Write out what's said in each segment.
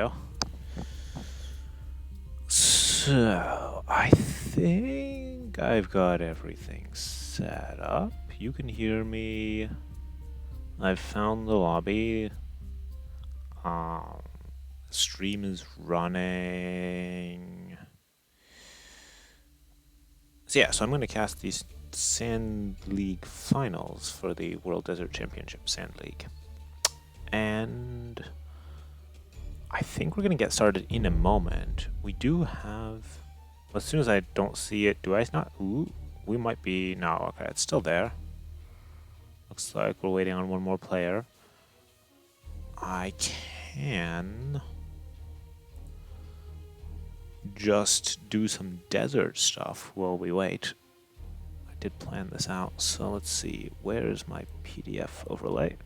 go. So, I think I've got everything set up. You can hear me. I've found the lobby. Stream is running. So yeah, so I'm going to cast these Sand League finals for the World Desert Championship Sand League. And I think we're going to get started in a moment. We do have... As soon as I don't see it, do I not? Ooh, we might be... No, okay, it's still there. Looks like we're waiting on one more player. I can just do some desert stuff while we wait. I did plan this out, so let's see. Where is my PDF overlay?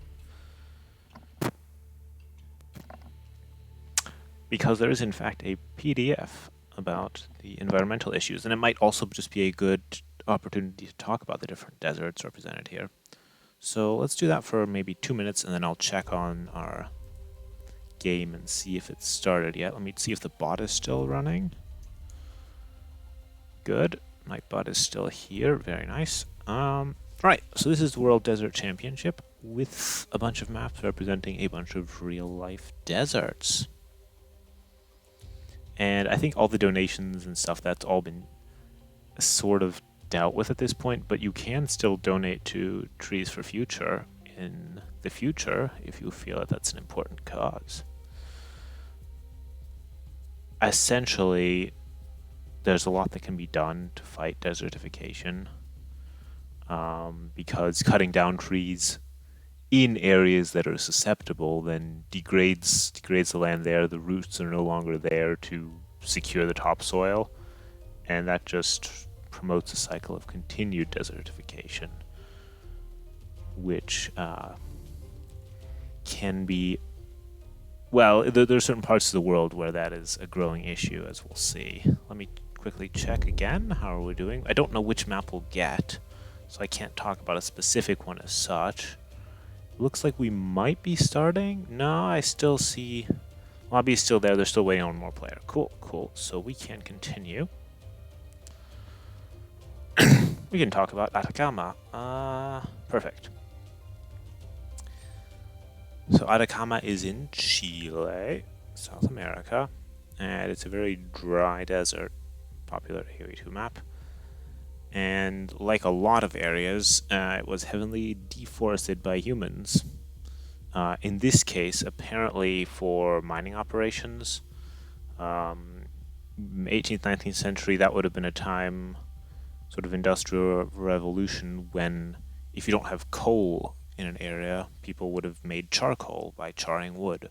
Because there is in fact a PDF about the environmental issues, and it might also just be a good opportunity to talk about the different deserts represented here. So let's do that for maybe 2 minutes, and then I'll check on our game and see if it's started yet. Let me see if the bot is still running. Good. My bot is still here. Very nice. Right, so this is the World Desert Championship with a bunch of maps representing a bunch of real-life deserts. And I think all the donations and stuff, that's all been sort of dealt with at this point, but you can still donate to Trees for Future in the future if you feel that that's an important cause. Essentially, there's a lot that can be done to fight desertification, because cutting down trees in areas that are susceptible then degrades the land there. The roots are no longer there to secure the topsoil, and that just promotes a cycle of continued desertification, which can be, well, there are certain parts of the world where that is a growing issue, as we'll see. Let me quickly check again. How are we doing? I don't know which map we'll get, so I can't talk about a specific one as such. Looks like we might be starting. No, I still see lobby is still there. They're still waiting on one more player. Cool, cool. So we can continue. We can talk about Atacama. Perfect. So Atacama is in Chile, South America, and it's a very dry desert, popular AoE2 map. And like a lot of areas, it was heavily deforested by humans. In this case, apparently for mining operations. 18th, 19th century, that would have been a time, sort of industrial revolution, when if you don't have coal in an area, people would have made charcoal by charring wood.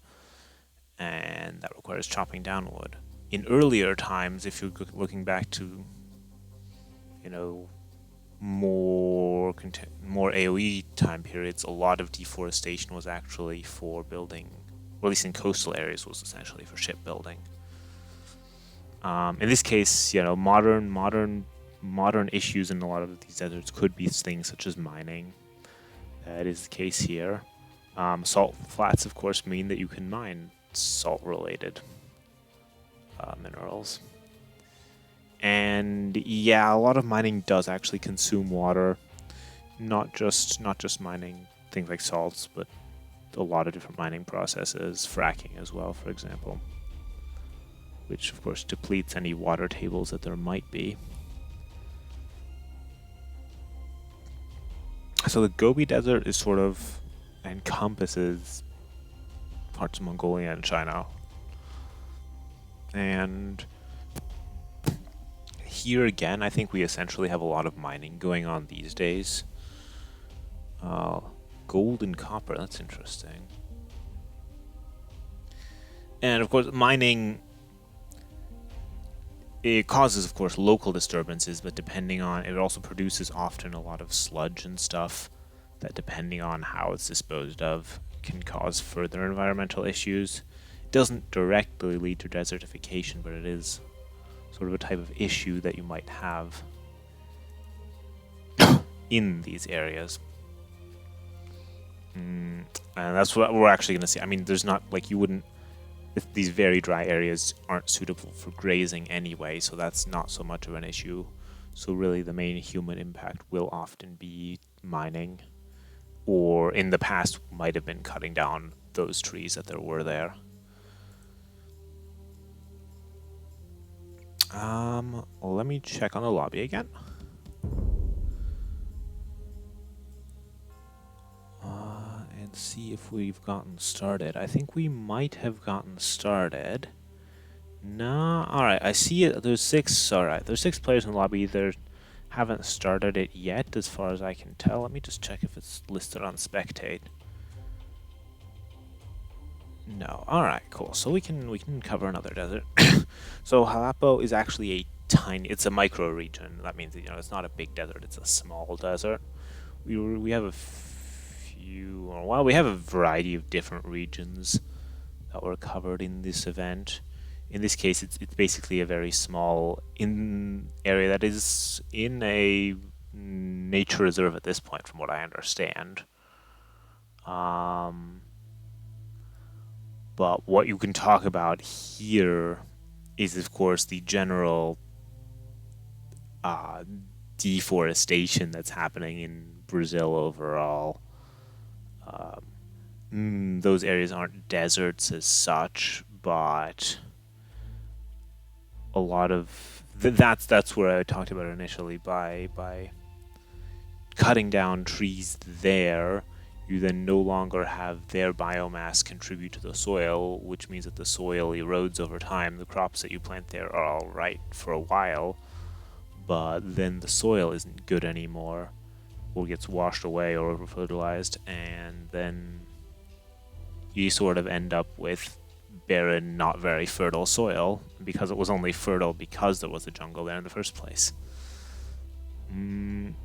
And that requires chopping down wood. In earlier times, if you're looking back to, you know, more AoE time periods, a lot of deforestation was actually for building, or at least in coastal areas, was essentially for shipbuilding. In this case, you know, modern issues in a lot of these deserts could be things such as mining. That is the case here. Salt flats, of course, mean that you can mine salt-related minerals. And yeah, a lot of mining does actually consume water. Not just mining things like salts, but a lot of different mining processes, fracking as well, for example, which of course depletes any water tables that there might be. So the Gobi Desert is sort of encompasses parts of Mongolia and China. And here again, I think we essentially have a lot of mining going on these days. Gold and copper, that's interesting. And of course, mining, it causes, of course, local disturbances, but depending on, it also produces often a lot of sludge and stuff that, depending on how it's disposed of, can cause further environmental issues. It doesn't directly lead to desertification, but it is sort of a type of issue that you might have in these areas. And that's what we're actually going to see. I mean, there's not, like, you wouldn't these very dry areas aren't suitable for grazing anyway, so that's not so much of an issue. So really the main human impact will often be mining, or in the past might have been cutting down those trees that there were there. Let me check on the lobby again. And see if we've gotten started. I think we might have gotten started. No, alright, I see it. There's 6, alright, there's 6 players in the lobby. They haven't started it yet, as far as I can tell. Let me just check if it's listed on Spectate. No, alright, cool. So we can cover another desert. So Halapo is actually a tiny, it's a micro region. That means, you know, it's not a big desert, it's a small desert. We have a few, well, we have a variety of different regions that were covered in this event. In this case, it's basically a very small area that is in a nature reserve at this point, from what I understand. But what you can talk about here is, of course, the general deforestation that's happening in Brazil overall. Those areas aren't deserts as such, but a lot of that's where I talked about initially. By cutting down trees there, you then no longer have their biomass contribute to the soil, which means that the soil erodes over time. The crops that you plant there are all right for a while, but then the soil isn't good anymore, or gets washed away or over-fertilized, and then you sort of end up with barren, not very fertile soil, because it was only fertile because there was a jungle there in the first place. And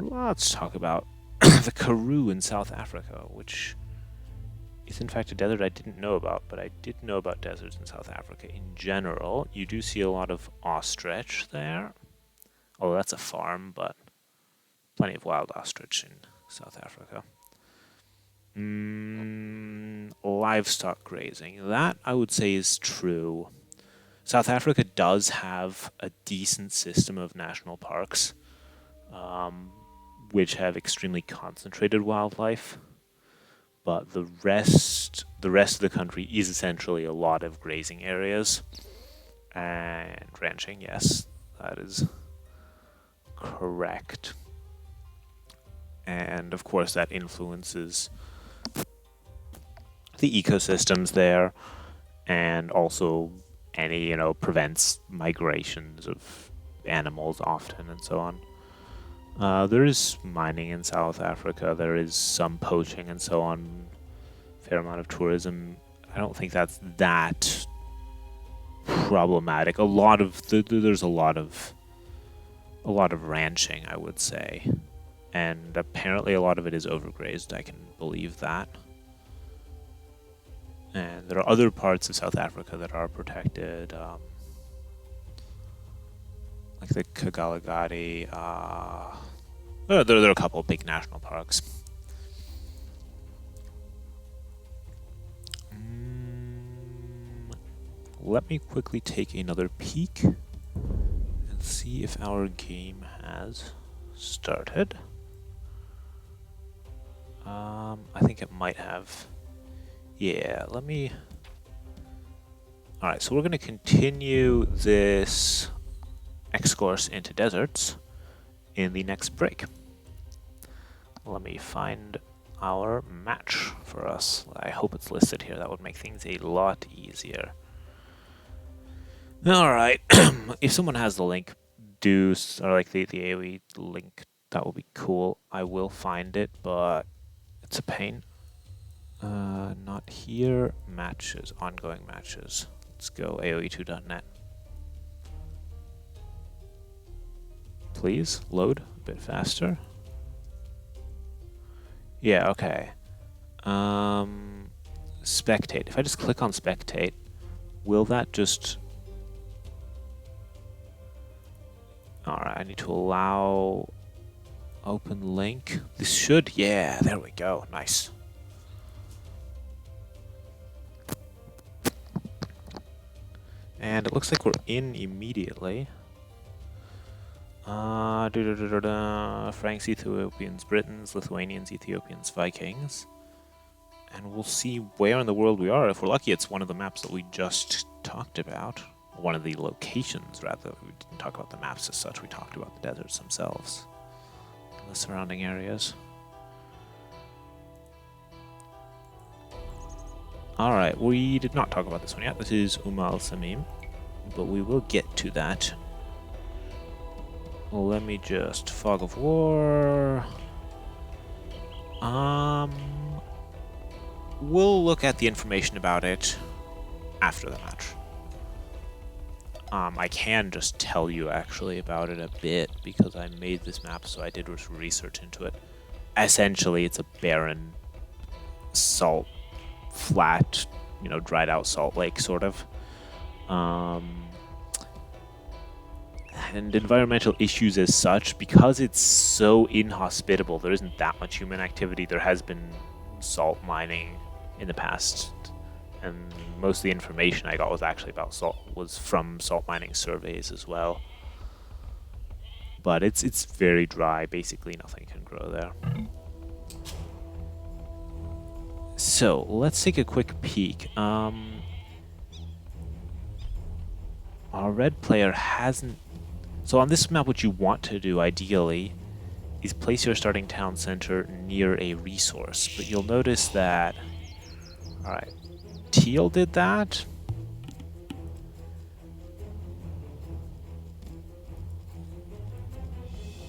let's talk about the Karoo in South Africa, which is in fact a desert I didn't know about, but I did know about deserts in South Africa in general. You do see a lot of ostrich there. Oh, that's a farm, but plenty of wild ostrich in South Africa. Livestock grazing. That, I would say, is true. South Africa does have a decent system of national parks, which have extremely concentrated wildlife, but the rest of the country is essentially a lot of grazing areas and ranching. Yes, that is correct. And of course that influences the ecosystems there, and also prevents migrations of animals often and so on. There is mining in South Africa, there is some poaching and so on, fair amount of tourism. I don't think that's that problematic. There's a lot of ranching, I would say, and apparently a lot of it is overgrazed. I can believe that. And there are other parts of South Africa that are protected, like the Kagalagadi. There are a couple of big national parks. Let me quickly take another peek and see if our game has started. I think it might have. Yeah, let me... Alright, so we're going to continue this X-course into deserts in the next break. Let me find our match for us. I hope it's listed here. That would make things a lot easier. Alright, if someone has the link, or like the AoE link, that would be cool. I will find it, but it's a pain. Not here. Matches, ongoing matches. Let's go AoE2.net. Please load a bit faster. Yeah, okay. Spectate. If I just click on spectate, will that just... Alright, I need to allow Open link. This should, yeah, there we go. Nice. And it looks like we're in immediately. Franks, Ethiopians, Britons, Lithuanians, Ethiopians, Vikings. And we'll see where in the world we are. If we're lucky, it's one of the maps that we just talked about. One of the locations, rather. We didn't talk about the maps as such. We talked about the deserts themselves. And the surrounding areas. Alright, we did not talk about this one yet. This is Umal Samim. But we will get to that. Well, let me just... Fog of War... We'll look at the information about it after the match. I can just tell you actually about it a bit because I made this map, so I did research into it. Essentially, it's a barren, salt, flat, you know, dried out salt lake, sort of. And environmental issues as such, because it's so inhospitable, there isn't that much human activity. There has been salt mining in the past, and most of the information I got was actually about salt, was from salt mining surveys as well. But it's very dry. Basically, nothing can grow there. So let's take a quick peek. Our red player hasn't. So on this map, what you want to do ideally is place your starting town center near a resource. But you'll notice that, alright, Teal did that.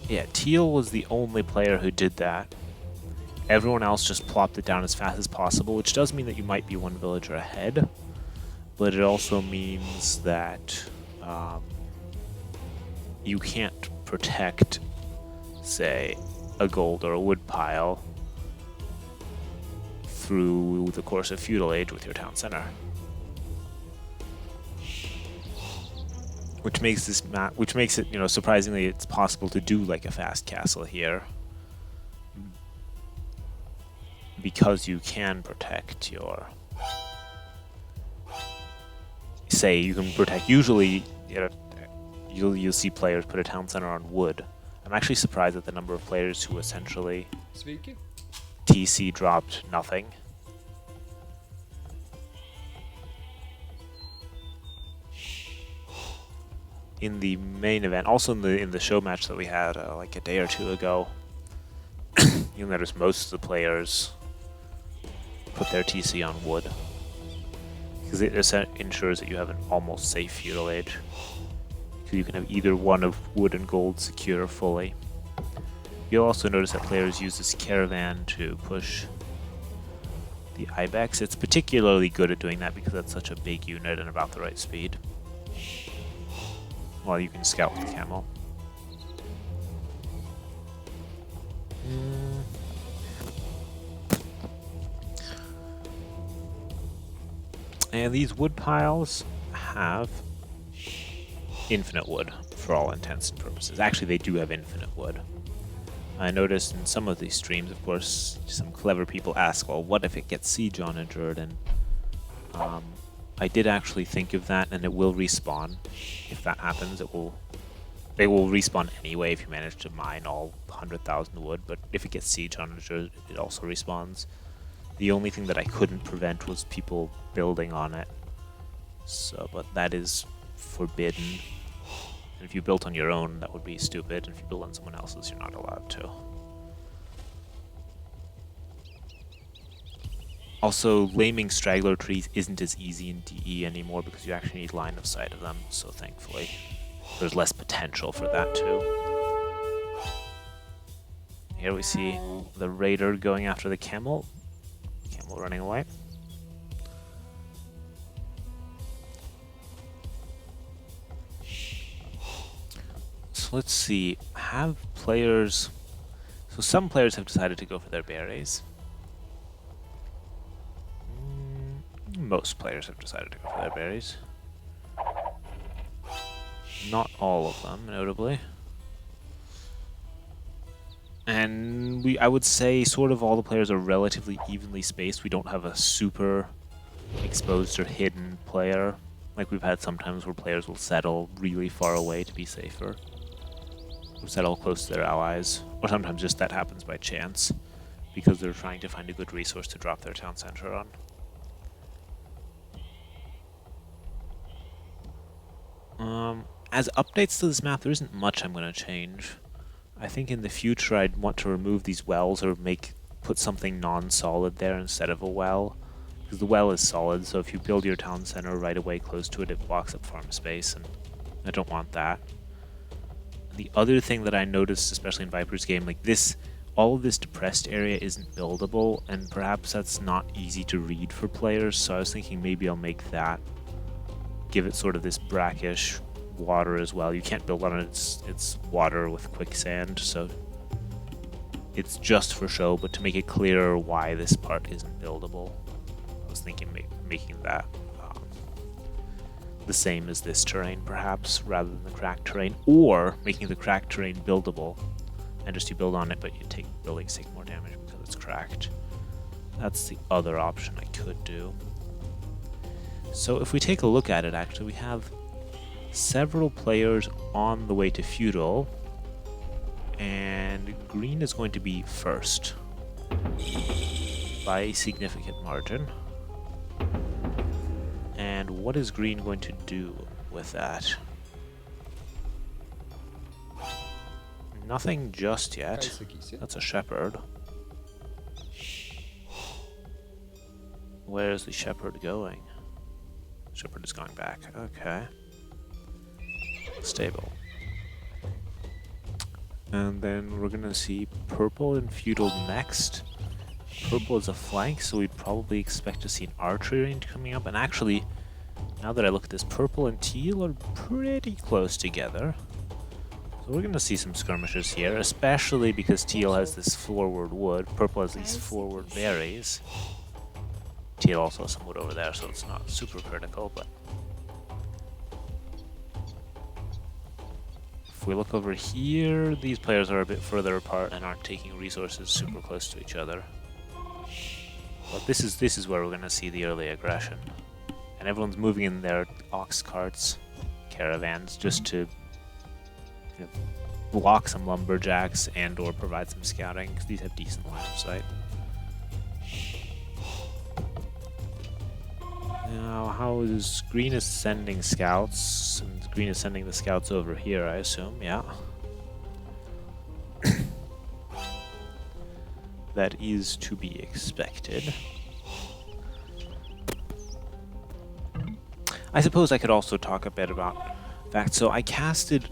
Yeah, Teal was the only player who did that. Everyone else just plopped it down as fast as possible, which does mean that you might be one villager ahead. But it also means that you can't protect, say, a gold or a wood pile through the course of feudal age with your town center. Which makes this map, which makes it, you know, surprisingly, it's possible to do like a fast castle here. Because you can protect your, say, you can protect, usually, you know, you'll see players put a town center on wood. I'm actually surprised at the number of players who essentially TC dropped nothing. In the main event, also in the show match that we had like a day or two ago, you'll notice most of the players put their TC on wood because it ensures that you have an almost safe feudal age. You can have either one of wood and gold secure fully. You'll also notice that players use this caravan to push the Ibex. It's particularly good at doing that because that's such a big unit and about the right speed. While you can scout with the camel. And these wood piles have infinite wood for all intents and purposes. Actually, they do have infinite wood. I noticed in some of these streams, of course, some clever people ask, well, what if it gets siege on endured? And I did actually think of that, and it will respawn. If that happens, they will respawn anyway if you manage to mine all 100,000 wood, but if it gets siege on endured, it also respawns. The only thing that I couldn't prevent was people building on it. So, but that is forbidden. And if you built on your own, that would be stupid. And if you build on someone else's, you're not allowed to. Also, laming straggler trees isn't as easy in DE anymore because you actually need line of sight of them. So thankfully, there's less potential for that too. Here we see the raider going after the camel. Camel running away. So let's see, have players, so some players have decided to go for their berets. Most players have decided to go for their berries. Not all of them, notably. And I would say sort of all the players are relatively evenly spaced. We don't have a super exposed or hidden player. Like we've had sometimes where players will settle really far away to be safer. Or settle close to their allies. Or sometimes just that happens by chance. Because they're trying to find a good resource to drop their town center on. As updates to this map, there isn't much I'm going to change. I think in the future I'd want to remove these wells or put something non-solid there instead of a well. Because the well is solid, so if you build your town center right away close to it, it blocks up farm space, and I don't want that. The other thing that I noticed, especially in Viper's game, like this, all of this depressed area isn't buildable, and perhaps that's not easy to read for players, so I was thinking maybe I'll make that, give it sort of this brackish water as well. You can't build on it, it's water with quicksand, so it's just for show, but to make it clearer why this part isn't buildable, I was thinking making that the same as this terrain perhaps, rather than the cracked terrain, or making the cracked terrain buildable, and just you build on it, but buildings take more damage because it's cracked. That's the other option I could do. So if we take a look at it, actually, we have several players on the way to feudal, and green is going to be first by a significant margin. And what is green going to do with that? Nothing just yet. That's a shepherd. Where is the shepherd going? Shepherd is going back. Okay. Stable. And then we're gonna see purple and feudal next. Purple is a flank, so we'd probably expect to see an archery range coming up. And actually, now that I look at this, purple and teal are pretty close together. So we're gonna see some skirmishes here, especially because teal has this forward wood, purple has these forward berries. Teal also has some wood over there, so it's not super critical, but if we look over here, these players are a bit further apart and aren't taking resources super close to each other. But this is where we're gonna see the early aggression. And everyone's moving in their ox carts, caravans, just to block some lumberjacks and or provide some scouting, because these have decent line of sight. Now, how is green is sending scouts, and green is sending the scouts over here, I assume, yeah. That is to be expected. I suppose I could also talk a bit about fact. So I casted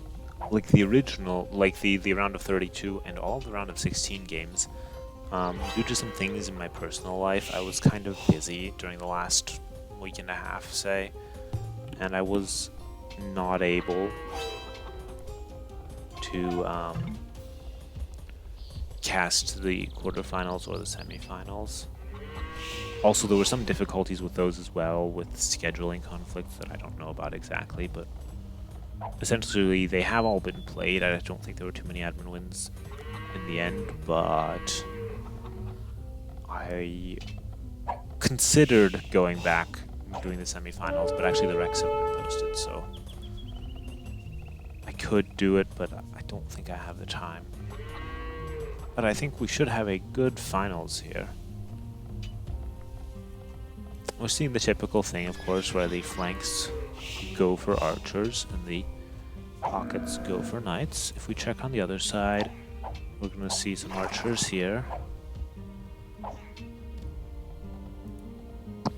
like the original, like the round of 32 and all the round of 16 games. Due to some things in my personal life, I was kind of busy during the last week and a half, say, and I was not able to cast the quarterfinals or the semifinals. Also, there were some difficulties with those as well, with scheduling conflicts that I don't know about exactly, but essentially they have all been played. I don't think there were too many admin wins in the end, but I considered going back and doing the semifinals, but actually the recs have been posted, so I could do it, but I don't think I have the time. But I think we should have a good finals here. We're seeing the typical thing, of course, where the flanks go for archers and the pockets go for knights. If we check on the other side, we're going to see some archers here.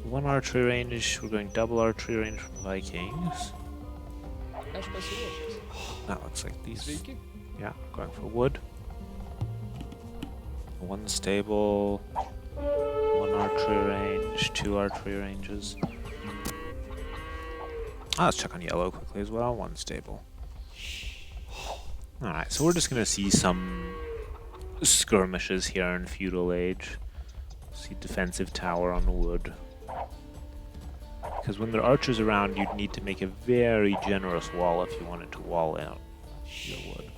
One archery range, we're going double archery range from Vikings. That looks like these. Yeah, going for wood. One stable, one archery range, two archery ranges. Let's check on yellow quickly as well, one stable. Alright, so we're just going to see some skirmishes here in Feudal Age. See defensive tower on the wood. Because when there are archers around, you'd need to make a very generous wall if you wanted to wall out your wood.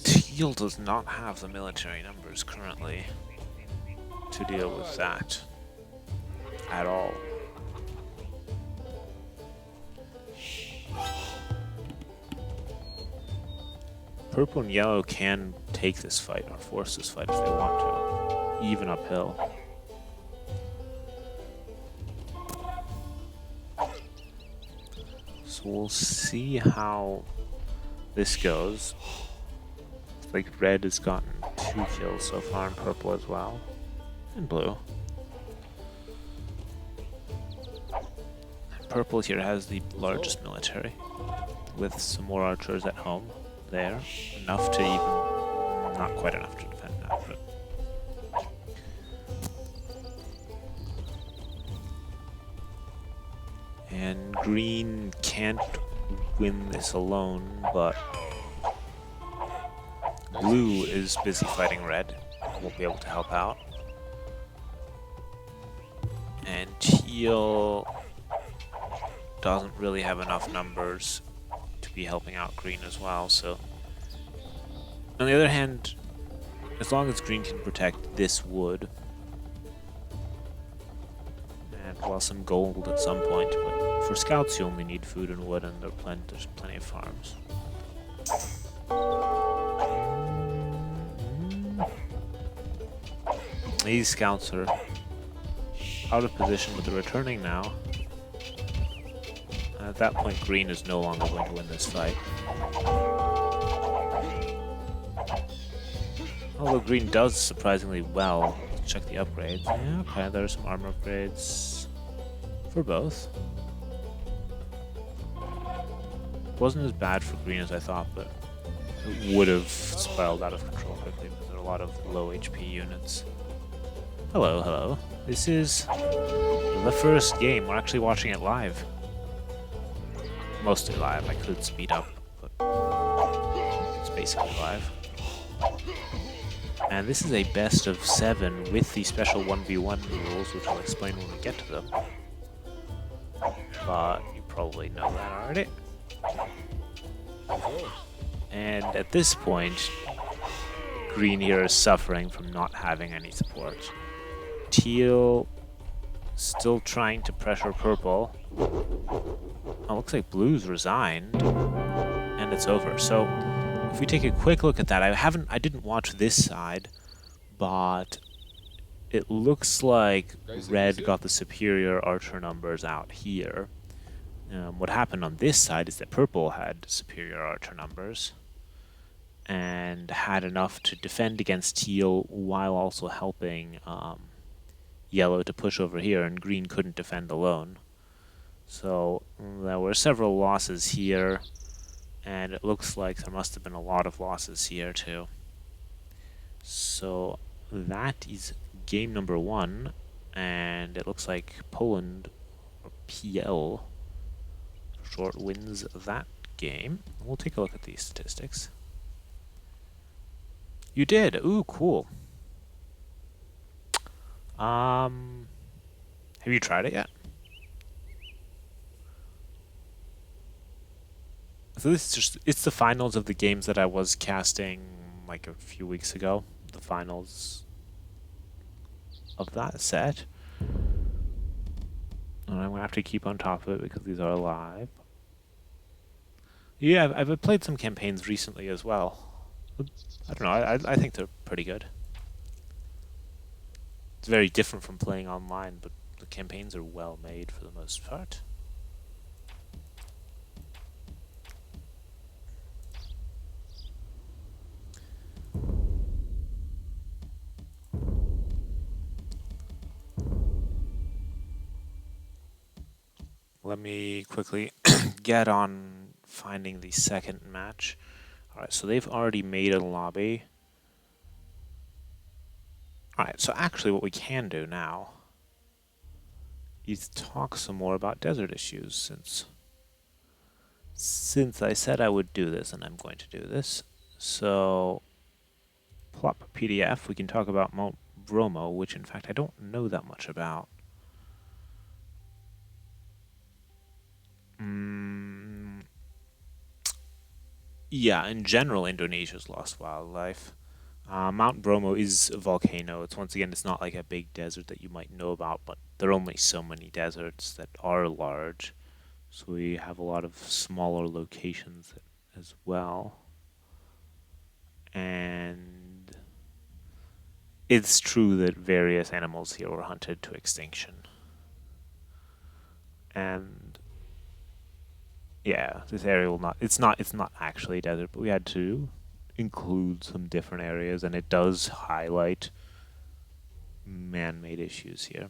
Teal does not have the military numbers currently to deal with that at all. Purple and yellow can take this fight or force this fight if they want to, even uphill. So we'll see how this goes. It's like red has gotten 2 kills so far, and purple as well, and blue. And purple here has the largest military, with some more archers at home there. Enough to even, not quite enough to defend that, but and green can't win this alone, but blue is busy fighting red, won't be able to help out. And teal doesn't really have enough numbers to be helping out green as well, so on the other hand, as long as green can protect this wood, and well, some gold at some point, but for scouts you only need food and wood, and there's plenty of farms. These scouts are out of position, but they're returning now. At that point, green is no longer going to win this fight. Although green does surprisingly well. Let's check the upgrades. Yeah, okay, there are some armor upgrades for both. Wasn't as bad for green as I thought, but it would have spiraled out of control quickly because there are a lot of low HP units. Hello, hello. This is the first game. We're actually watching it live. Mostly live. I could speed up, but it's basically live. And this is a best of 7 with the special 1v1 rules, which I'll explain when we get to them. But you probably know that already. And at this point, green here is suffering from not having any support. Teal still trying to pressure purple. Oh, looks like blue's resigned, and it's over. So if we take a quick look at that, I didn't watch this side, but it looks like red got the superior archer numbers out here. What happened on this side is that purple had superior archer numbers and had enough to defend against teal while also helping yellow to push over here, and green couldn't defend alone. So there were several losses here, and it looks like there must have been a lot of losses here too. So that is game number 1, and it looks like Poland, or PL, short, wins that game. We'll take a look at these statistics. You did! Ooh, cool. Have you tried it yet? So this is just, it's the finals of the games that I was casting like a few weeks ago. The finals of that set. And I'm going to have to keep on top of it because these are live. Yeah, I've played some campaigns recently as well. I don't know, I think they're pretty good. It's very different from playing online, but the campaigns are well made for the most part. Let me quickly get on finding the second match. Alright, so they've already made a lobby. Alright, so actually what we can do now is talk some more about desert issues, since I said I would do this, and I'm going to do this. So, plop PDF, we can talk about Mount Bromo, which in fact I don't know that much about. Yeah, in general, Indonesia's lost wildlife. Mount Bromo is a volcano. It's not like a big desert that you might know about, but there are only so many deserts that are large. So we have a lot of smaller locations as well. And it's true that various animals here were hunted to extinction. And yeah, this area will not it's not actually a desert, but we had to include some different areas, and it does highlight man-made issues here.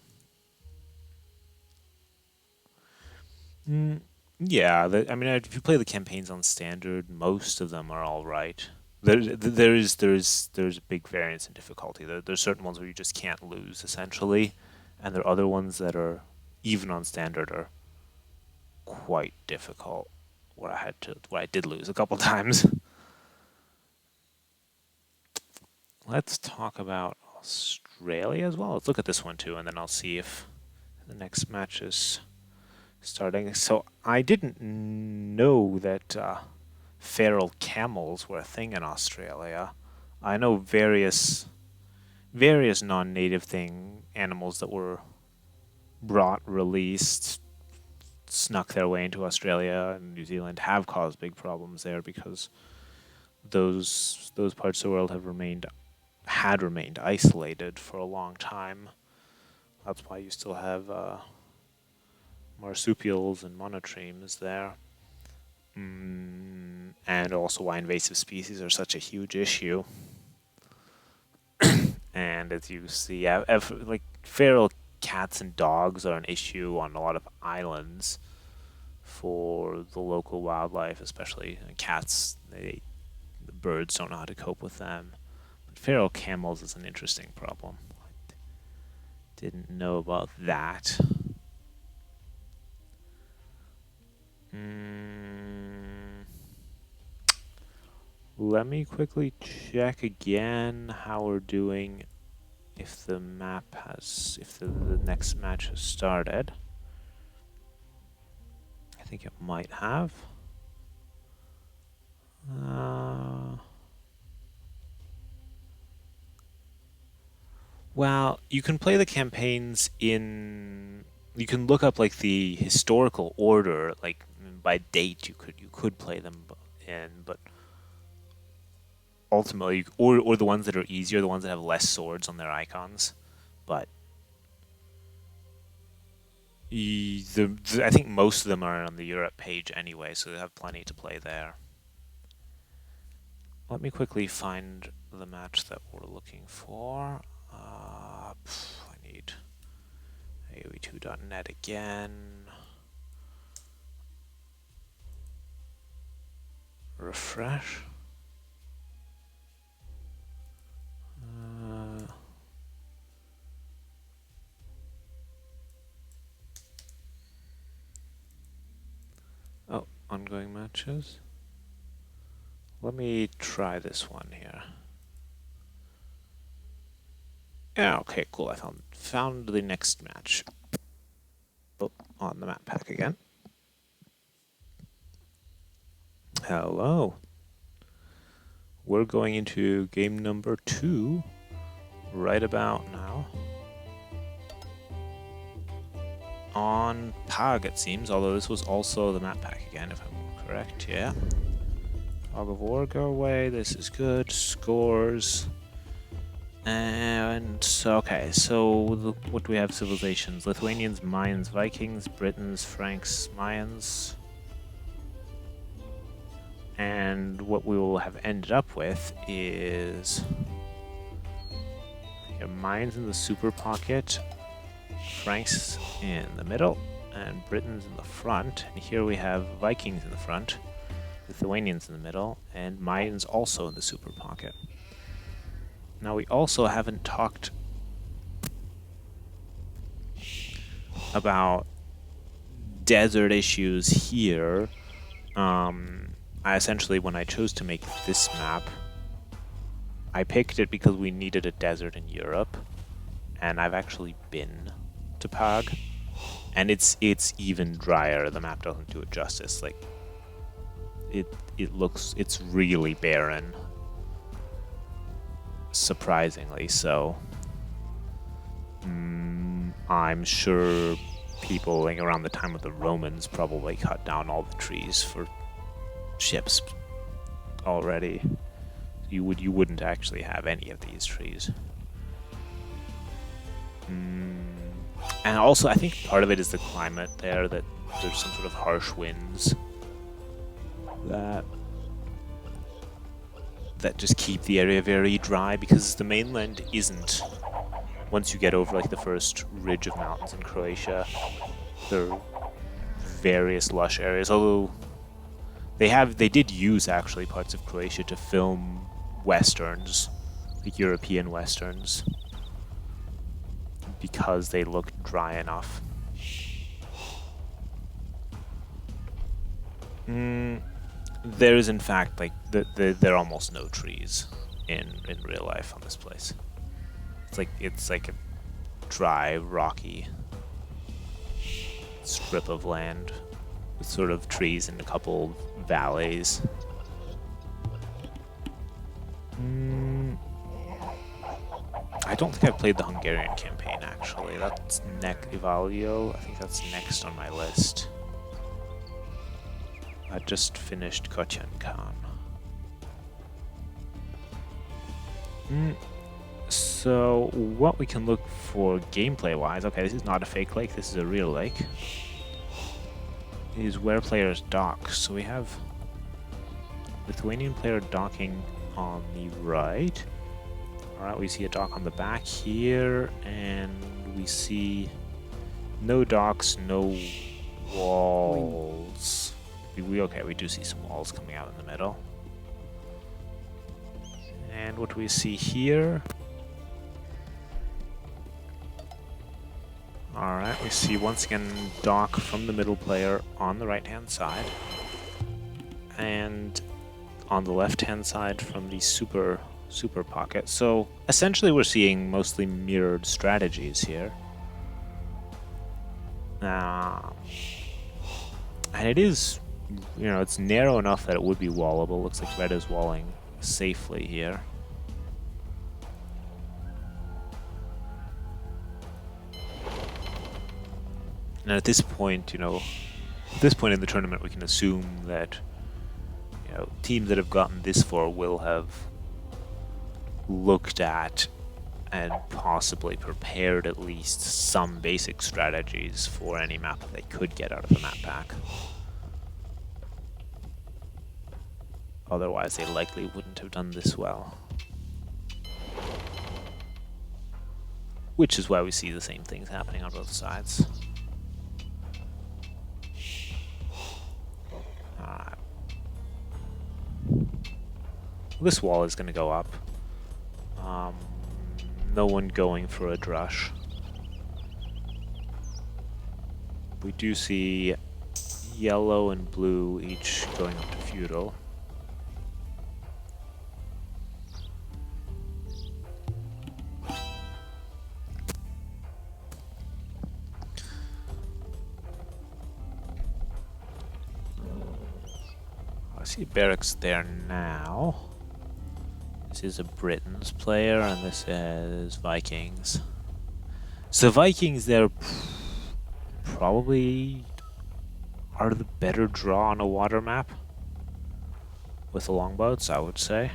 Mm, yeah, I mean, if you play the campaigns on standard, most of them are all right. There's a big variance in difficulty. There's certain ones where you just can't lose essentially, and there are other ones that are even on standard are quite difficult. Where I did lose a couple times. Let's talk about Australia as well. Let's look at this one too, and then I'll see if the next match is starting. So I didn't know that feral camels were a thing in Australia. I know various non-native animals that were brought, released, snuck their way into Australia and New Zealand have caused big problems there because those parts of the world had remained isolated for a long time. That's why you still have marsupials and monotremes there. And also why invasive species are such a huge issue. And as you see, like feral cats and dogs are an issue on a lot of islands for the local wildlife, especially cats. The birds don't know how to cope with them. But feral camels is an interesting problem. I didn't know about that. Let me quickly check again how we're doing if the next match has started. I think it might have. Well, you can play the campaigns you can look up like the historical order, like by date. You could play them but ultimately, or the ones that are easier, the ones that have less swords on their icons. But I think most of them are on the Europe page anyway, so they have plenty to play there. Let me quickly find the match that we're looking for. I need AOE2.net again. Refresh. Ongoing matches. Let me try this one here. Yeah, okay, cool. I found the next match. On the map pack again. Hello. We're going into game number 2 right about now. On Pag, it seems, although this was also the map pack again, if I'm correct. Yeah. Fog of War, go away. This is good. Scores. And okay, so what do we have? Civilizations: Lithuanians, Mayans, Vikings, Britons, Franks, Mayans. And what we will have ended up with is Mayans in the super pocket, Franks in the middle, and Britons in the front. And here we have Vikings in the front, Lithuanians in the middle, and Mayans also in the super pocket. Now we also haven't talked about desert issues here. When I chose to make this map, I picked it because we needed a desert in Europe, and I've actually been to Pag, and it's even drier. The map doesn't do it justice. Like it's really barren. Surprisingly so. I'm sure people like around the time of the Romans probably cut down all the trees for ships already. You wouldn't actually have any of these trees. And also, I think part of it is the climate there, that there's some sort of harsh winds that just keep the area very dry, because the mainland isn't. Once you get over like the first ridge of mountains in Croatia, there are various lush areas. Although they did use actually parts of Croatia to film westerns, like European westerns, because they looked dry enough. There is in fact like there are almost no trees in real life on this place. It's like a dry, rocky strip of land with sort of trees and a couple valleys. I don't think I've played the Hungarian campaign actually. That's Ivalio. I think that's next on my list. I just finished Kotyan Khan. So what we can look for gameplay-wise, okay, this is not a fake lake, this is a real lake, is where players dock. So we have Lithuanian player docking on the right. Alright, we see a dock on the back here, and we see no docks, no walls. Okay, we do see some walls coming out in the middle. And what do we see here? Alright, we see once again dock from the middle player on the right hand side, and on the left hand side from the super pocket. So essentially we're seeing mostly mirrored strategies here. And it is, you know, it's narrow enough that it would be wallable. Looks like red is walling safely here. And at this point, you know, at this point in the tournament, we can assume that, you know, teams that have gotten this far will have looked at and possibly prepared at least some basic strategies for any map that they could get out of the map pack. Otherwise, they likely wouldn't have done this well. Which is why we see the same things happening on both sides. This wall is going to go up. No one going for a drush. We do see yellow and blue each going up to feudal. I see barracks there now. This is a Britons player, and this is Vikings. So Vikings, they're probably are the better draw on a water map with the longboats, I would say.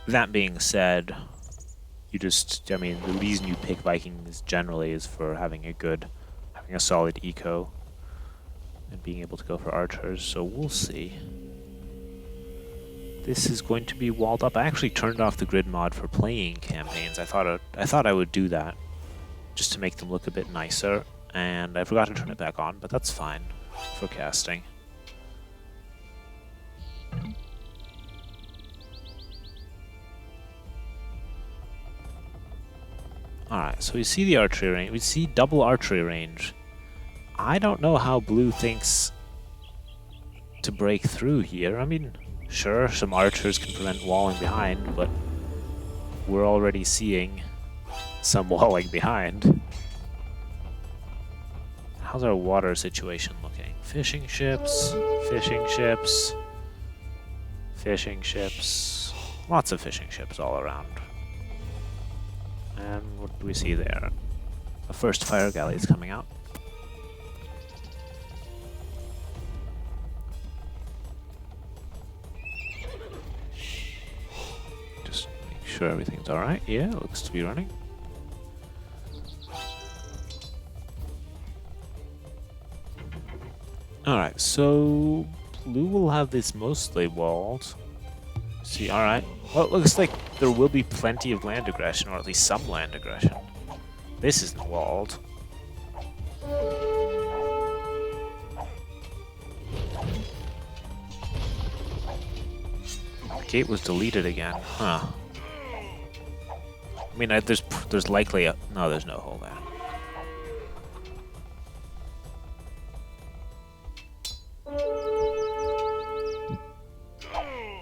That being said, I mean, the reason you pick Vikings generally is for having a solid eco and being able to go for archers, so we'll see. This is going to be walled up. I actually turned off the grid mod for playing campaigns. I thought I would do that just to make them look a bit nicer, and I forgot to turn it back on, but that's fine for casting. Alright, so we see the archery range. We see double archery range. I don't know how blue thinks to break through here. I mean, sure, some archers can prevent walling behind, but we're already seeing some walling behind. how's our water situation looking? Fishing ships, fishing ships, fishing ships. Lots of fishing ships all around. And what do we see there? The first fire galley is coming out. Just make sure everything's alright. Yeah, looks to be running. Alright, so blue will have this mostly walled. See, alright. Well, it looks like there will be plenty of land aggression, or at least some land aggression. This isn't walled. The gate was deleted again, huh? I mean, there's likely a... No, there's no hole there.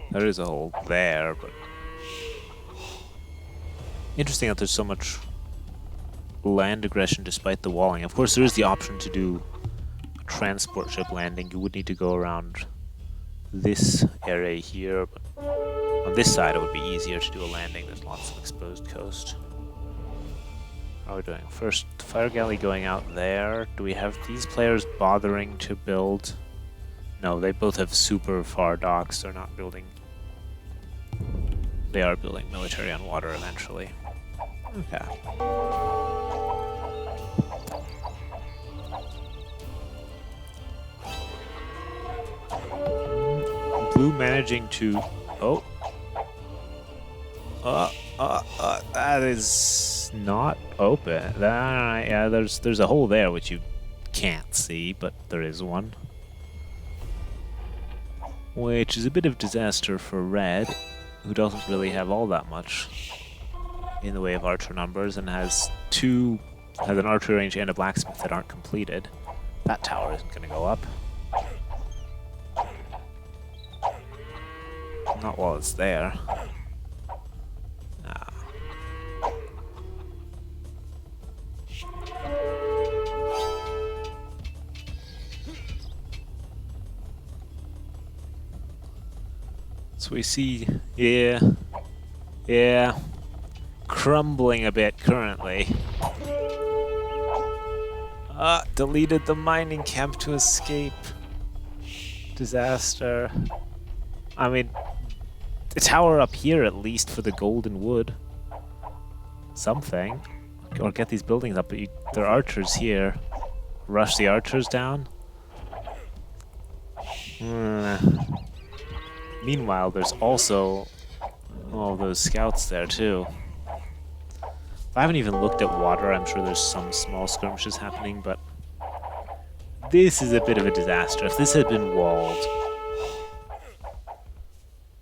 There is a hole there, but... Interesting that there's so much land aggression despite the walling. Of course, there is the option to do a transport ship landing. You would need to go around this area here, but on this side it would be easier to do a landing. There's lots of exposed coast. How are we doing? First fire galley going out there. Do we have these players bothering to build? No, they both have super far docks. They're not building. They are building military on water eventually. Okay. Blue managing to... Oh. That is not open. Yeah, there's a hole there which you can't see, but there is one. Which is a bit of disaster for red, who doesn't really have all that much in the way of archer numbers and has an archery range and a blacksmith that aren't completed. That tower isn't going to go up. Not while it's there. Ah. So we see, yeah, crumbling a bit currently. Deleted the mining camp to escape. Disaster. I mean, the tower up here at least for the golden wood. Something. Or get these buildings up, but there are archers here. Rush the archers down. Meanwhile, there's also all those scouts there too. I haven't even looked at water. I'm sure there's some small skirmishes happening, but this is a bit of a disaster. If this had been walled,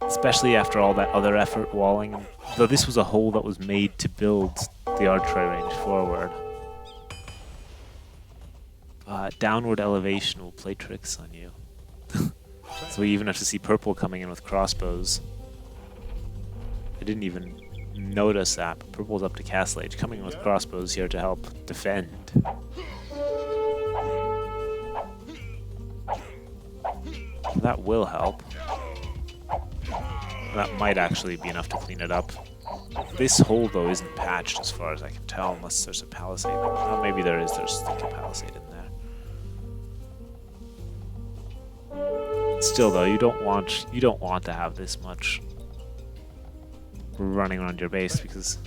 especially after all that other effort walling, though this was a hole that was made to build the archery range forward. Downward elevation will play tricks on you. So we even have to see purple coming in with crossbows. I didn't even notice that, but purple's up to Castle Age, coming in with crossbows here to help defend. That will help. That might actually be enough to clean it up. This hole, though, isn't patched as far as I can tell, unless there's a palisade. Oh, maybe there is. There's like a palisade in there. Still, though, you don't want to have this much running around your base because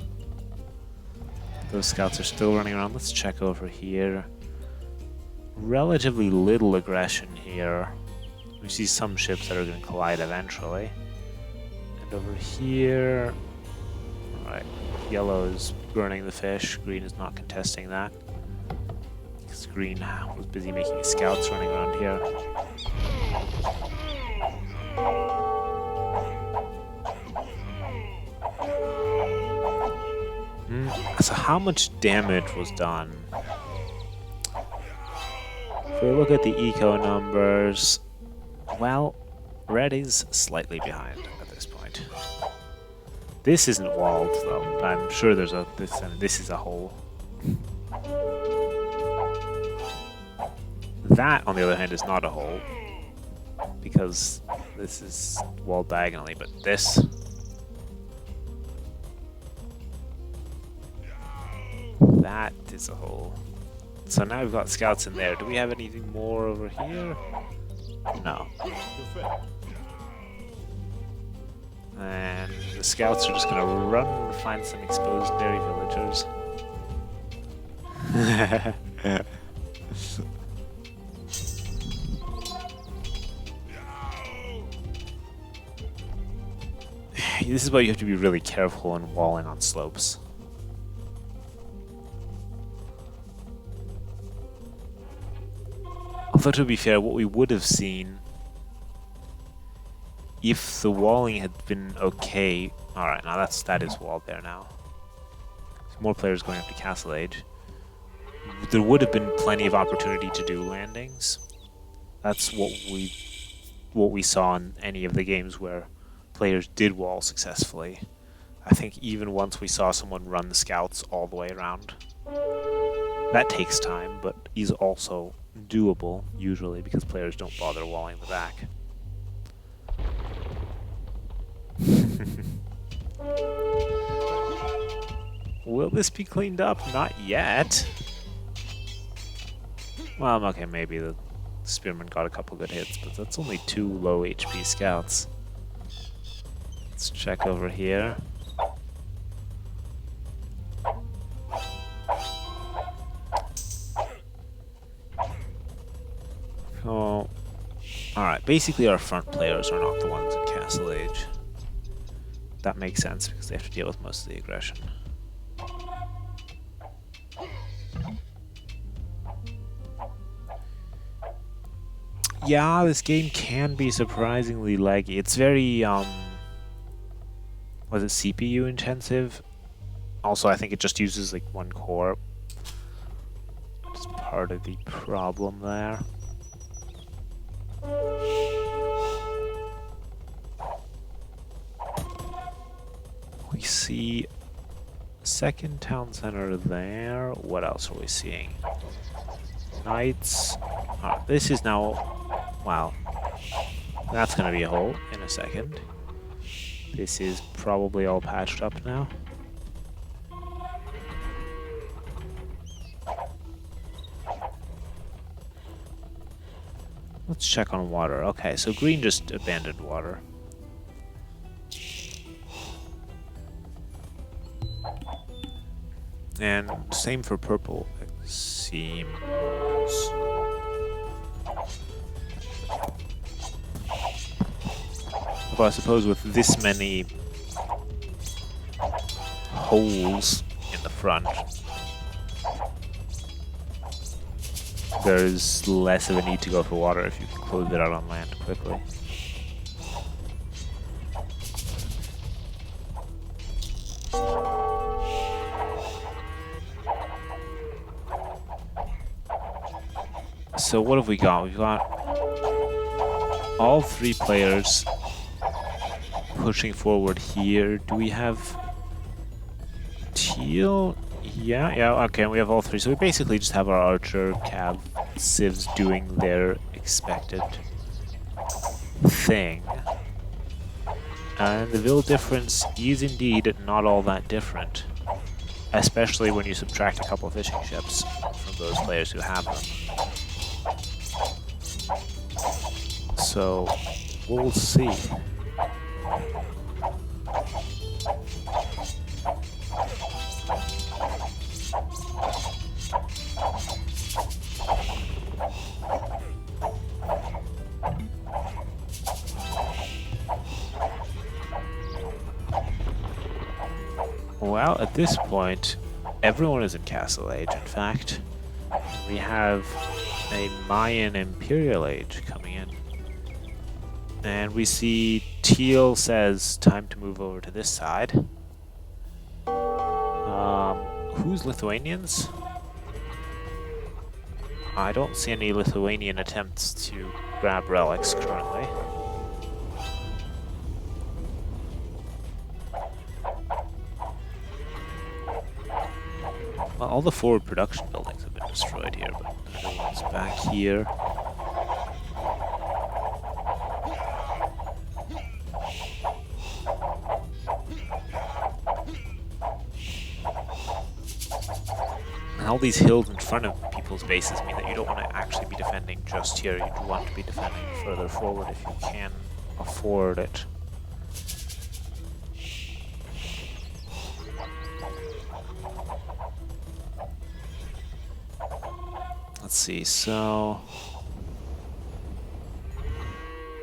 those scouts are still running around. Let's check over here. Relatively little aggression here. We see some ships that are going to collide eventually. And over here, alright, yellow is burning the fish, green is not contesting that. Because green was busy making scouts running around here. So how much damage was done? If we look at the eco numbers, well, red is slightly behind at this point. This isn't walled though. I'm sure there's this is a hole. That, on the other hand, is not a hole, because this is walled diagonally, but this... that is a hole. So now we've got scouts in there. Do we have anything more over here? No. And the scouts are just gonna run and find some exposed dairy villagers. This is why you have to be really careful in walling on slopes. Although to be fair, what we would have seen if the walling had been okay... Alright, now that is walled there now. So more players going up to Castle Age. There would have been plenty of opportunity to do landings. That's what we saw in any of the games where players did wall successfully. I think even once we saw someone run the scouts all the way around. That takes time, but is also doable, usually, because players don't bother walling the back. Will this be cleaned up? Not yet. Well, okay, maybe the spearman got a couple good hits, but that's only 2 low HP scouts. Let's check over here. Oh, alright, basically our front players are not the ones in Castle Age. That makes sense because they have to deal with most of the aggression. Yeah, this game can be surprisingly laggy. It's very, was it CPU intensive? Also, I think it just uses like 1 core. It's part of the problem there. We see second town center there. What else are we seeing? Knights. This is now... Wow. That's going to be a hole in a second. This is probably all patched up now. Let's check on water. Okay, so green just abandoned water. And same for purple, it seems. Well, I suppose with this many holes in the front, there's less of a need to go for water if you can close it out on land quickly. So what have we got? We've got all 3 players pushing forward here. Do we have teal? Yeah, okay, we have all 3. So we basically just have our archer, cav, civs doing their expected thing. And the Vil difference is indeed not all that different. Especially when you subtract a couple of fishing ships from those players who have them. So, we'll see. Well, at this point, everyone is in Castle Age, in fact. We have a Mayan Imperial Age coming in. And we see Teal says, time to move over to this side. Who's Lithuanians? I don't see any Lithuanian attempts to grab relics currently. Well, all the forward production buildings have been destroyed here, but another one's back here. And all these hills in front of people's bases mean that you don't want to actually be defending just here. You want to be defending further forward if you can afford it. Let's see, so...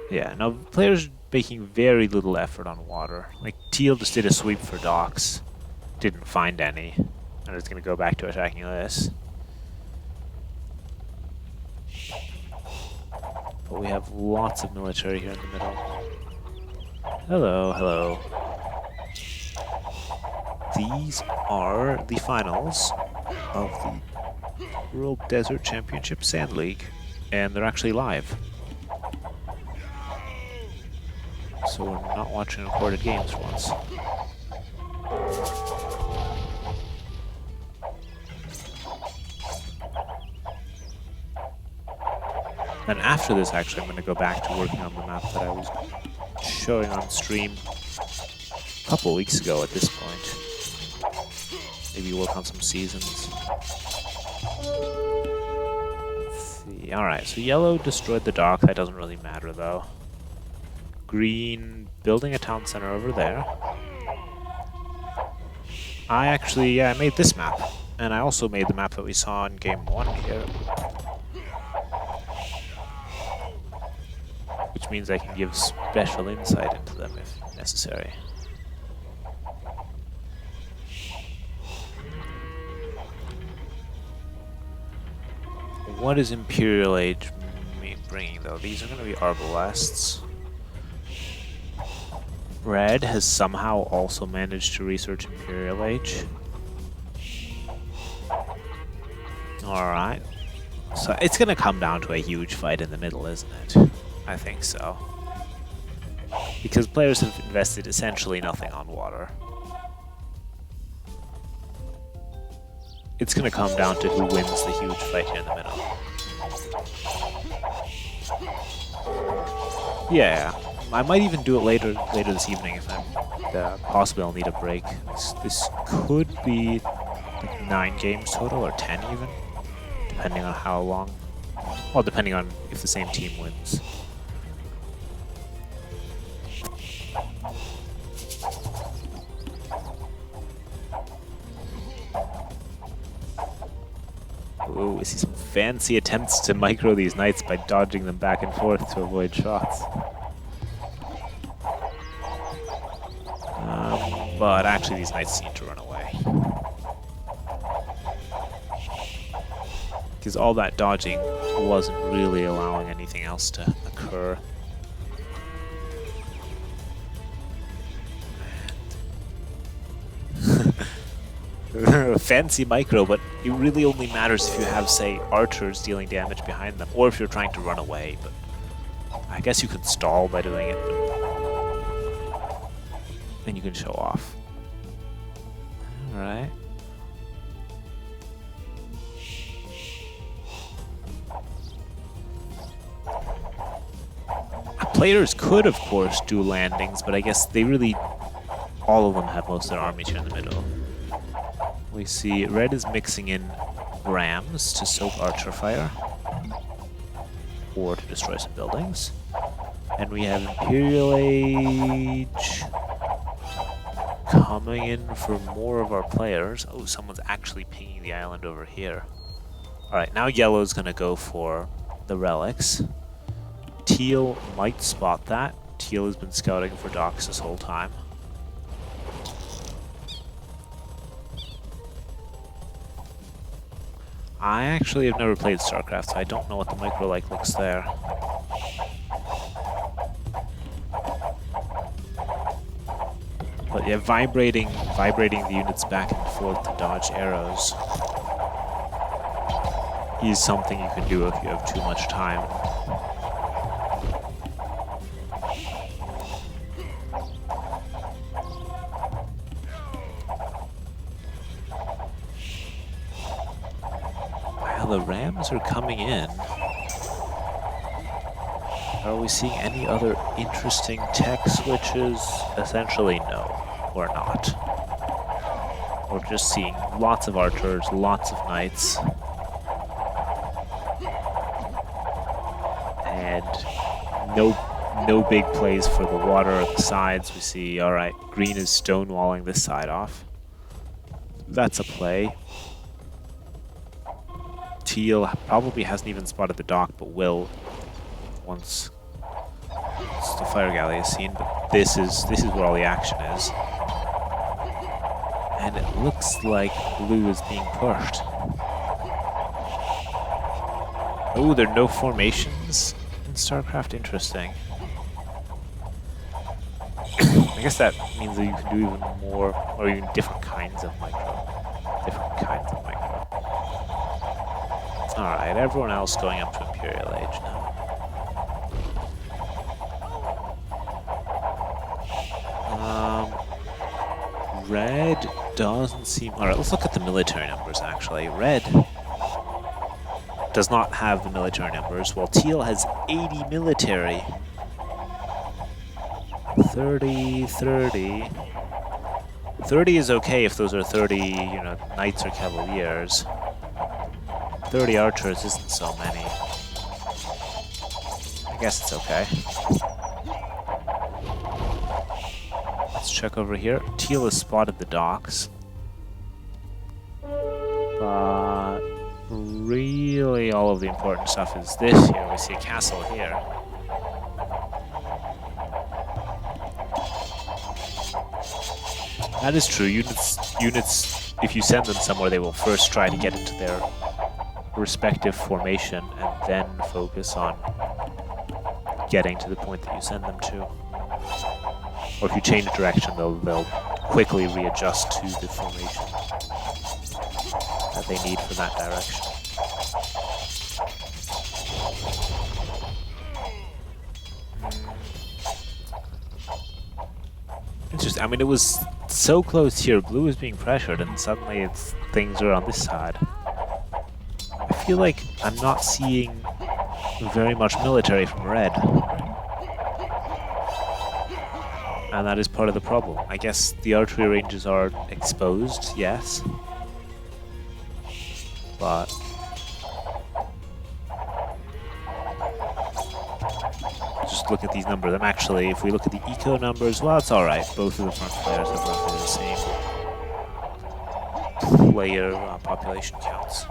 yeah, now players making very little effort on water. Like, Teal just did a sweep for docks, didn't find any, and it's going to go back to attacking this. But we have lots of military here in the middle. Hello, hello. These are the finals of the World Desert Championship Sand League, and they're actually live. So we're not watching recorded games for once. And after this, actually, I'm going to go back to working on the map that I was showing on stream a couple weeks ago at this point. Maybe work on some seasons. Let's see. Alright, so yellow destroyed the dock. That doesn't really matter, though. Green building a town center over there. I made this map. And I also made the map that we saw in game 1 here. Which means I can give special insight into them if necessary. What is Imperial Age bringing, though? These are going to be Arbalests. Red has somehow also managed to research Imperial Age. Alright. So it's going to come down to a huge fight in the middle, isn't it? I think so. Because players have invested essentially nothing on water. It's going to come down to who wins the huge fight here in the middle. Yeah, I might even do it later this evening if I'm possibly I'll need a break. This could be like 9 games total, or 10 even, depending on how long. Well, depending on if the same team wins. Ooh, we see some fancy attempts to micro these knights by dodging them back and forth to avoid shots. But actually these knights need to run away. Because all that dodging wasn't really allowing anything else to occur. Fancy micro, but it really only matters if you have, say, archers dealing damage behind them, or if you're trying to run away, but I guess you can stall by doing it, but then you can show off. Alright. Players could, of course, do landings, but I guess they really, all of them have most of their armies here in the middle. We see red is mixing in rams to soak archer fire, or to destroy some buildings. And we have Imperial Age coming in for more of our players. Oh, someone's actually pinging the island over here. Alright, now yellow's going to go for the relics. Teal might spot that. Teal has been scouting for docks this whole time. I actually have never played StarCraft, so I don't know what the micro like looks there. But yeah, vibrating the units back and forth to dodge arrows is something you can do if you have too much time. Now the Rams are coming in. Are we seeing any other interesting tech switches? Essentially, no, we're not. We're just seeing lots of archers, lots of knights. And no big plays for the water or the sides. We see, all right, green is stonewalling this side off. That's a play. Teal probably hasn't even spotted the dock, but will once the fire galley is seen. But this is where all the action is, and it looks like blue is being pushed. Oh, there are no formations in StarCraft. Interesting. I guess that means that you can do even more, or even different kinds of micro. Alright, everyone else going up to Imperial Age now. Red doesn't seem... Alright, let's look at the military numbers, actually. Red does not have the military numbers, while Teal has 80 military. 30, 30. 30 is okay if those are 30, you know, knights or cavaliers. 30 archers isn't so many. I guess it's okay. Let's check over here. Teal has spotted the docks. But really all of the important stuff is this here. We see a castle here. That is true. Units, if you send them somewhere, they will first try to get into their respective formation and then focus on getting to the point that you send them to. Or if you change direction, they'll quickly readjust to the formation that they need for that direction. Interesting. I mean, it was so close here. Blue is being pressured, and suddenly things are on this side. I feel like I'm not seeing very much military from red. And that is part of the problem. I guess the archery ranges are exposed, yes. But just look at these numbers. I'm actually, if we look at the eco numbers, well, it's alright. Both of the front players have roughly the same player population counts.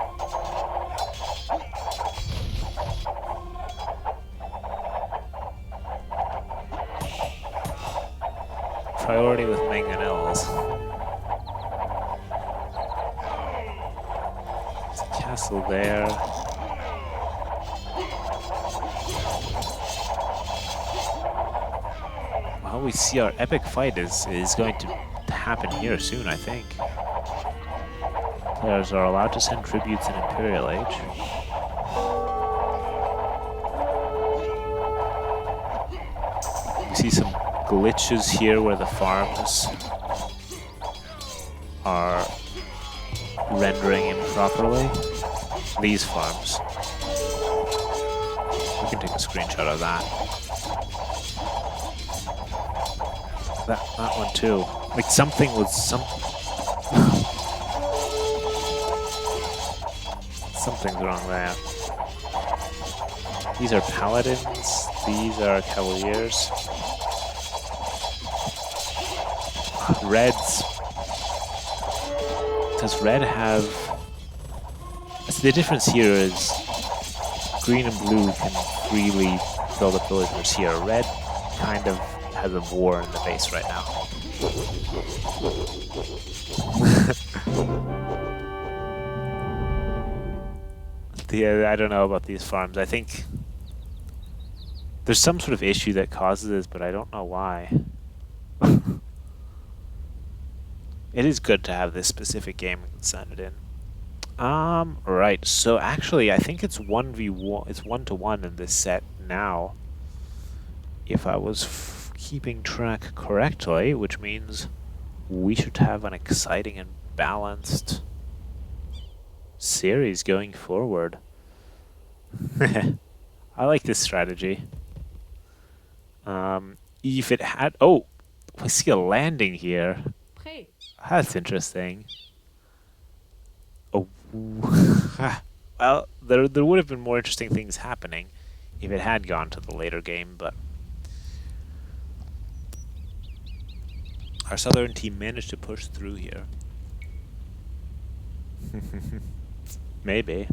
Priority with mangonels. There's a castle there. Well, we see our epic fight is going to happen here soon, I think. Players are allowed to send tributes in Imperial Age. You see some glitches here where the farms are rendering improperly. These farms. We can take a screenshot of that. That one too. Like something was something's wrong there. These are paladins. These are cavaliers. Reds. Does red have... So the difference here is green and blue can freely build up villagers here. Red kind of has a war in the base right now. Yeah, I don't know about these farms. I think there's some sort of issue that causes this, but I don't know why. It is good to have this specific game and send it in. Right, so actually I think it's 1v1, it's 1-to-1 in this set now. If I was keeping track correctly, which means we should have an exciting and balanced series going forward. I like this strategy. If it had... Oh, we see a landing here. That's interesting. Oh. Well, there would have been more interesting things happening if it had gone to the later game, but our southern team managed to push through here. Maybe.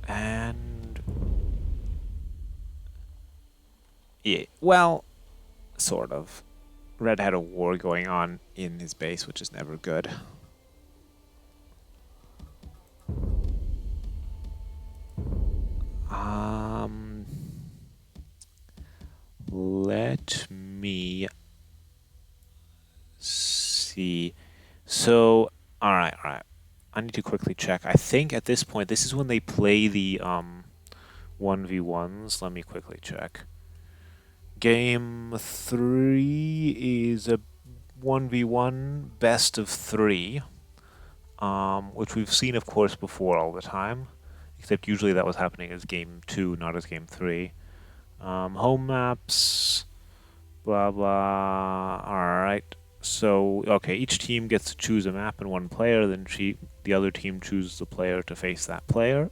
And yeah, well, sort of. Red had a war going on in his base, which is never good. Let me see. So, all right. I need to quickly check. I think at this point, this is when they play the 1v1s. Let me quickly check. Game 3 is a 1v1 best of 3, which we've seen, of course, before all the time, except usually that was happening as Game 2, not as Game 3. Home maps, blah, blah. Alright. So, okay, each team gets to choose a map and one player, then the other team chooses the player to face that player.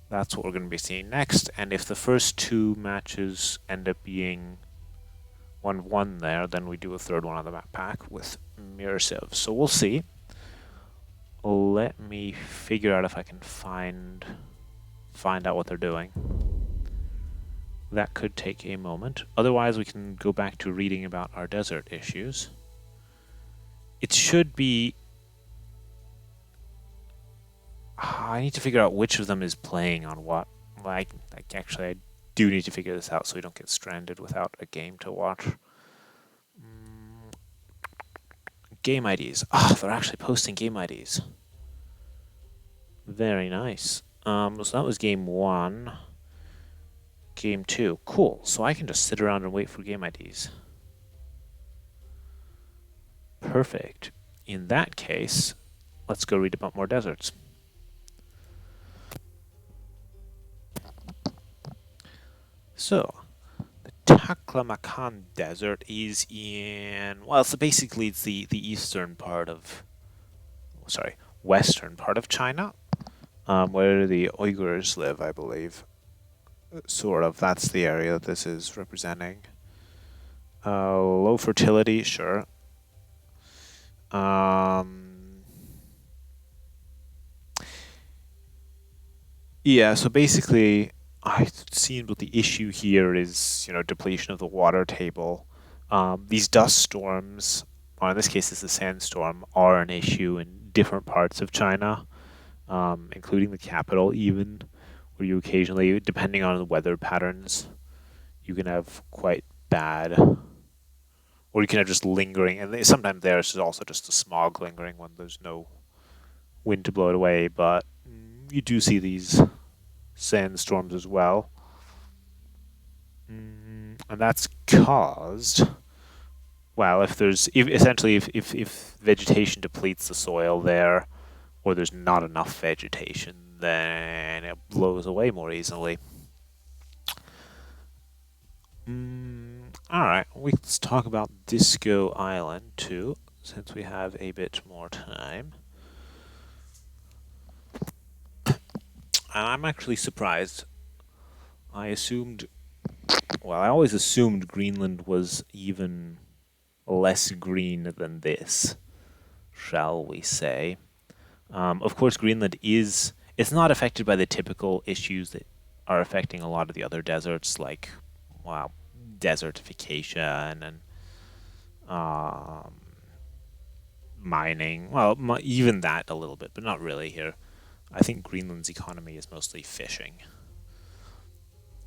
That's what we're going to be seeing next, and if the first two matches end up being 1-1 there, then we do a third one on the map pack with Mirsev. So we'll see. Let me figure out if I can find out what they're doing. That could take a moment. Otherwise, we can go back to reading about our desert issues. It should be... I need to figure out which of them is playing on what. Like actually, I do need to figure this out so we don't get stranded without a game to watch. Game IDs. Ah, they're actually posting game IDs. Very nice. So that was game 1. Game 2. Cool. So I can just sit around and wait for game IDs. Perfect. In that case, let's go read about more deserts. So, the Taklamakan Desert is in, well, so basically it's the eastern part of, sorry, western part of China, where the Uyghurs live, I believe. Sort of, that's the area that this is representing. Low fertility, sure. Yeah, so basically, I've seen what the issue here is, depletion of the water table. These dust storms, or in this case it's a sandstorm, are an issue in different parts of China, including the capital even, where you occasionally, depending on the weather patterns, you can have quite bad, or you can have just lingering, and sometimes there's also just the smog lingering when there's no wind to blow it away, but you do see these sandstorms as well. And that's caused, well, if vegetation depletes the soil there, or there's not enough vegetation, then it blows away more easily. Alright, let's talk about Disco Island too, since we have a bit more time. I'm actually surprised. I always assumed Greenland was even less green than this, shall we say. Of course, Greenland it's not affected by the typical issues that are affecting a lot of the other deserts, like, desertification and mining. Well, even that a little bit, but not really here. I think Greenland's economy is mostly fishing.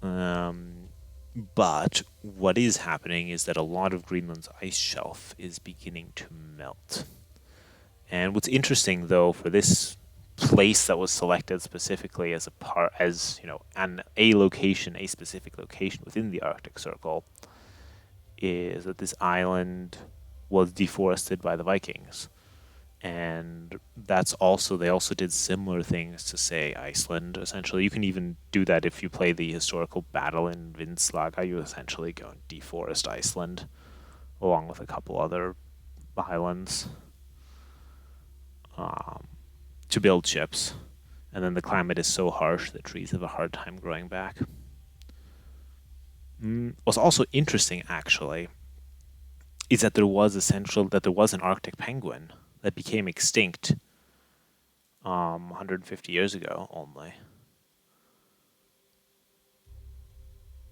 But what is happening is that a lot of Greenland's ice shelf is beginning to melt. And what's interesting, though, for this place that was selected specifically as a specific location within the Arctic Circle, is that this island was deforested by the Vikings. And they also did similar things to, say, Iceland. Essentially, you can even do that if you play the historical battle in Vindslaga. You essentially go and deforest Iceland, along with a couple other islands, to build ships. And then the climate is so harsh that trees have a hard time growing back. What's also interesting, actually, is that there was an Arctic penguin that became extinct 150 years ago only.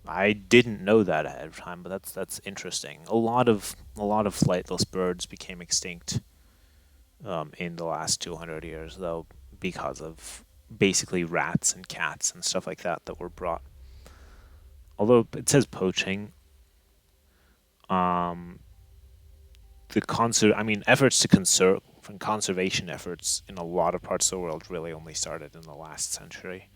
I didn't know that ahead of time, but that's interesting. A lot of flightless birds became extinct in the last 200 years, though, because of basically rats and cats and stuff like that were brought. Although it says poaching, efforts to conservation efforts in a lot of parts of the world really only started in the last century.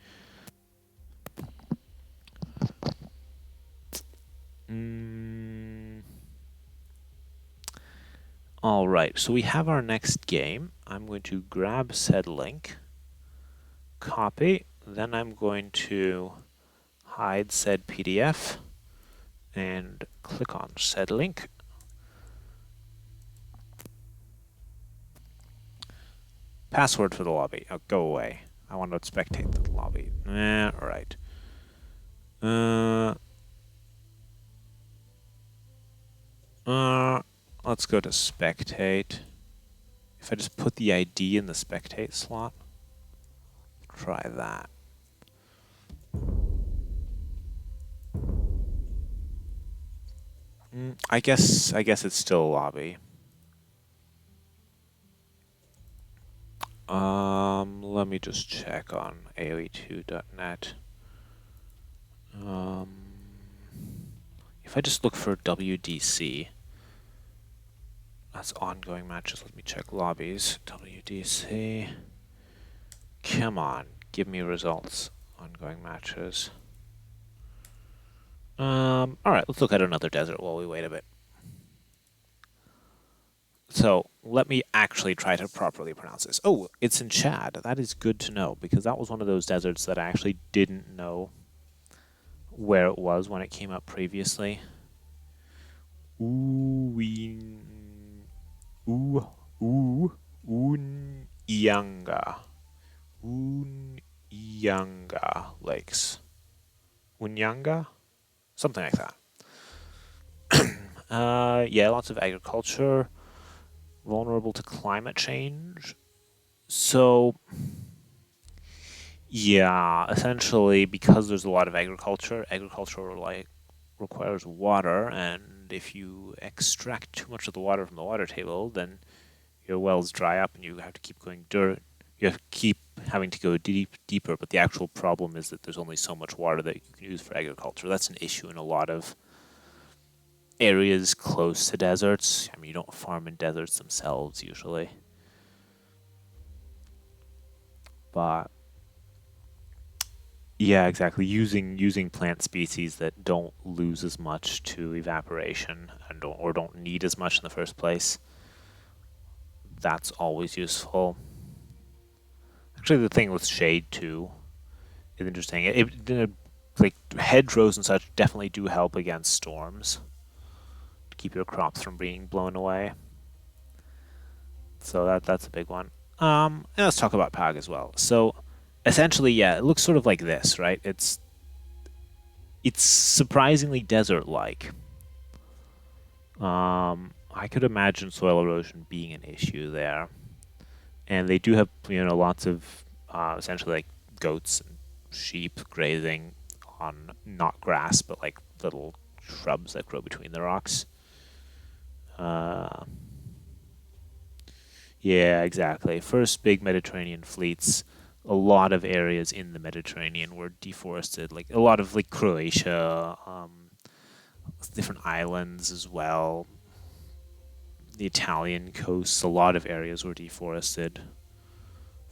All right, so we have our next game. I'm going to grab said link, copy, then I'm going to hide said PDF and click on said link. Password for the lobby. Oh, go away. I want to spectate the lobby. All right. Let's go to spectate. If I just put the ID in the spectate slot, try that. I guess it's still a lobby. Let me just check on AOE2.net. If I just look for WDC, that's ongoing matches. Let me check lobbies. WDC. Come on, give me results. Ongoing matches. All right, let's look at another desert while we wait a bit. So let me actually try to properly pronounce this. Oh, it's in Chad. That is good to know, because that was one of those deserts that I actually didn't know where it was when it came up previously. Unyanga Lakes. Unyanga? Something like that. Yeah, lots of agriculture. Vulnerable to climate change. So, yeah, essentially, because there's a lot of agriculture requires water, and if you extract too much of the water from the water table, then your wells dry up and you have to keep going dirt. You have to keep having to go deeper, but the actual problem is that there's only so much water that you can use for agriculture. That's an issue in a lot of areas close to deserts. I mean, you don't farm in deserts themselves usually. But yeah, exactly. Using plant species that don't lose as much to evaporation and don't need as much in the first place. That's always useful. Actually, the thing with shade too is interesting. Like hedgerows and such definitely do help against storms to keep your crops from being blown away. So that's a big one. And let's talk about PAG as well. So essentially, yeah, it looks sort of like this, right? It's surprisingly desert-like. I could imagine soil erosion being an issue there, and they do have lots of essentially like goats and sheep grazing on not grass but like little shrubs that grow between the rocks. Yeah, exactly. First big Mediterranean fleets. A lot of areas in the Mediterranean were deforested, like a lot of like Croatia, different islands as well. The Italian coasts, a lot of areas were deforested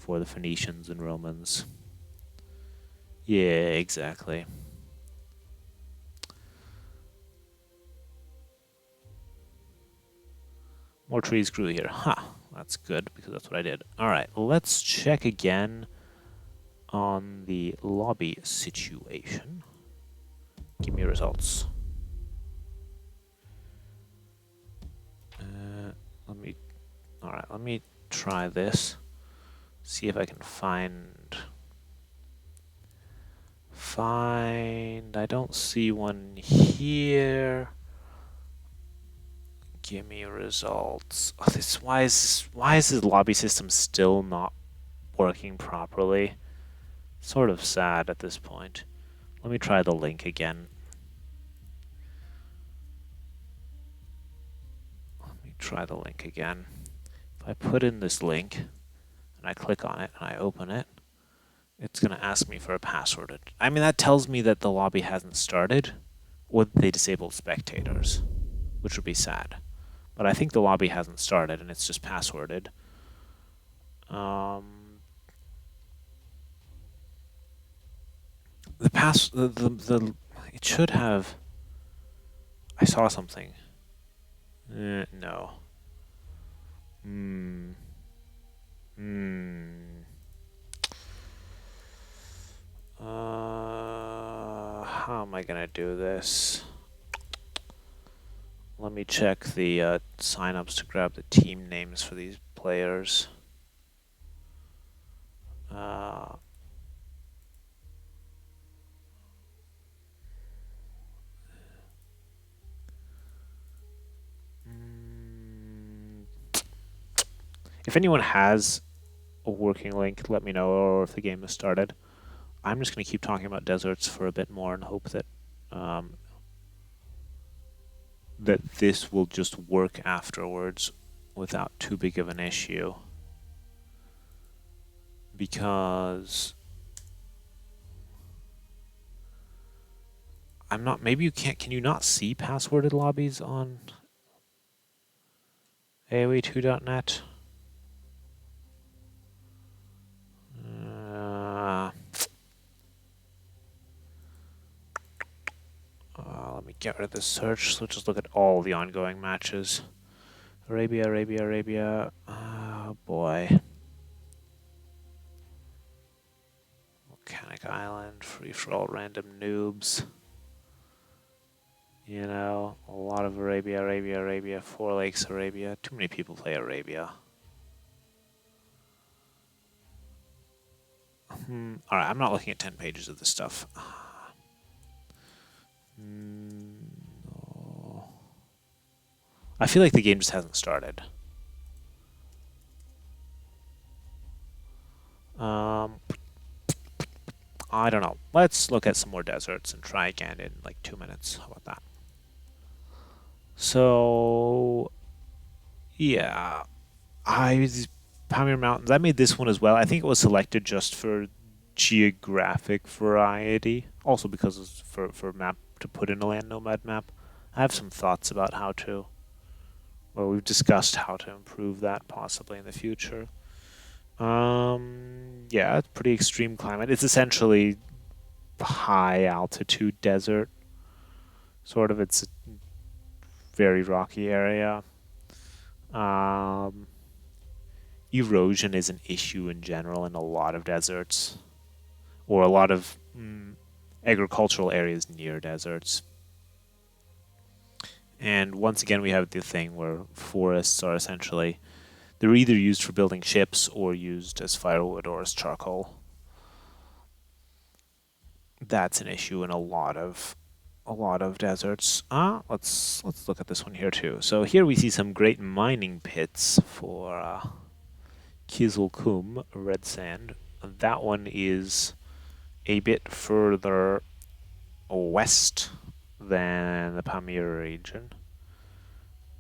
for the Phoenicians and Romans. Yeah, exactly. More trees grew here. Huh, that's good, because that's what I did. Alright, let's check again on the lobby situation. Give me results. Let me try this. See if I can find... I don't see one here. Give me results. Oh, why is this lobby system still not working properly? Sort of sad at this point. Let me try the link again. If I put in this link and I click on it and I open it, it's going to ask me for a password. I mean, that tells me that the lobby hasn't started, or they disabled spectators, which would be sad. But I think the lobby hasn't started and it's just passworded. It should have... I saw something. No. How am I gonna do this? Let me check the signups to grab the team names for these players. If anyone has a working link, let me know, or if the game has started. I'm just going to keep talking about deserts for a bit more and hope that that this will just work afterwards without too big of an issue. Because I'm not... Maybe you can't... Can you not see passworded lobbies on AoE2.net? Let me get rid of this search. So just look at all the ongoing matches. Arabia. Oh boy. Volcanic Island, free for all random noobs. You know, a lot of Arabia. Four Lakes, Arabia. Too many people play Arabia. Alright, I'm not looking at 10 pages of this stuff. No. I feel like the game just hasn't started. I don't know. Let's look at some more deserts and try again in like 2 minutes. How about that? So, yeah. Pamir Mountains. I made this one as well. I think it was selected just for geographic variety. Also because it's for map to put in a land nomad map. I have some thoughts about how to... Well, we've discussed how to improve that possibly in the future. Yeah, it's pretty extreme climate. It's essentially high altitude desert. Sort of, it's a very rocky area. Erosion is an issue in general in a lot of deserts, or a lot of agricultural areas near deserts. And once again, we have the thing where forests are essentially... They're either used for building ships or used as firewood or as charcoal. That's an issue in a lot of deserts. Let's look at this one here too. So here we see some great mining pits for Kizilkum, red sand. That one is a bit further west than the Pamir region.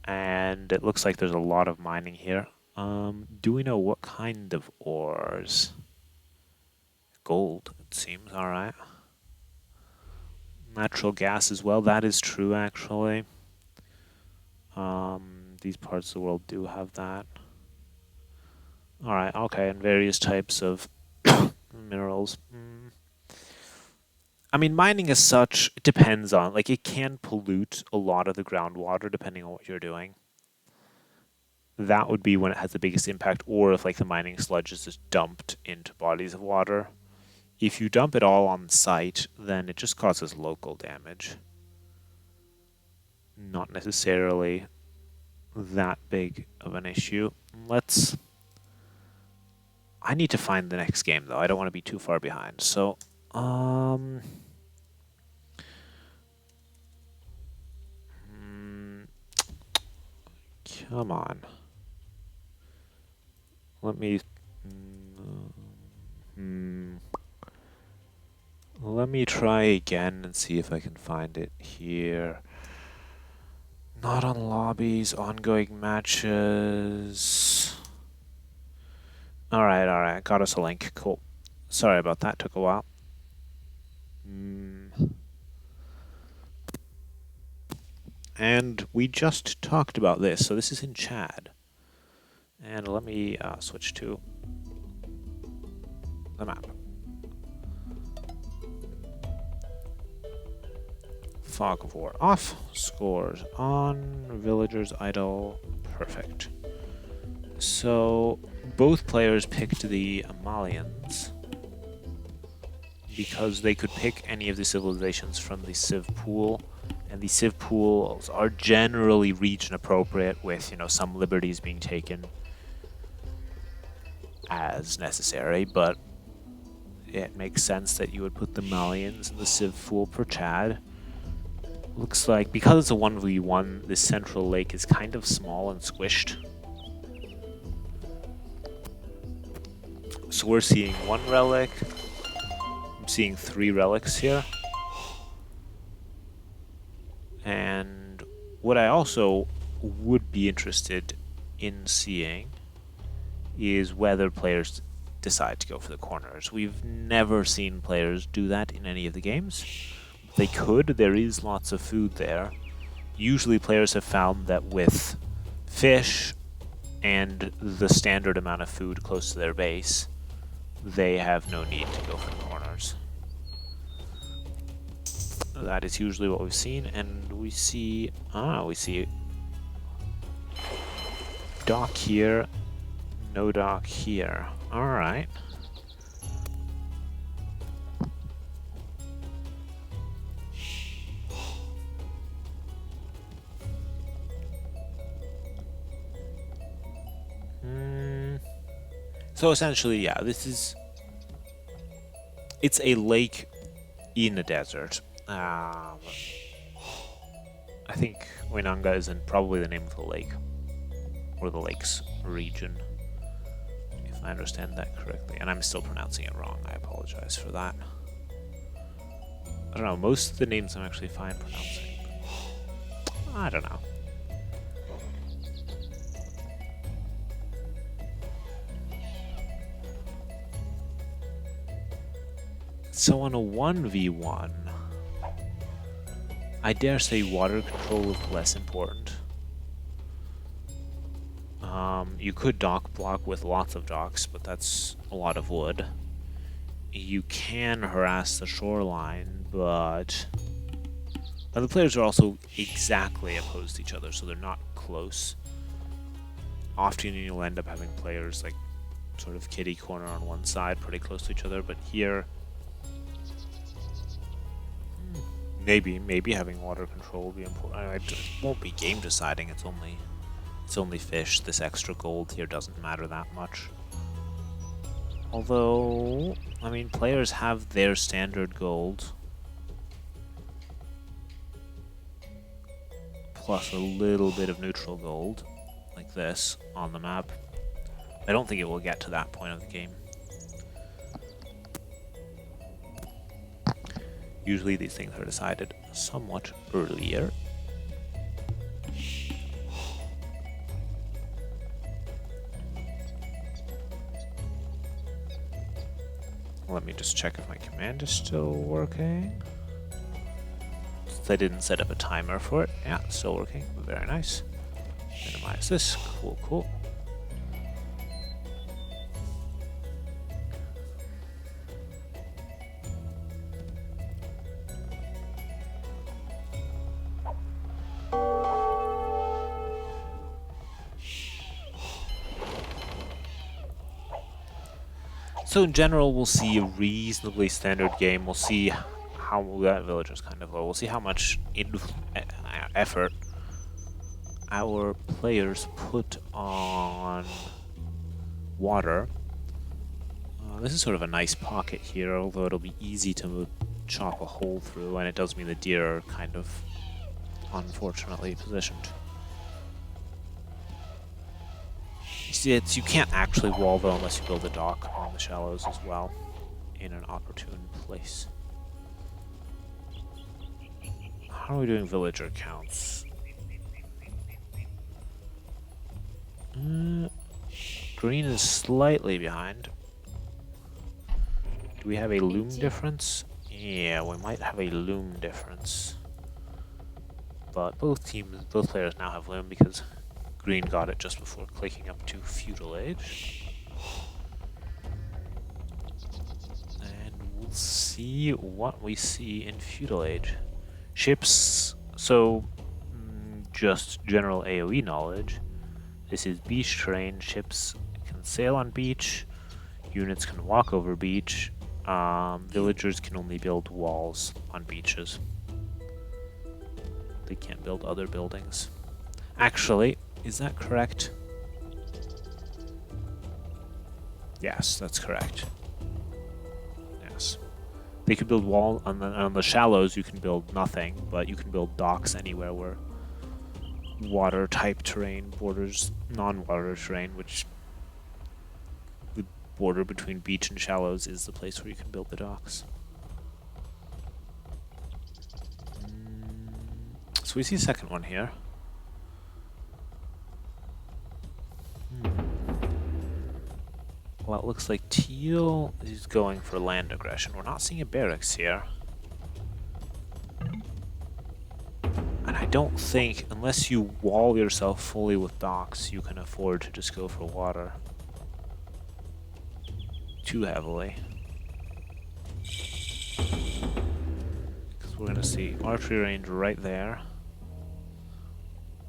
And it looks like there's a lot of mining here. Do we know what kind of ores? Gold, it seems. Alright. Natural gas as well. That is true, actually. These parts of the world do have that. Alright, okay, and various types of minerals. I mean, mining as such, it depends on, like, it can pollute a lot of the groundwater depending on what you're doing. That would be when it has the biggest impact, or if, like, the mining sludge is just dumped into bodies of water. If you dump it all on site, then it just causes local damage. Not necessarily that big of an issue. I need to find the next game, though. I don't want to be too far behind. So, come on. Let me... Let me try again and see if I can find it here. Not on lobbies, ongoing matches. Alright, got us a link. Cool. Sorry about that, took a while. And we just talked about this, so this is in Chad. And let me switch to the map. Fog of War off, scores on, villagers idle, perfect. So both players picked the Amalians because they could pick any of the civilizations from the Civ pool, and the Civ pools are generally region appropriate with, you know, some liberties being taken as necessary, but it makes sense that you would put the Malians in the Civ pool for Chad. Looks like, because it's a 1v1, this central lake is kind of small and squished. So we're seeing 1 relic. I'm seeing 3 relics here. And what I also would be interested in seeing is whether players decide to go for the corners. We've never seen players do that in any of the games. They could. There is lots of food there. Usually players have found that with fish and the standard amount of food close to their base, they have no need to go for the corners. That is usually what we've seen, and we see dock here, no dock here. Alright. So essentially, yeah, it's a lake in a desert. I think Wainanga isn't probably the name of the lake, or the lake's region, if I understand that correctly. And I'm still pronouncing it wrong, I apologize for that. I don't know, most of the names I'm actually fine pronouncing. I don't know. So on a 1v1, I dare say water control is less important. You could dock block with lots of docks, but that's a lot of wood. You can harass the shoreline, but the players are also exactly opposed to each other, so they're not close. Often you'll end up having players like sort of kitty corner on one side, pretty close to each other, but here maybe having water control will be important. It won't be game deciding. It's only fish. This extra gold here doesn't matter that much. Although, I mean, players have their standard gold plus a little bit of neutral gold, like this, on the map. I don't think it will get to that point of the game. Usually these things are decided somewhat earlier. Let me just check if my command is still working. Since I didn't set up a timer for it. Yeah, it's still working. Very nice. Minimize this. Cool. So in general, we'll see a reasonably standard game. We'll see how that villager's kind of low. We'll see how much effort our players put on water. This is sort of a nice pocket here, although it'll be easy to chop a hole through, and it does mean the deer are kind of unfortunately positioned. You see, you can't actually wall though unless you build a dock on the shallows as well, in an opportune place. How are we doing villager counts? Green is slightly behind. Do we have a loom difference? Yeah, we might have a loom difference. But both players now have loom because Green got it just before clicking up to feudal age. And we'll see what we see in feudal age. Ships, so just general AoE knowledge. This is beach terrain. Ships can sail on beach. Units can walk over beach. Villagers can only build walls on beaches. They can't build other buildings. Actually, is that correct? Yes, that's correct. Yes. They could build wall on the shallows. You can build nothing, but you can build docks anywhere where water type terrain borders non-water terrain, which the border between beach and shallows is the place where you can build the docks. So we see a second one here. Well, it looks like Teal is going for land aggression. We're not seeing a barracks here. And I don't think, unless you wall yourself fully with docks, you can afford to just go for water too heavily. Because we're going to see archery range right there.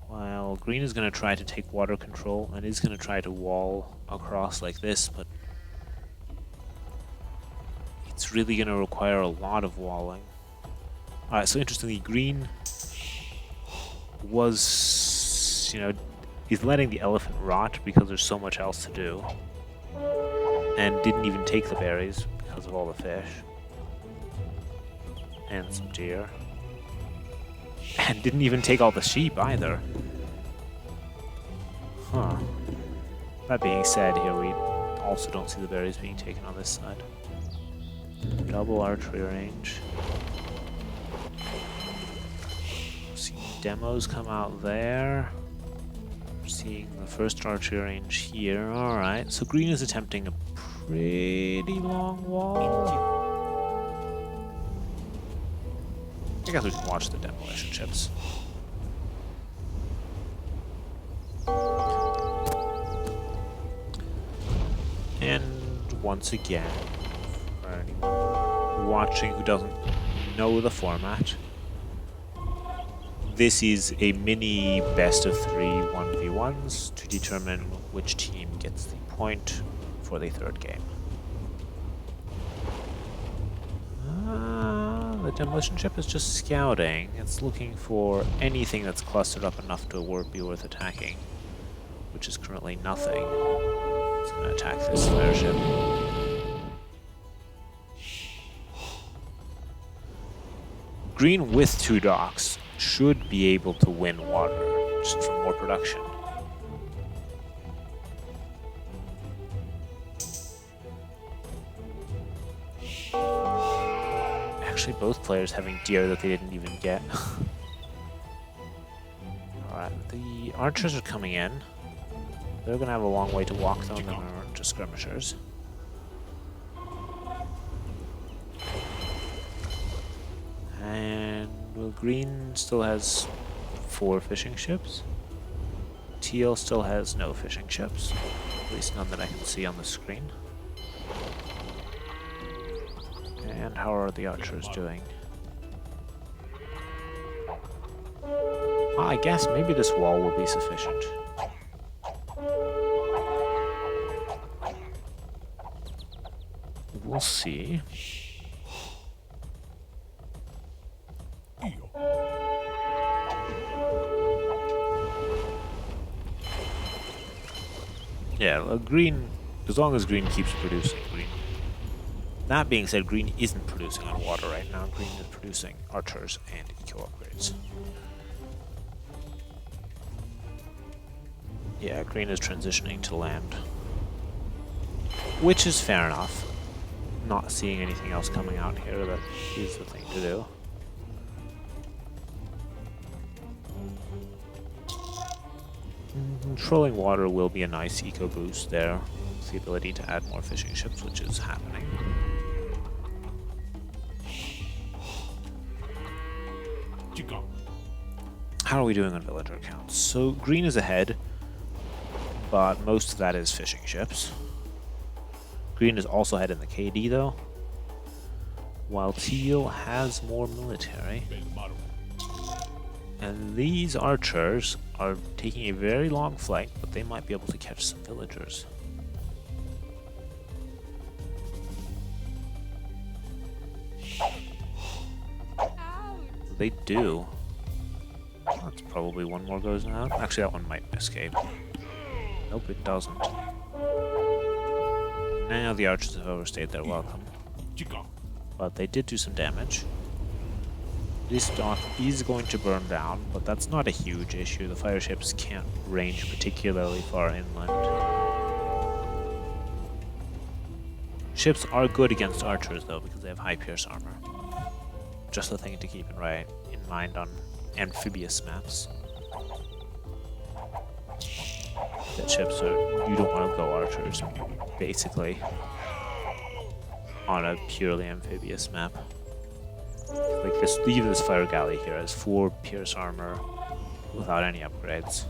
While Green is going to try to take water control and is going to try to wall across like this, but it's really going to require a lot of walling. Alright, so interestingly, Green was, he's letting the elephant rot because there's so much else to do. And didn't even take the berries because of all the fish. And some deer. And didn't even take all the sheep either. Huh. That being said, here we also don't see the berries being taken on this side. Double archery range. Seeing demos come out there. Seeing the first archery range here. Alright, so Green is attempting a pretty long wall. I guess we can watch the demolition ships. And once again, for anyone watching who doesn't know the format, this is a mini best of 3 1v1s to determine which team gets the point for the third game. The demolition ship is just scouting. It's looking for anything that's clustered up enough to be worth attacking, which is currently nothing. It's going to attack this flare ship. Green with 2 docks should be able to win water, just from more production. Actually, both players having deer that they didn't even get. Alright, the archers are coming in. They're going to have a long way to walk though, and then are just skirmishers. And well, Green still has 4 fishing ships. Teal still has no fishing ships. At least none that I can see on the screen. And how are the archers doing? I guess maybe this wall will be sufficient. we'll see. Yeah, green, as long as green keeps producing green. That being said, green isn't producing on water right now. Green is producing archers and eco upgrades. Yeah, green is transitioning to land. Which is fair enough. Not seeing anything else coming out here, that is the thing to do. Controlling water will be a nice eco boost there. With the ability to add more fishing ships, which is happening. How are we doing on villager counts? So green is ahead, but most of that is fishing ships. Green is also ahead in the KD though, while teal has more military. And these archers are taking a very long flight, but they might be able to catch some villagers. They do. That's probably one more goes out. Actually, that one might escape. Nope, it doesn't. Now the archers have overstayed their welcome. But they did do some damage. This dock is going to burn down, but that's not a huge issue. The fire ships can't range particularly far inland. Ships are good against archers though, because they have high pierce armor. Just a thing to keep in mind on amphibious maps. That ships are, you don't want to go archers, basically, on a purely amphibious map. Like this, even this fire galley here has 4 pierce armor without any upgrades.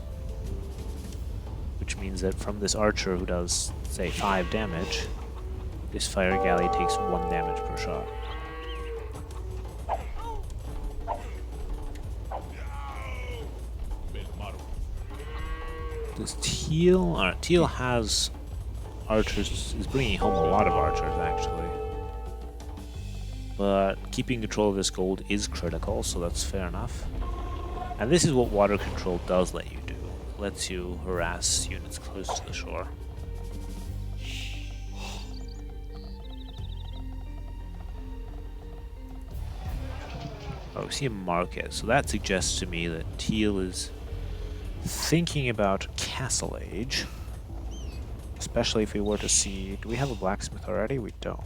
Which means that from this archer who does, say, 5 damage, this fire galley takes 1 damage per shot. This teal, teal has archers, is bringing home a lot of archers actually. But keeping control of this gold is critical, so that's fair enough. And this is what water control does let you do. It lets you harass units close to the shore. Oh, we see a market, so that suggests to me that teal is thinking about Castle Age. Especially if we were to see... Do we have a blacksmith already? We don't.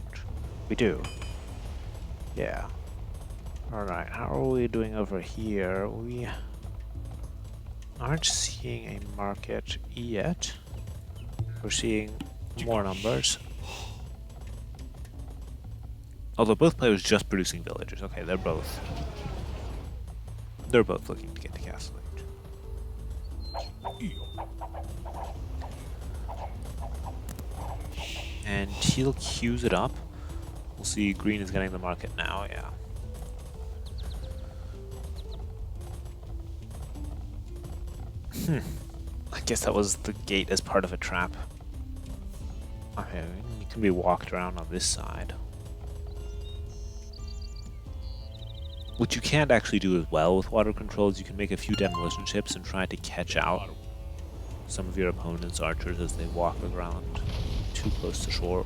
We do. Yeah. Alright, how are we doing over here? We aren't seeing a market yet. We're seeing more numbers. Although both players just producing villagers. Okay, they're both looking to get to Castle Age. And teal queues it up. We'll see green is getting the market now, yeah. I guess that was the gate as part of a trap. Okay, you can be walked around on this side. What you can't actually do as well with water controls, you can make a few demolition ships and try to catch out some of your opponent's archers as they walk around too close to shore.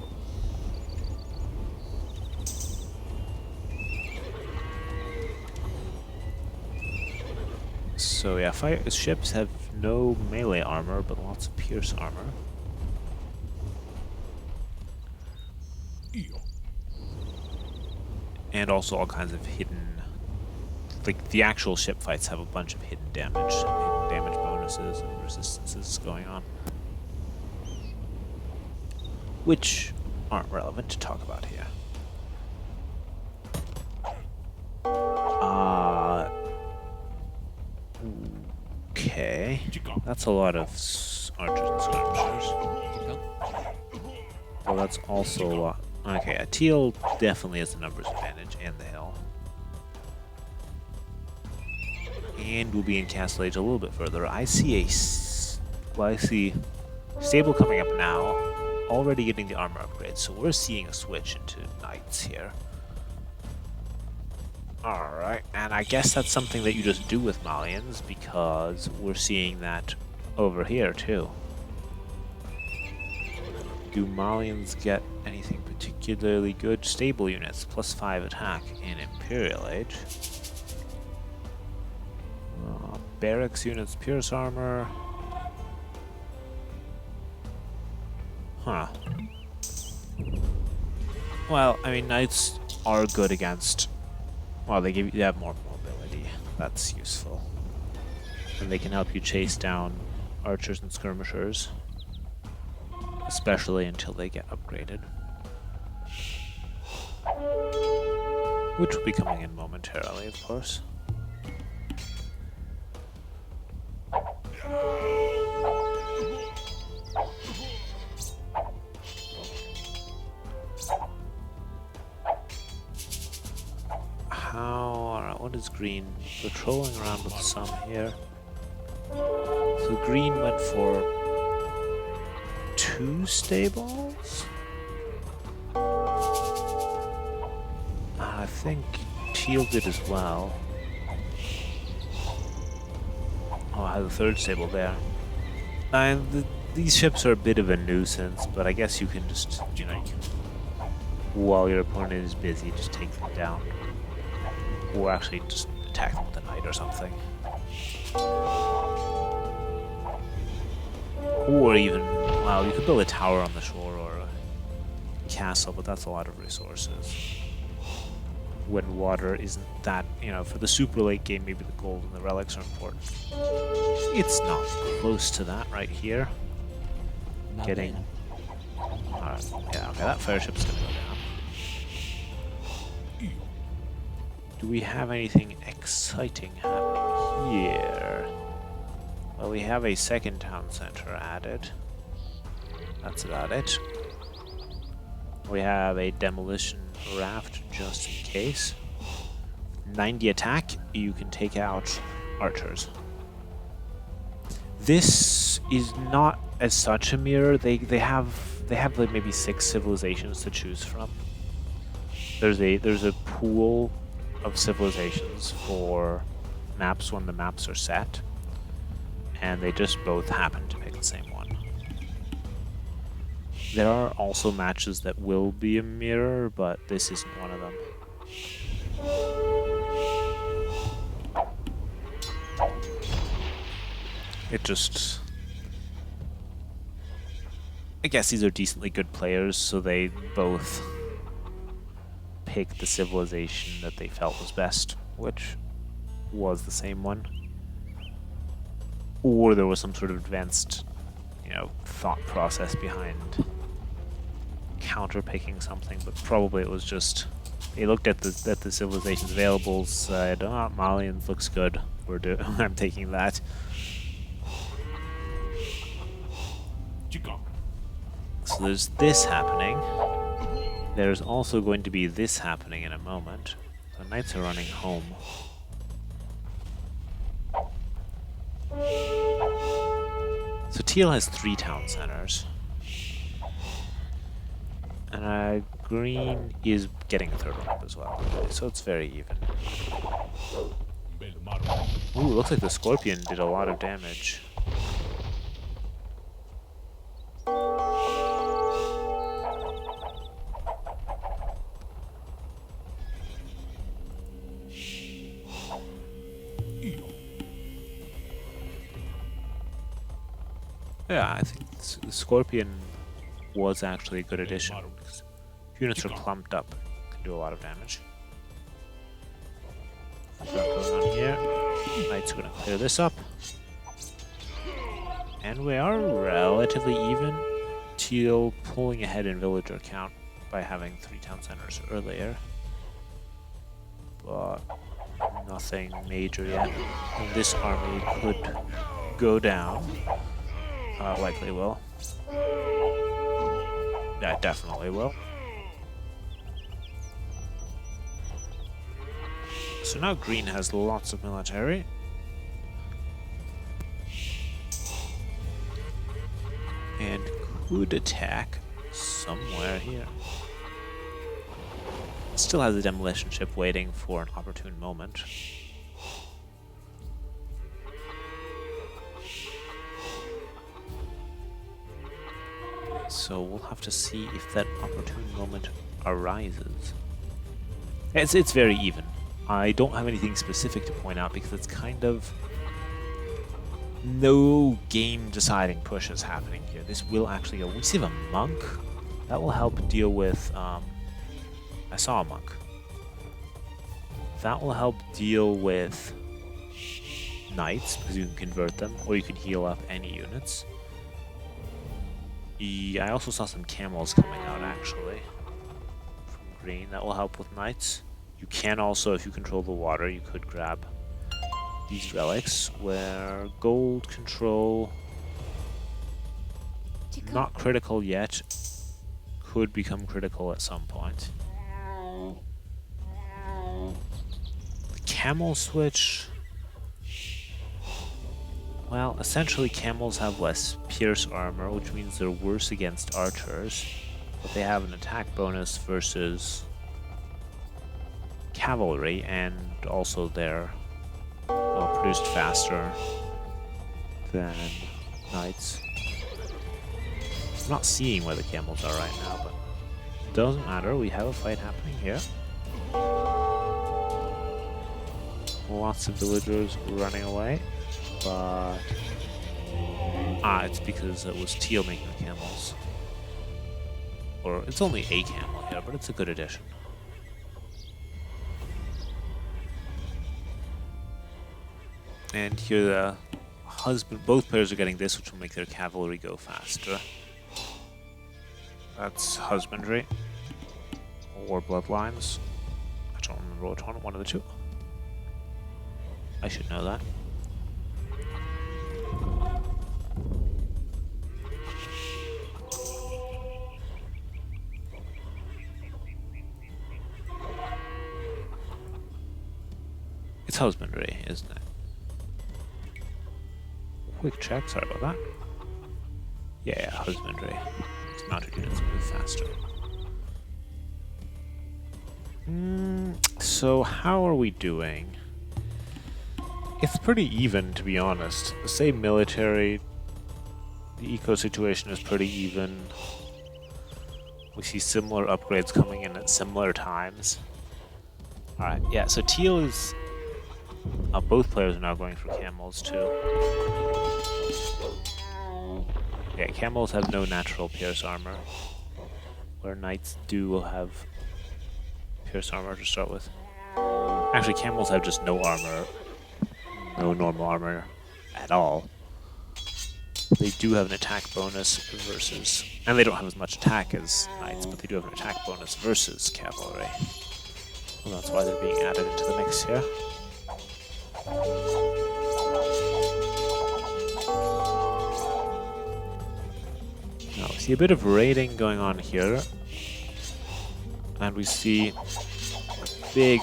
So yeah, fire ships have no melee armor, but lots of pierce armor. And also all kinds of hidden... Like, the actual ship fights have a bunch of hidden damage bonuses and resistances going on. Which aren't relevant to talk about here. Okay. That's a lot of archers and skirmishers. Well, that's also a lot. Okay, a teal definitely has the numbers advantage and the hill. And we'll be in Castle Age a little bit further. I see I see stable coming up now. already getting the armor upgrade, so we're seeing a switch into knights here. Alright, and I guess that's something that you just do with Malians, because we're seeing that over here too. Do Malians get anything particularly good? Stable units, +5 attack in Imperial Age. Barracks units, Pierce armor. Huh. Well, I mean, knights are good against... Well, they have more mobility. That's useful. And they can help you chase down archers and skirmishers. Especially until they get upgraded. Which will be coming in momentarily, of course. What is green? Patrolling around with some here. So green went for 2 stables? I think teal did as well. Oh, I have a 3rd stable there. These ships are a bit of a nuisance, but I guess you can just, you know, while your opponent is busy, just take them down. Or actually just attack them with a knight or something. Or even, well, you could build a tower on the shore or a castle, but that's a lot of resources. When water isn't that, you know, for the super late game, maybe the gold and the relics are important. It's not close to that right here. Getting... yeah, okay, that fire ship's gonna go down. Do we have anything exciting happening here? Well, we have a 2nd town center added. That's about it. We have a demolition raft just in case. 90 attack, you can take out archers. This is not as such a mirror. They have like maybe 6 civilizations to choose from. There's a pool of civilizations for maps when the maps are set, and they just both happen to pick the same one. There are also matches that will be a mirror, but this isn't one of them. It just... I guess these are decently good players, so they both pick the civilization that they felt was best, which was the same one. Or there was some sort of advanced, you know, thought process behind counter-picking something, but probably it was just they looked at the civilizations available, said, "Oh, Malians looks good. I'm taking that." So there's this happening. There's also going to be this happening in a moment. The knights are running home. So teal has 3 town centers. And green is getting a 3rd one up as well. So it's very even. Ooh, looks like the scorpion did a lot of damage. Yeah, I think the Scorpion was actually a good addition. If units are clumped up, can do a lot of damage. What's going on here? Knight's going to clear this up. And we are relatively even. Teal pulling ahead in villager count by having 3 town centers earlier. But nothing major yet. And this army could go down. Likely will. Yeah, definitely will. So now green has lots of military. And could attack somewhere here. Still has a demolition ship waiting for an opportune moment. So we'll have to see if that opportune moment arises. It's very even. I don't have anything specific to point out because it's kind of no game-deciding pushes happening here. This will actually go. We see a monk. That will help deal with... I saw a monk. That will help deal with knights, because you can convert them, or you can heal up any units. I also saw some camels coming out, actually, from green. That will help with knights. You can also, if you control the water, you could grab these relics, where gold control, not critical yet, could become critical at some point. The camel switch... Well, essentially camels have less pierce armor, which means they're worse against archers, but they have an attack bonus versus cavalry, and also they're produced faster than knights. I'm not seeing where the camels are right now, but it doesn't matter, we have a fight happening here. Lots of villagers running away. But... it's because it was Teal making the camels. Or, it's only a camel here, but it's a good addition. And here the both players are getting this, which will make their cavalry go faster. That's husbandry. Or bloodlines. I don't remember which one of the two. I should know that. It's husbandry, isn't it? Quick check, sorry about that. Yeah, husbandry. It's mounted units move faster. So how are we doing? It's pretty even, to be honest. The same military, the eco situation is pretty even. We see similar upgrades coming in at similar times. Alright, yeah, so Teal is... both players are now going for camels too. Yeah, camels have no natural pierce armor, where knights do have pierce armor to start with. Actually, camels have just no armor, no normal armor at all. They do have an attack bonus versus, and they don't have as much attack as knights, but they do have an attack bonus versus cavalry. Well, that's why they're being added into the mix here. Now we see a bit of raiding going on here, and we see big,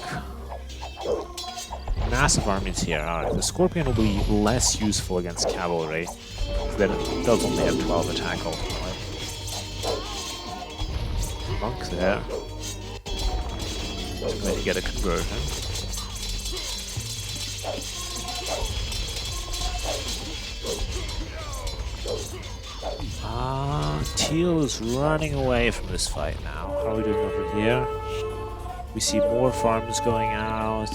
massive armies here. Alright, the Scorpion will be less useful against cavalry, then it does only have 12 attack ultimately. Monk there. Going to get a conversion. Teal is running away from this fight now. How are we doing over here? We see more farms going out.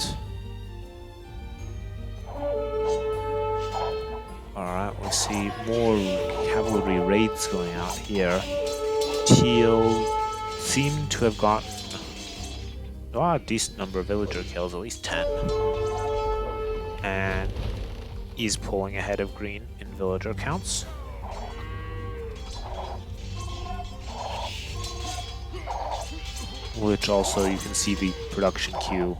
Alright, we see more cavalry raids going out here. Teal seem to have gotten a decent number of villager kills, at least 10. And he's pulling ahead of green in villager counts. Which also you can see the production queue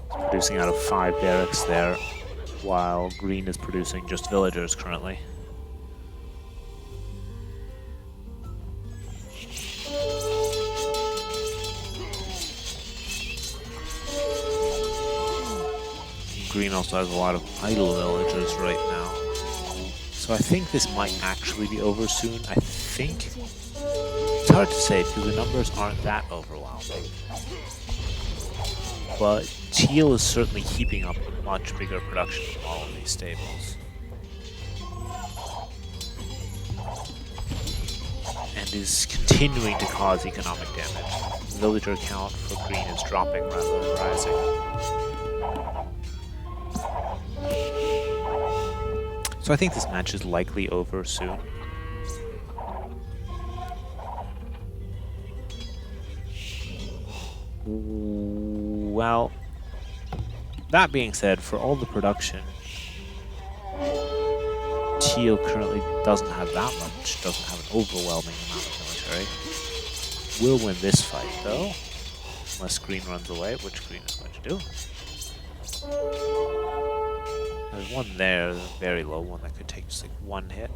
producing out of 5 barracks there, while green is producing just villagers currently. Green also has a lot of idle villagers right now. So I think this might actually be over soon. I think It's hard to say because the numbers aren't that overwhelming. But Teal is certainly keeping up a much bigger production from all of these stables. And is continuing to cause economic damage. Villager count for green is dropping rather than rising. So I think this match is likely over soon. Well, that being said, for all the production, Teal currently doesn't have that much, doesn't have an overwhelming amount of military. Will win this fight though, unless green runs away, which green is going to do. There's one there, a very low one that could take just like one hit.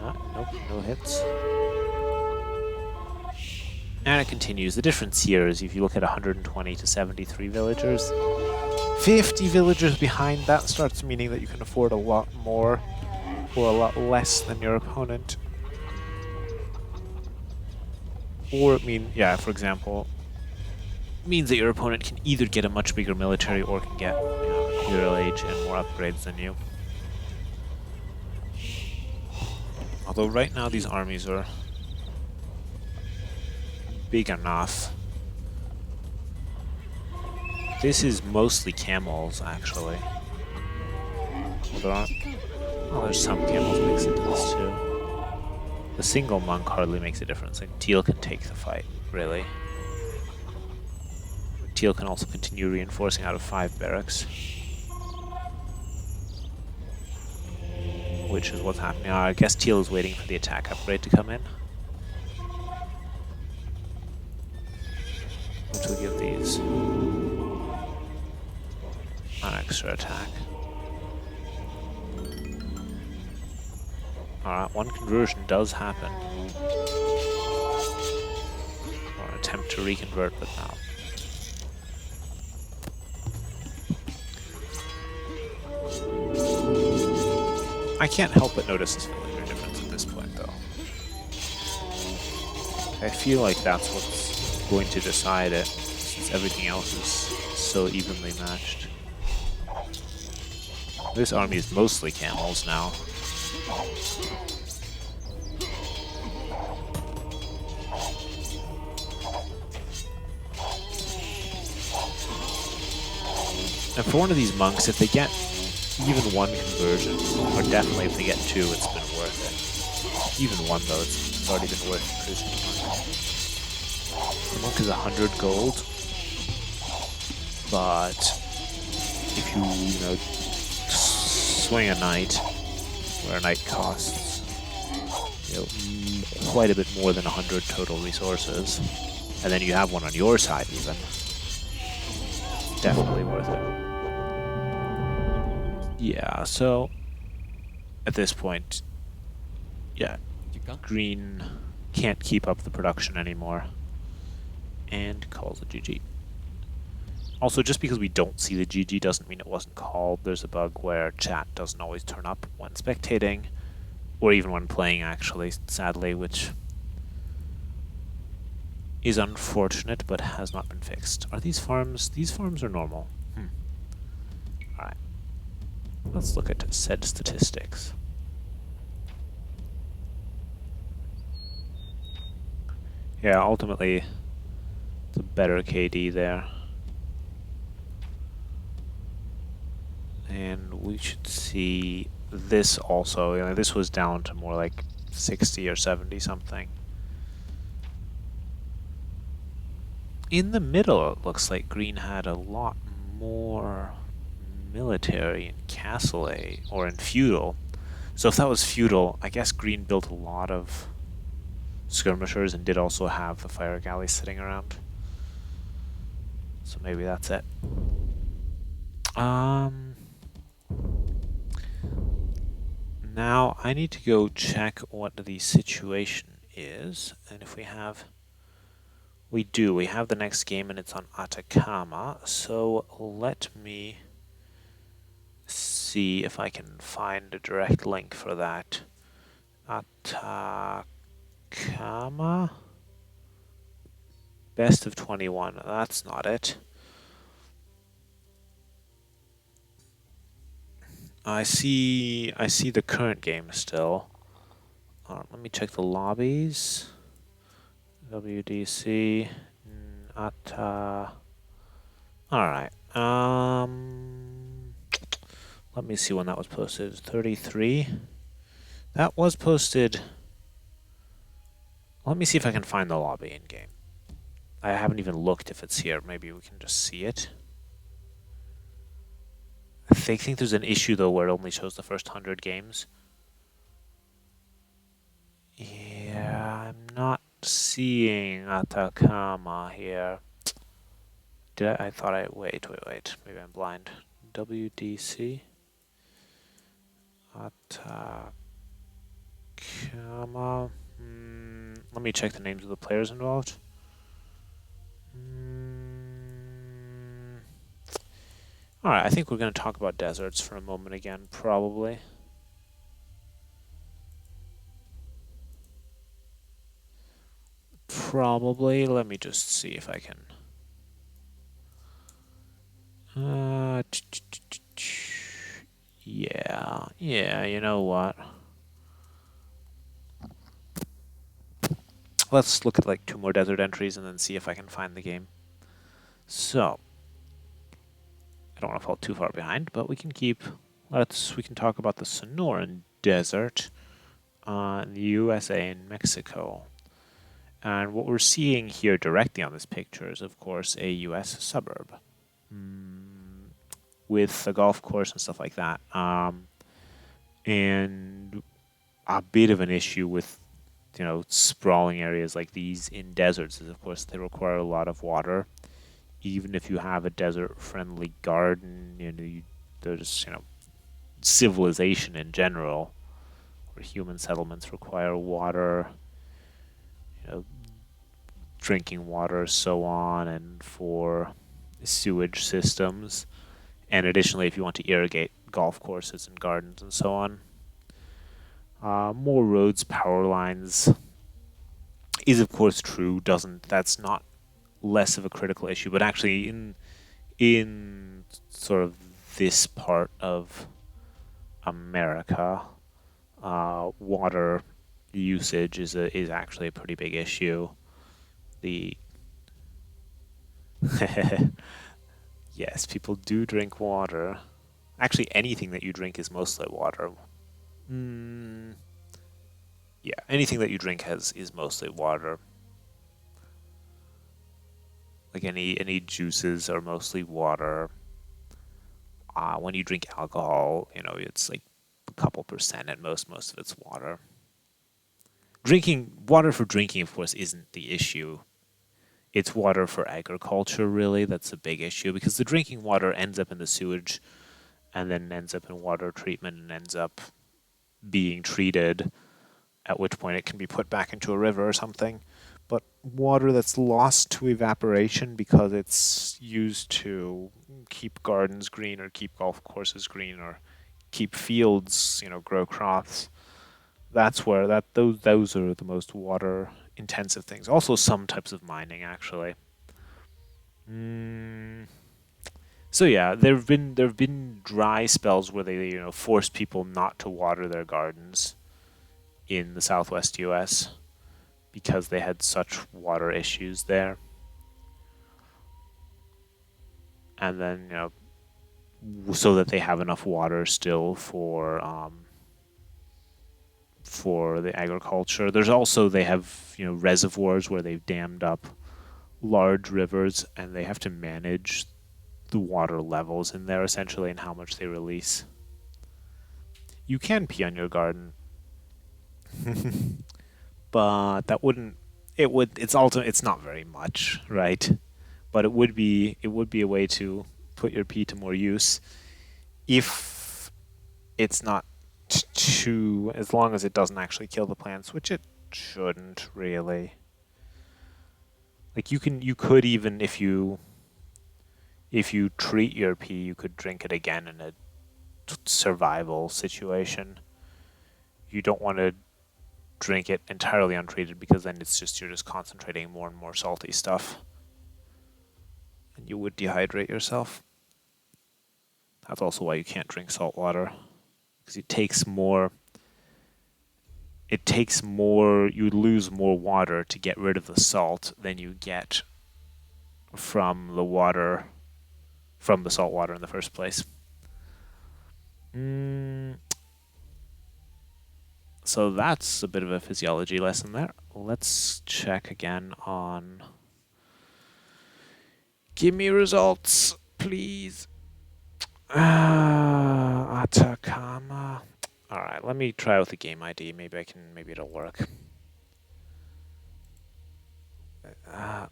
Nope, no hits. And it continues. The difference here is if you look at 120 to 73 villagers, 50 villagers behind that starts meaning that you can afford a lot more or a lot less than your opponent. Or it means, yeah, for example, means that your opponent can either get a much bigger military or can get Imperial Age and more upgrades than you. Although right now these armies are big enough. This is mostly camels, actually. Well, there's some camels mixed into this too. The single monk hardly makes a difference. Like, Teal can take the fight, really. Teal can also continue reinforcing out of 5 barracks. Which is what's happening. I guess Teal is waiting for the attack upgrade to come in. Which will give these an extra attack. Alright, one conversion does happen. Or an attempt to reconvert, but no. I can't help but notice this villager difference at this point, though. I feel like that's what's going to decide it, since everything else is so evenly matched. This army is mostly camels now. And for one of these monks, if they get even one conversion, or definitely if they get 2, it's been worth it. Even 1 though, it's already been worth increasing the monk. The monk is 100 gold, but if you, swing a knight, where a knight costs, quite a bit more than 100 total resources, and then you have one on your side even, definitely worth it. Yeah, so at this point, yeah, green can't keep up the production anymore and calls it GG. Also, just because we don't see the GG doesn't mean it wasn't called. There's a bug where chat doesn't always turn up when spectating, or even when playing, actually, sadly, which is unfortunate, but has not been fixed. Are these farms? These farms are normal. Alright. Let's look at said statistics. Yeah, ultimately, it's a better KD there. And we should see this also. This was down to more like 60 or 70 something. In the middle, it looks like green had a lot more military in Castle A, or in Feudal. So if that was Feudal, I guess green built a lot of skirmishers and did also have the fire galleys sitting around. So maybe that's it. Now I need to go check what the situation is, and if we have... We do. We have the next game, and it's on Atacama, so let me see if I can find a direct link for that. Atacama. Atacama? Best of 21. That's not it. I see the current game still. Let me check the lobbies. WDC. Alright. Let me see when that was posted. 33. That was posted. Let me see if I can find the lobby in game. I haven't even looked if it's here. Maybe we can just see it. I think there's an issue though where it only shows the first 100 games. Yeah, I'm not seeing Atacama here. I thought wait. Maybe I'm blind. WDC. Atacama. Let me check the names of the players involved. Alright, I think we're going to talk about deserts for a moment again, probably. Let me just see if I can. Yeah, you know what? Let's look at like 2 more desert entries and then see if I can find the game. So, I don't want to fall too far behind, but we can talk about the Sonoran Desert in the USA and Mexico. And what we're seeing here directly on this picture is, of course, a US suburb with a golf course and stuff like that. And a bit of an issue with, sprawling areas like these in deserts is, of course, they require a lot of water. Even if you have a desert-friendly garden, there's, civilization in general, where human settlements require water, drinking water, so on, and for sewage systems. And additionally, if you want to irrigate golf courses and gardens and so on. More roads, power lines is of course true. That's not less of a critical issue, but actually in sort of this part of America, water usage is actually a pretty big issue. Yes, people do drink water. Actually, anything that you drink is mostly water. Yeah, anything that you drink is mostly water. Like any juices are mostly water. When you drink alcohol, it's like a couple percent at most. Most of it's water. Water for drinking, of course, isn't the issue. It's water for agriculture, really. That's a big issue because the drinking water ends up in the sewage and then ends up in water treatment and ends up being treated, at which point it can be put back into a river or something. But water that's lost to evaporation because it's used to keep gardens green or keep golf courses green or keep fields, grow crops, those are the most water intensive things. Also some types of mining, actually. So yeah, there've been dry spells where they force people not to water their gardens in the Southwest US because they had such water issues there. And then so that they have enough water still for the agriculture. There's also they have reservoirs where they've dammed up large rivers and they have to manage the water levels in there essentially and how much they release. You can pee on your garden, but it's not very much, right? But it would be a way to put your pee to more use if it's not as long as it doesn't actually kill the plants, which it shouldn't really. Like you could even if you treat your pee, you could drink it again in a survival situation. You don't want to drink it entirely untreated, because then it's just, you're just concentrating more and more salty stuff. And you would dehydrate yourself. That's also why you can't drink salt water, because it takes more, you lose more water to get rid of the salt than you get from the water, from the salt water in the first place. So that's a bit of a physiology lesson there. Let's check again on... Give me results, please. Atacama. Alright, let me try with the game ID. Maybe it'll work. If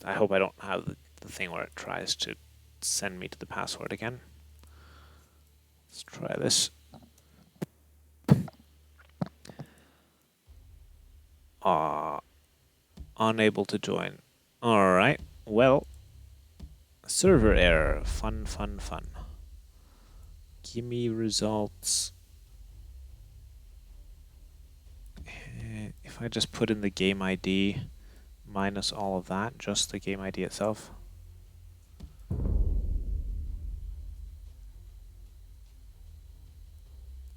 I hope I don't have the thing where it tries to send me to the password again. Let's try this. Unable to join. Alright, well, server error. Fun. Give me results. If I just put in the game ID minus all of that, just the game ID itself.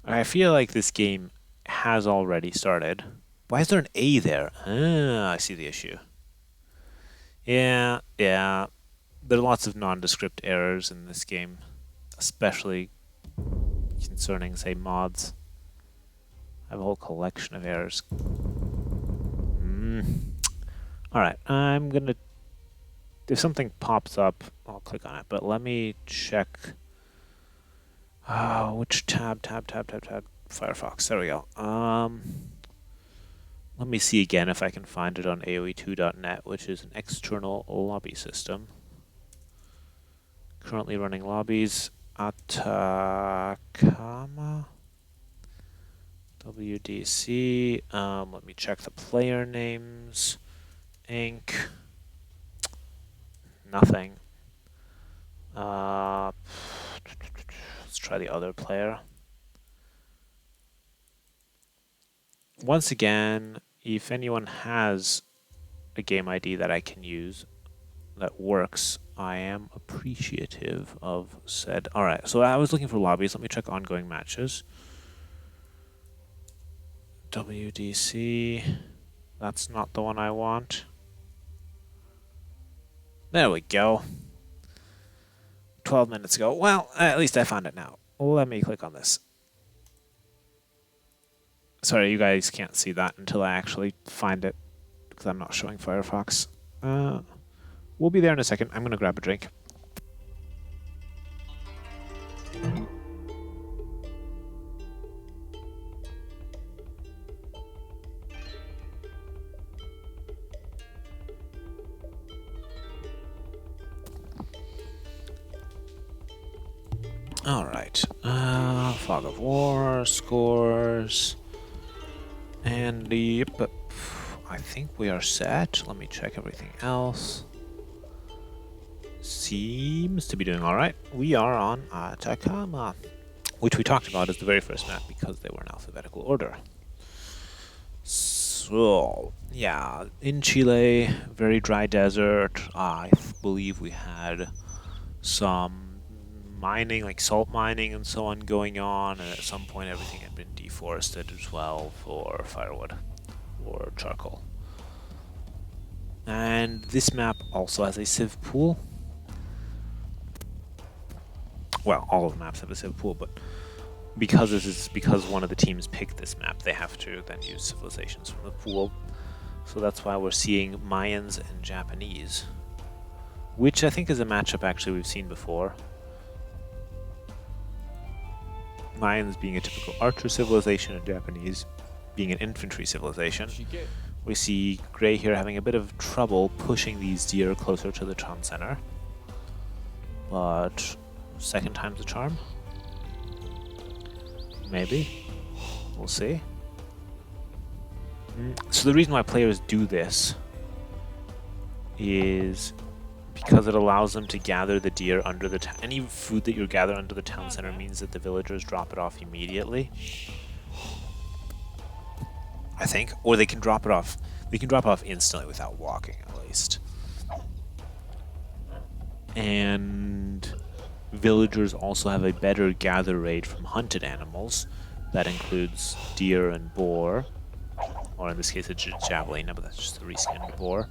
I feel like this game has already started. Why is there an A there? I see the issue. Yeah. There are lots of nondescript errors in this game, especially concerning, say, mods. I have a whole collection of errors. Alright, I'm gonna... If something pops up, I'll click on it, but let me check... which tab? Firefox, there we go. Let me see again if I can find it on AOE2.net, which is an external lobby system. Currently running lobbies. Atacama. WDC. Let me check the player names. Inc. Nothing. Let's try the other player. Once again, if anyone has a game ID that I can use that works, I am appreciative of said. Alright, so I was looking for lobbies. Let me check ongoing matches. WDC. That's not the one I want. There we go. 12 minutes ago. Well, at least I found it now. Let me click on this. Sorry, you guys can't see that until I actually find it, because I'm not showing Firefox. We'll be there in a second. I'm going to grab a drink. Alright. Fog of War, scores... And yep, I think we are set. Let me check everything else. Seems to be doing alright. We are on Atacama, which we talked about as the very first map because they were in alphabetical order. So, yeah, in Chile, very dry desert. I believe we had some mining, like salt mining and so on going on, and at some point everything had been deforested as well for firewood or charcoal. And this map also has a civ pool. Well, all of the maps have a civ pool, but because one of the teams picked this map, they have to then use civilizations from the pool. So that's why we're seeing Mayans and Japanese, which I think is a matchup actually we've seen before. Mayans being a typical archer civilization and Japanese being an infantry civilization. We see Grey here having a bit of trouble pushing these deer closer to the town center. But second time's a charm? Maybe. We'll see. So the reason why players do this is because it allows them to gather the deer under the town. Any food that you gather under the town center means that the villagers drop it off immediately. I think. Or they can drop it off. They can drop off instantly without walking, at least. And villagers also have a better gather rate from hunted animals. That includes deer and boar, or in this case a javelina, but that's just a reskinned boar,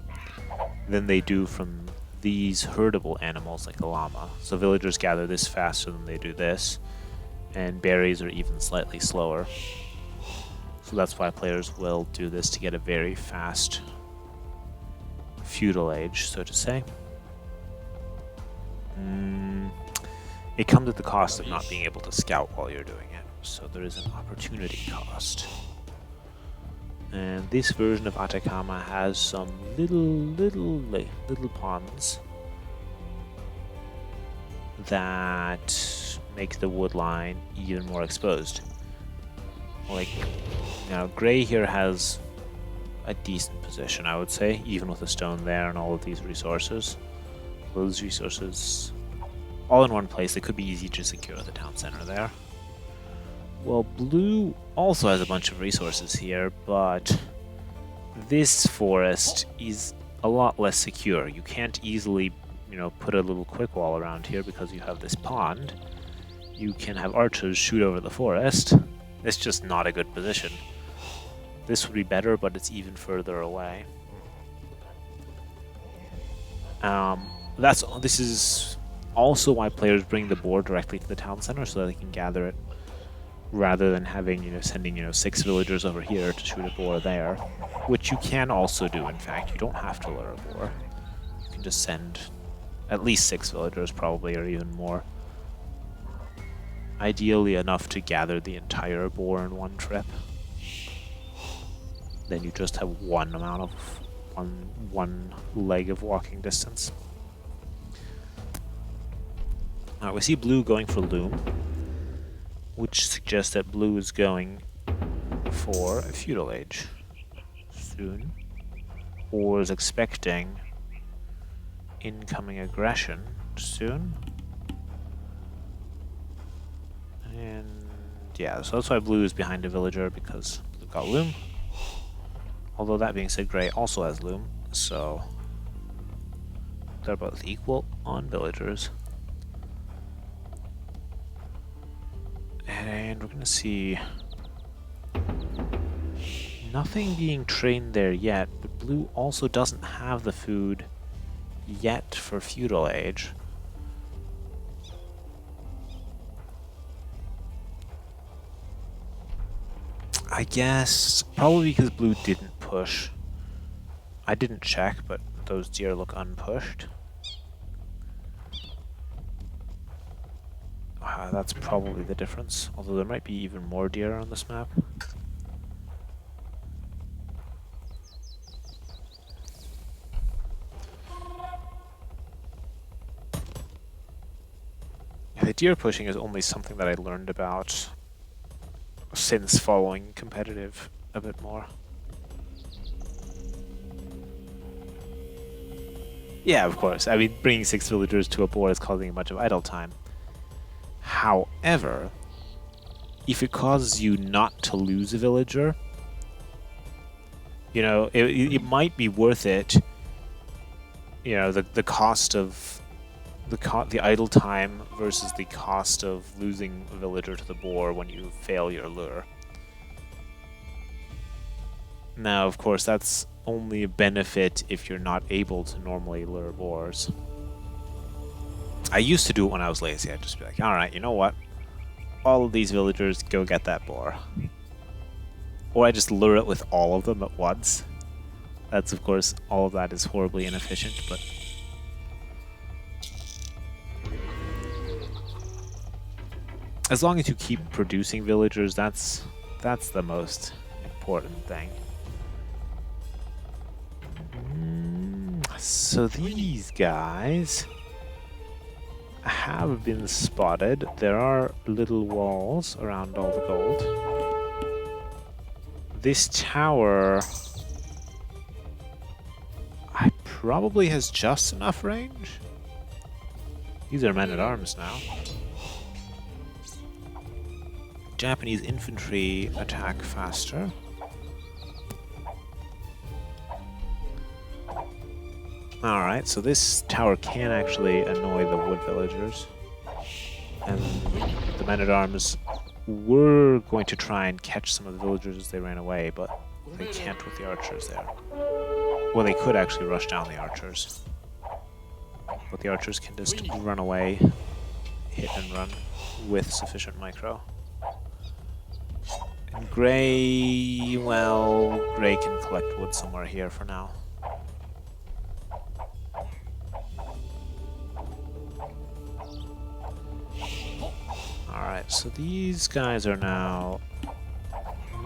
than they do from these herdable animals like a llama. So villagers gather this faster than they do this, and berries are even slightly slower. So that's why players will do this to get a very fast feudal age, so to say. It comes at the cost of not being able to scout while you're doing it, so there is an opportunity cost. And this version of Atacama has some little ponds that make the wood line even more exposed. Like, now Gray here has a decent position, I would say, even with the stone there and all of these resources. Those resources all in one place, they could be easy to secure at the town center there. Well, Blue also has a bunch of resources here, but this forest is a lot less secure. You can't easily, put a little quick wall around here because you have this pond. You can have archers shoot over the forest. It's just not a good position. This would be better, but it's even further away. This is also why players bring the boar directly to the town center so that they can gather it, rather than having, sending, 6 villagers over here to shoot a boar there, which you can also do, in fact. You don't have to lure a boar. You can just send at least 6 villagers, probably, or even more. Ideally enough to gather the entire boar in one trip. Then you just have one leg of walking distance. We see Blue going for Loom, which suggests that Blue is going for a feudal age soon, or is expecting incoming aggression soon. And yeah, so that's why Blue is behind a villager, because Blue got Loom. Although that being said, Gray also has Loom, so they're both equal on villagers. And we're going to see nothing being trained there yet, but Blue also doesn't have the food yet for feudal age. I guess probably because Blue didn't push. I didn't check, but those deer look unpushed. That's probably the difference, although there might be even more deer on this map. Yeah, the deer pushing is only something that I learned about since following competitive a bit more. Yeah, of course. I mean, bringing 6 villagers to a boar is causing a bunch of idle time. However, if it causes you not to lose a villager, it might be worth it. The cost of the idle time versus the cost of losing a villager to the boar when you fail your lure. Now, of course, that's only a benefit if you're not able to normally lure boars. I used to do it when I was lazy. I'd just be like, alright, you know what? All of these villagers, go get that boar. Or I just lure it with all of them at once. That's, of course, all of that is horribly inefficient, but... as long as you keep producing villagers, that's the most important thing. So these guys have been spotted. There are little walls around all the gold. This tower probably has just enough range. These are men-at-arms now. Japanese infantry attack faster. Alright, so this tower can actually annoy the wood villagers. And the men-at-arms were going to try and catch some of the villagers as they ran away, but they can't with the archers there. Well, they could actually rush down the archers. But the archers can just run away, hit and run with sufficient micro. And Grey, well, Grey can collect wood somewhere here for now. Alright, so these guys are now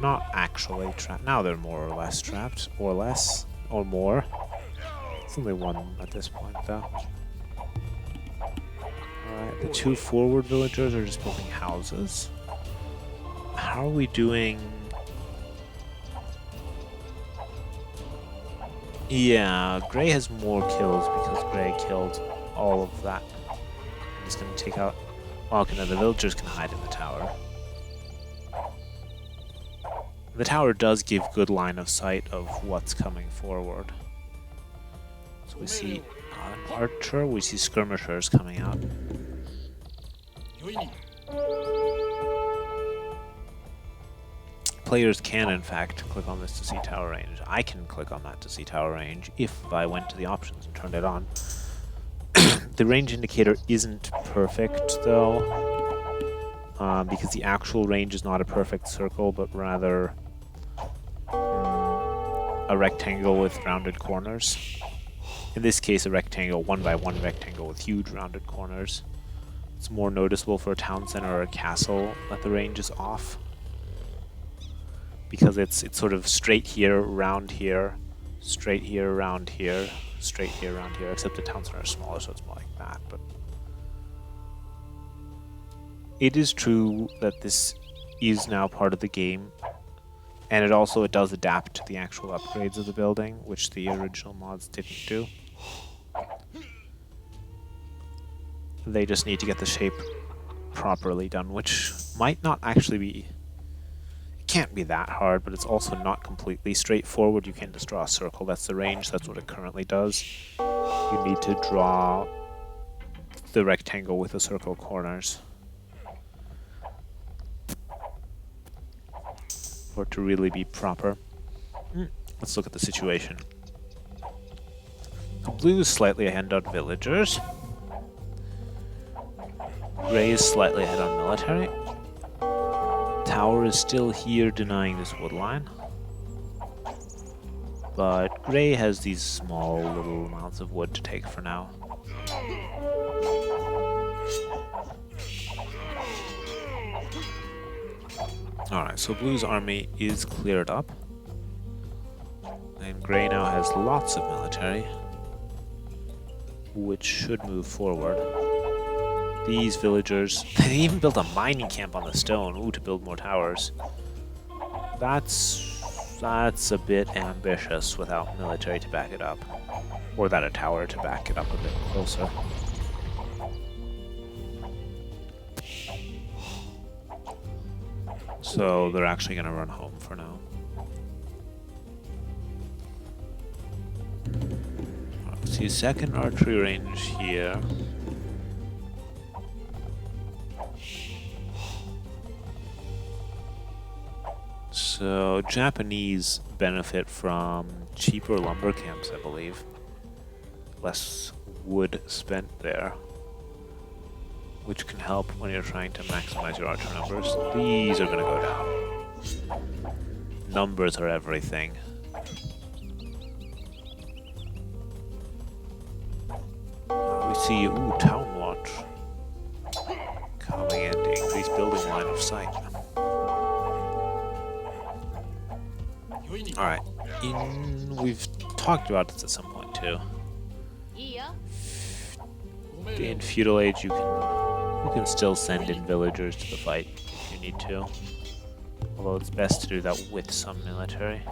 not actually trapped. Now they're more or less trapped, or less, or more. It's only one at this point, though. Alright, the two forward villagers are just building houses. How are we doing? Yeah, Grey has more kills because Grey killed all of that. He's going to take out... Well, okay, no, the villagers can hide in the tower. The tower does give good line of sight of what's coming forward. So we see an archer, we see skirmishers coming out. Players can, in fact, click on this to see tower range. I can click on that to see tower range if I went to the options and turned it on. The range indicator isn't perfect, though, because the actual range is not a perfect circle, but rather a rectangle with rounded corners. In this case, a rectangle, 1x1 rectangle with huge rounded corners. It's more noticeable for a town center or a castle that the range is off, because it's sort of straight here, round here, straight here, round here, straight here, round here, except the town center is smaller, so it's more like that. But it is true that this is now part of the game, and it does adapt to the actual upgrades of the building, which the original mods didn't do. They just need to get the shape properly done, which might not actually be... It can't be that hard, but it's also not completely straightforward. You can't just draw a circle. That's the range. That's what it currently does. You need to draw the rectangle with the circle corners for it to really be proper. Let's look at the situation. Blue is slightly ahead on villagers. Grey is slightly ahead on military. Tower is still here denying this wood line. But Grey has these small little amounts of wood to take for now. Alright, so Blue's army is cleared up. And Grey now has lots of military, which should move forward. These villagers, they even built a mining camp on the stone, to build more towers. That's a bit ambitious without military to back it up. Or that a tower to back it up a bit closer. So they're actually going to run home for now. See, second archery range here. So Japanese benefit from cheaper lumber camps, I believe. Less wood spent there, which can help when you're trying to maximize your archer numbers. These are going to go down. Numbers are everything. We see, Town Watch coming in to increase building line of sight. Alright, we've talked about this at some point too. In Feudal Age, you can still send in villagers to the fight if you need to. Although it's best to do that with some military.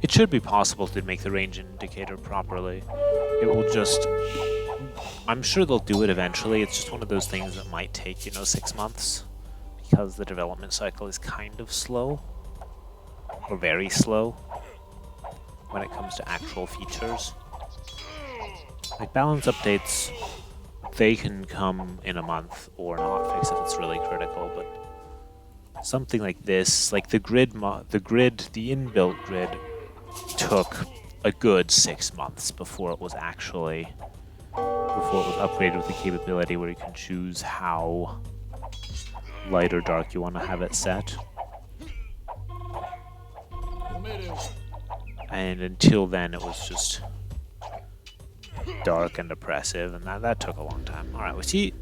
It should be possible to make the range indicator properly. It will just... I'm sure they'll do it eventually. It's just one of those things that might take, 6 months, because the development cycle is kind of slow. or very slow when it comes to actual features. Like balance updates, they can come in a month or not fix if it's really critical, but something like this, like the inbuilt grid took a good 6 months before it was upgraded with the capability where you can choose how light or dark you want to have it set. And until then it was just dark and oppressive, and that took a long time. Alright, we see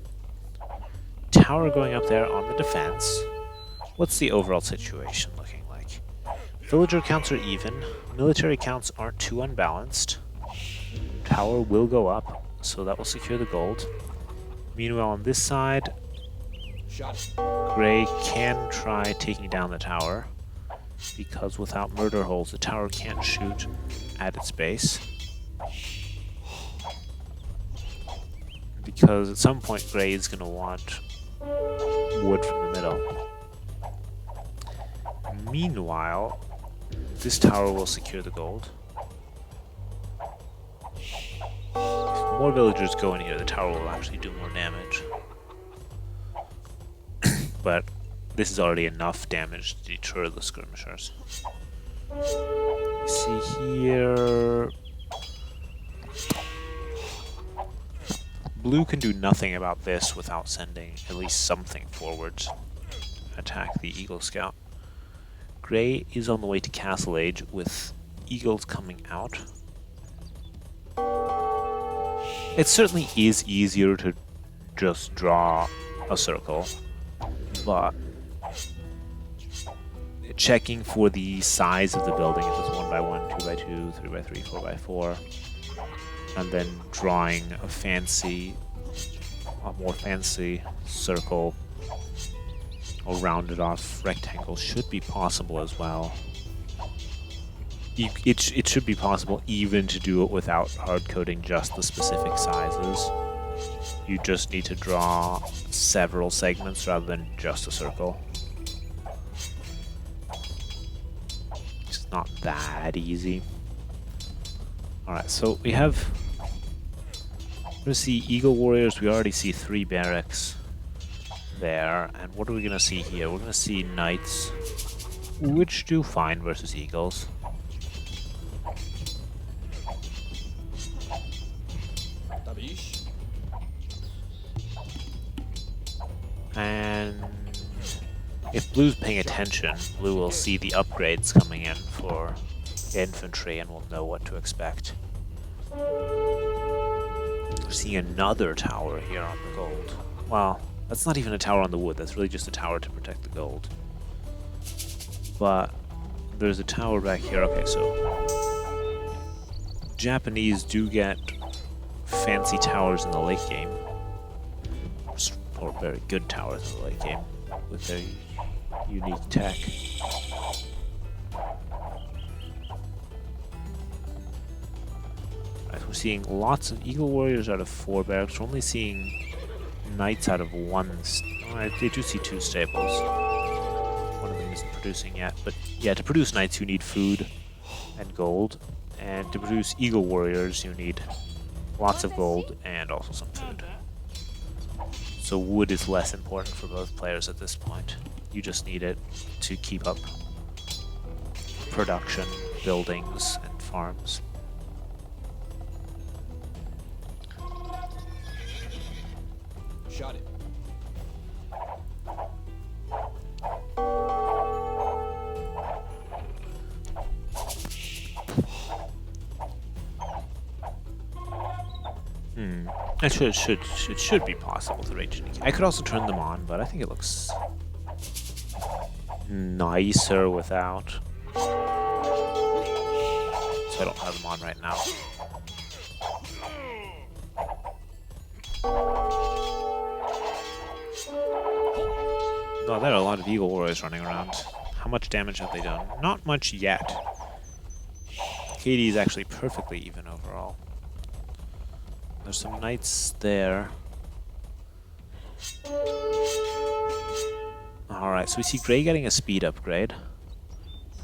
tower going up there on the defense. What's the overall situation looking like? Villager counts are even. Military counts aren't too unbalanced. Tower will go up, so that will secure the gold. Meanwhile, on this side, Gray can try taking down the tower, because without murder holes, the tower can't shoot at its base. Because at some point, Gray is going to want wood from the middle. Meanwhile, this tower will secure the gold. If more villagers go in here, the tower will actually do more damage. But this is already enough damage to deter the skirmishers. You see here... Blue can do nothing about this without sending at least something forward to attack the Eagle Scout. Gray is on the way to Castle Age with eagles coming out. It certainly is easier to just draw a circle, but checking for the size of the building, if it's 1x1, 2x2, 3x3, 4x4, and then drawing a more fancy circle or rounded off rectangle should be possible as well. It should be possible even to do it without hard coding just the specific sizes. You just need to draw several segments rather than just a circle. It's not that easy. Alright, so we have... We're going to see Eagle Warriors. We already see 3 barracks there. And what are we going to see here? We're going to see Knights, which do fine versus Eagles. And if Blue's paying attention, Blue will see the upgrades coming in for infantry and will know what to expect. We're seeing another tower here on the gold. Well, that's not even a tower on the wood, that's really just a tower to protect the gold. But there's a tower back here. Okay, so Japanese do get fancy towers in the late game. Or very good towers in the late game with their unique tech. Right, we're seeing lots of Eagle Warriors out of 4 barracks. We're only seeing Knights out of 1. Alright, they do see 2 stables. One of them isn't producing yet, but yeah, to produce Knights you need food and gold, and to produce Eagle Warriors you need lots of gold and also some food. So wood is less important for both players at this point. You just need it to keep up production, buildings, and farms. Shot it. It should be possible to rage. I could also turn them on, but I think it looks nicer without. So I don't have them on right now. Oh, there are a lot of Eagle Warriors running around. How much damage have they done? Not much yet. KD is actually perfectly even overall. There's some Knights there. Alright, so we see Gray getting a speed upgrade.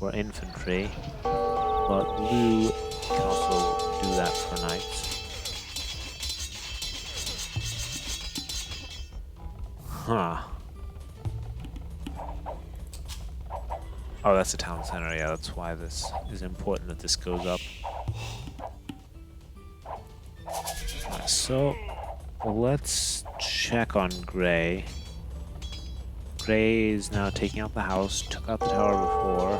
for infantry, but blue can also do that for knights. Huh. Oh, that's the town center. Yeah, that's why this is important that this goes up. So, let's check on Gray. Gray is now taking out the house, took out the tower before.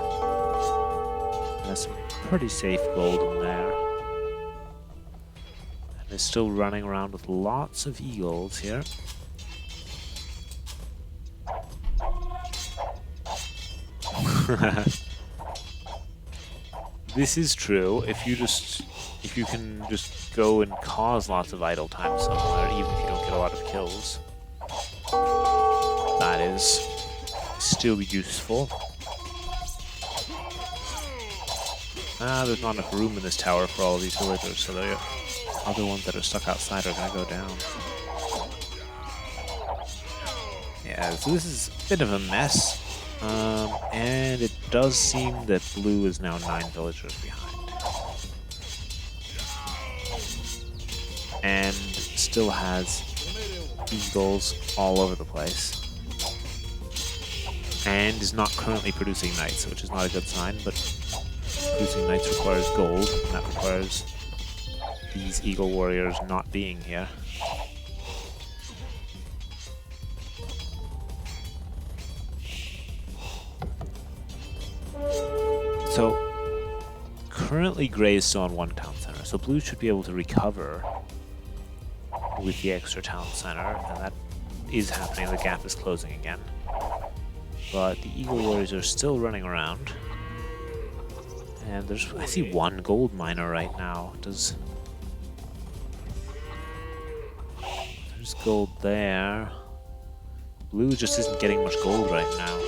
Has some pretty safe gold in there. And is still running around with lots of eagles here. This is true. If you can just go and cause lots of idle time somewhere, even if you don't get a lot of kills, that is still useful. There's not enough room in this tower for all of these villagers, so the other ones that are stuck outside are gonna go down. Yeah, so this is a bit of a mess. And it does seem that blue is now 9 villagers behind. And still has eagles all over the place. And is not currently producing knights, which is not a good sign, but producing knights requires gold, and that requires these eagle warriors not being here. So, currently Gray is still on 1 town center, so blue should be able to recover with the extra town center, and that is happening. The gap is closing again. But the eagle warriors are still running around. And I see 1 gold miner right now. There's gold there. Blue just isn't getting much gold right now.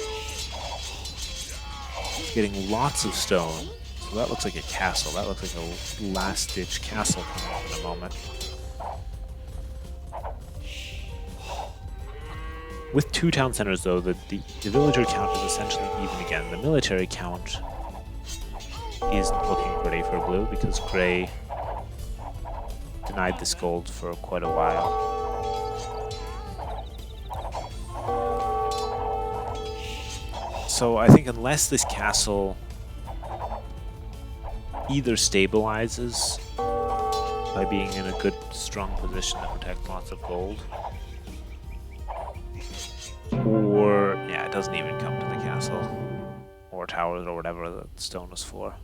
Getting lots of stone. So that looks like a castle. That looks like a last-ditch castle coming up in a moment. With 2 town centers, though, the villager count is essentially even again. The military count isn't looking pretty for blue because Gray denied this gold for quite a while. So I think unless this castle either stabilizes by being in a good, strong position to protect lots of gold, or, yeah, it doesn't even come to the castle, or towers, or whatever the stone was for.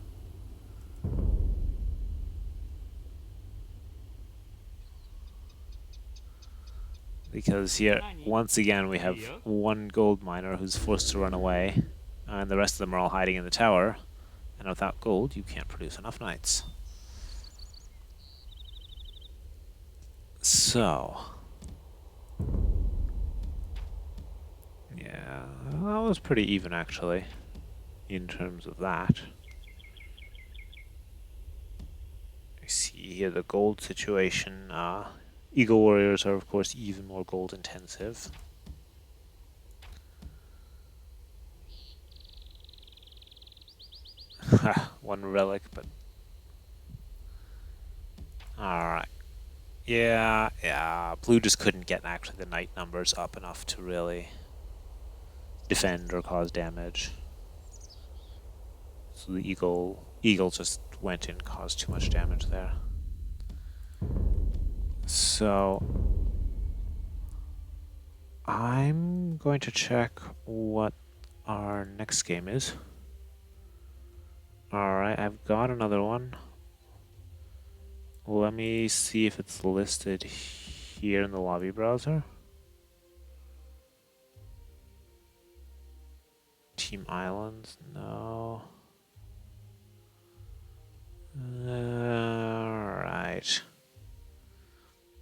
Because here, once again, we have 1 gold miner who's forced to run away, and the rest of them are all hiding in the tower, and without gold, you can't produce enough knights. So, yeah, that was pretty even, actually, in terms of that. You see here the gold situation. Eagle warriors are, of course, even more gold intensive. One relic, but... Alright. Yeah, blue just couldn't get actually the knight numbers up enough to really defend or cause damage. So the eagle just went in and caused too much damage there. So I'm going to check what our next game is. Alright, I've got another one. Let me see if it's listed here in the lobby browser. Team Islands, no. Alright.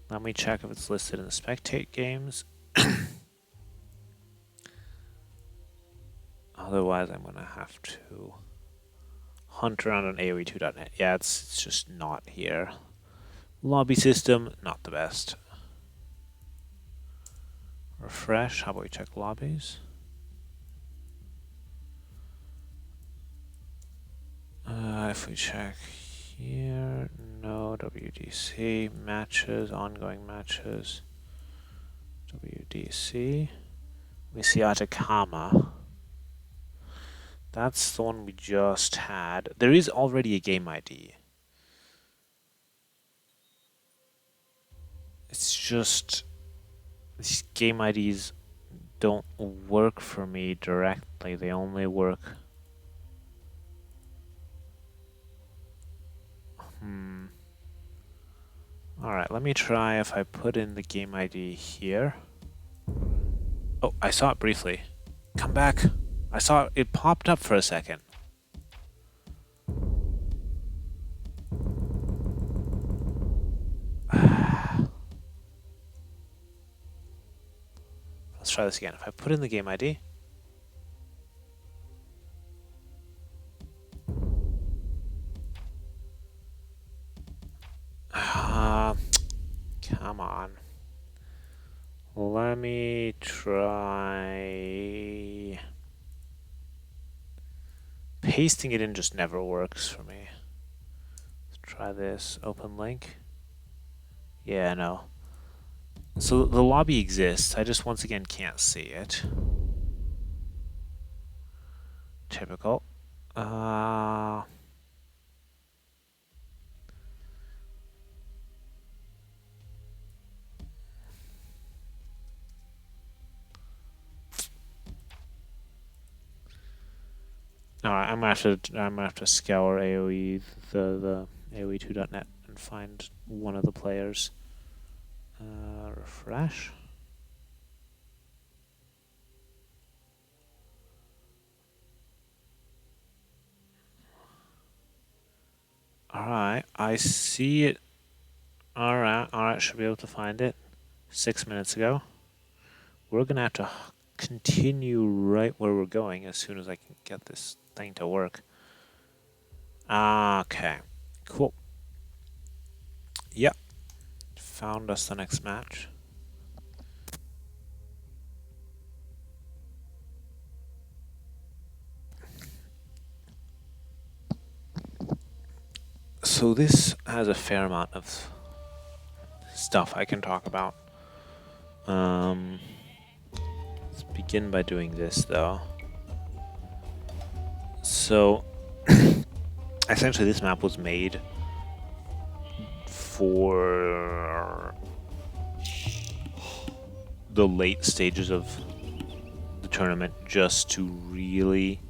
Let me check if it's listed in the spectate games. Otherwise, I'm gonna have to hunt around on AoE2.net. Yeah, it's just not here. Lobby system, not the best. Refresh, how about we check lobbies? if we check here, no WDC matches, ongoing matches, WDC. We see Atacama. That's the one we just had. There is already a game ID. It's just these game IDs don't work for me directly. They only work. Alright, let me try if I put in the game ID here. Oh, I saw it briefly. Come back. I saw it popped up for a second. Let's try this again. If I put in the game ID. Come on. Let me try. Pasting it in just never works for me. Let's try this. Open link. Yeah, no. So the lobby exists. I just once again can't see it. Typical. Alright, I'm gonna have to scour AOE the AOE2.net and find one of the players. Refresh. Alright, I see it. Alright, should be able to find it. 6 minutes ago. We're gonna have to continue right where we're going as soon as I can get this thing to work. Okay, cool. Yep, found us the next match. So this has a fair amount of stuff I can talk about. Let's begin by doing this though. So essentially this map was made for the late stages of the tournament, just to really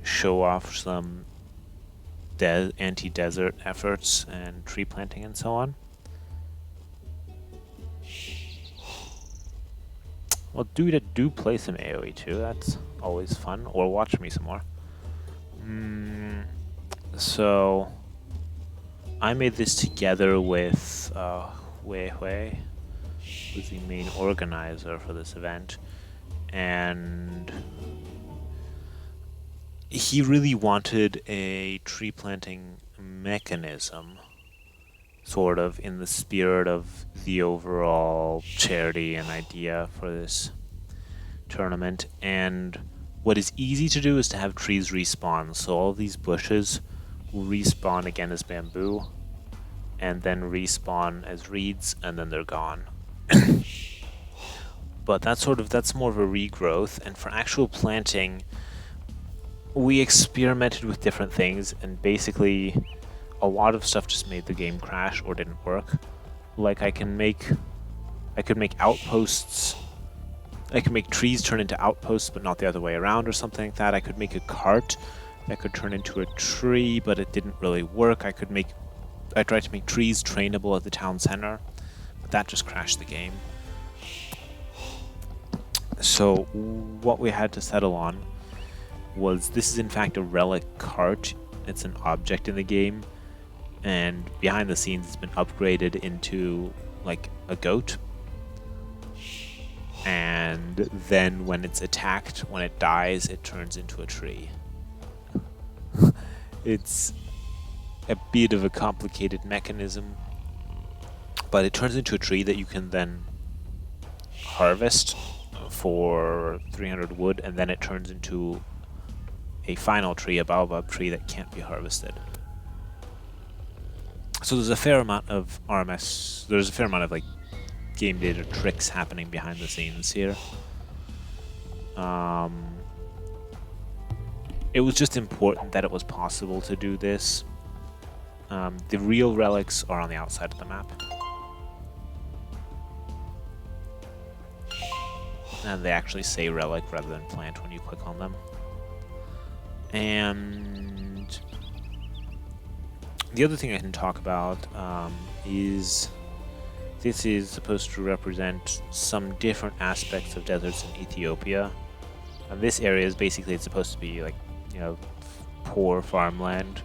show off some anti-desert efforts and tree planting and so on. Well, do play some AoE too. That's always fun. Or watch me some more. So I made this together with Hui Hui, who's the main organizer for this event, and he really wanted a tree planting mechanism, sort of in the spirit of the overall charity and idea for this tournament. And what is easy to do is to have trees respawn. So all of these bushes will respawn again as bamboo, and then respawn as reeds, and then they're gone. But that's more of a regrowth. And for actual planting, we experimented with different things, and basically a lot of stuff just made the game crash or didn't work. Like I could make outposts. I could make trees turn into outposts, but not the other way around, or something like that. I could make a cart that could turn into a tree, but it didn't really work. I tried to make trees trainable at the town center, but that just crashed the game. So what we had to settle on was, this is in fact a relic cart. It's an object in the game, and behind the scenes it's been upgraded into like a goat, and then when it's attacked, when it dies, it turns into a tree. It's a bit of a complicated mechanism, but it turns into a tree that you can then harvest for 300 wood, and then it turns into a final tree, a baobab tree that can't be harvested. So there's a fair amount of RMS, there's a fair amount of like game data tricks happening behind the scenes here. It was just important that it was possible to do this. The real relics are on the outside of the map. And they actually say relic rather than plant when you click on them. And the other thing I can talk about is this is supposed to represent some different aspects of deserts in Ethiopia. And this area is basically, it's supposed to be like, you know, poor farmland,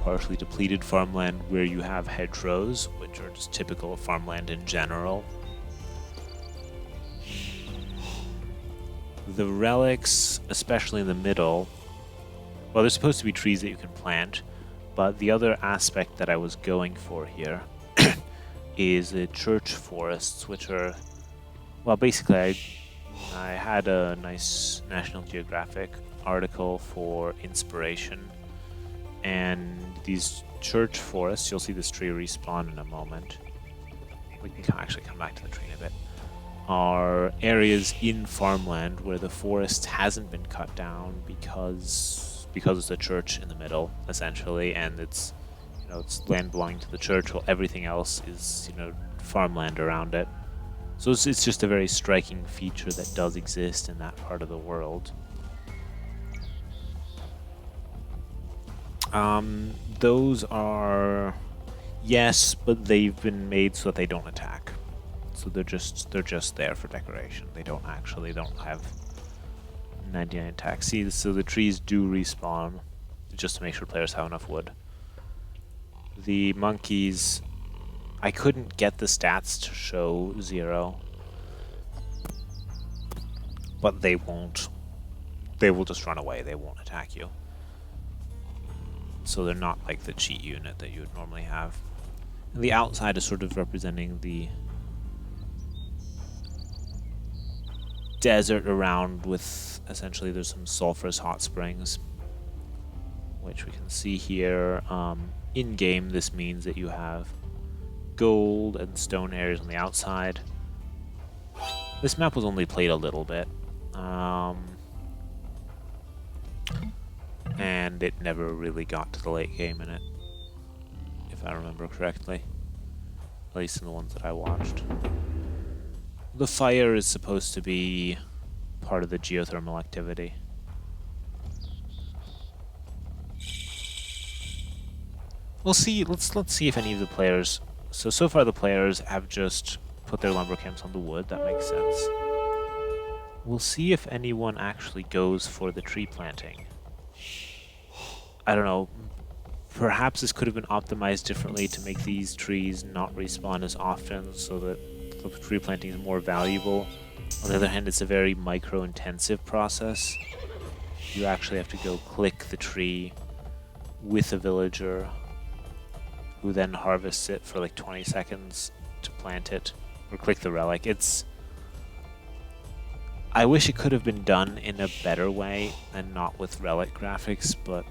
partially depleted farmland where you have hedgerows, which are just typical of farmland in general. The relics, especially in the middle, well, there's supposed to be trees that you can plant, but the other aspect that I was going for here is the church forests, which are, well, basically I had a nice National Geographic article for inspiration, and these church forests, you'll see this tree respawn in a moment. We can actually come back to the tree in a bit. Are areas in farmland where the forest hasn't been cut down because it's a church in the middle, essentially, and it's, you know, it's land belonging to the church, while everything else is, you know, farmland around it. So it's just a very striking feature that does exist in that part of the world. Those are, yes, but they've been made so that they don't attack. So they're just there for decoration. They don't have 99 attack. See, so the trees do respawn just to make sure players have enough wood. The monkeys, I couldn't get the stats to show 0, but they won't. They will just run away. They won't attack you. So they're not like the cheat unit that you would normally have. And the outside is sort of representing the desert around, with essentially there's some sulfurous hot springs, which we can see here. In game, this means that you have gold and stone areas on the outside. This map was only played a little bit, and it never really got to the late game in it, if I remember correctly, at least in the ones that I watched. The fire is supposed to be part of the geothermal activity. We'll see. Let's see if any of the players. So far the players have just put their lumber camps on the wood. That makes sense. We'll see if anyone actually goes for the tree planting. I don't know. Perhaps this could have been optimized differently to make these trees not respawn as often, so that the tree planting is more valuable. On the other hand, it's a very micro-intensive process. You actually have to go click the tree with a villager, who then harvests it for like 20 seconds to plant it, or click the relic. I wish it could have been done in a better way and not with relic graphics, but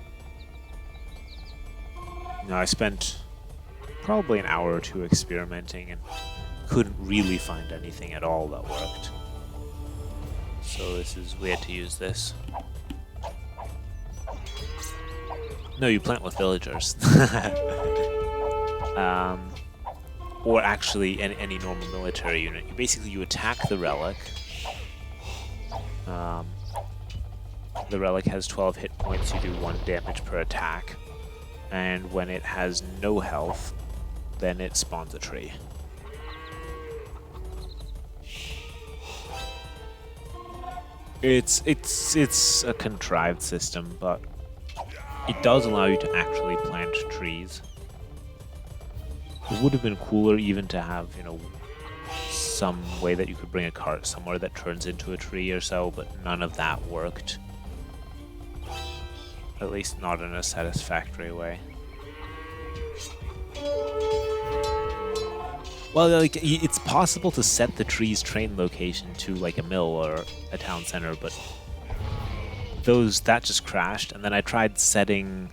no, I spent probably an hour or two experimenting and couldn't really find anything at all that worked. So we had to use this. No, you plant with villagers. Or actually any normal military unit. You attack the relic. The relic has 12 hit points, you do 1 damage per attack. And when it has no health, then it spawns a tree. It's a contrived system, but it does allow you to actually plant trees. It would have been cooler even to have, you know, some way that you could bring a cart somewhere that turns into a tree or so, but none of that worked. At least not in a satisfactory way. Well, like, it's possible to set the tree's train location to like a mill or a town center, but that just crashed, and then I tried setting.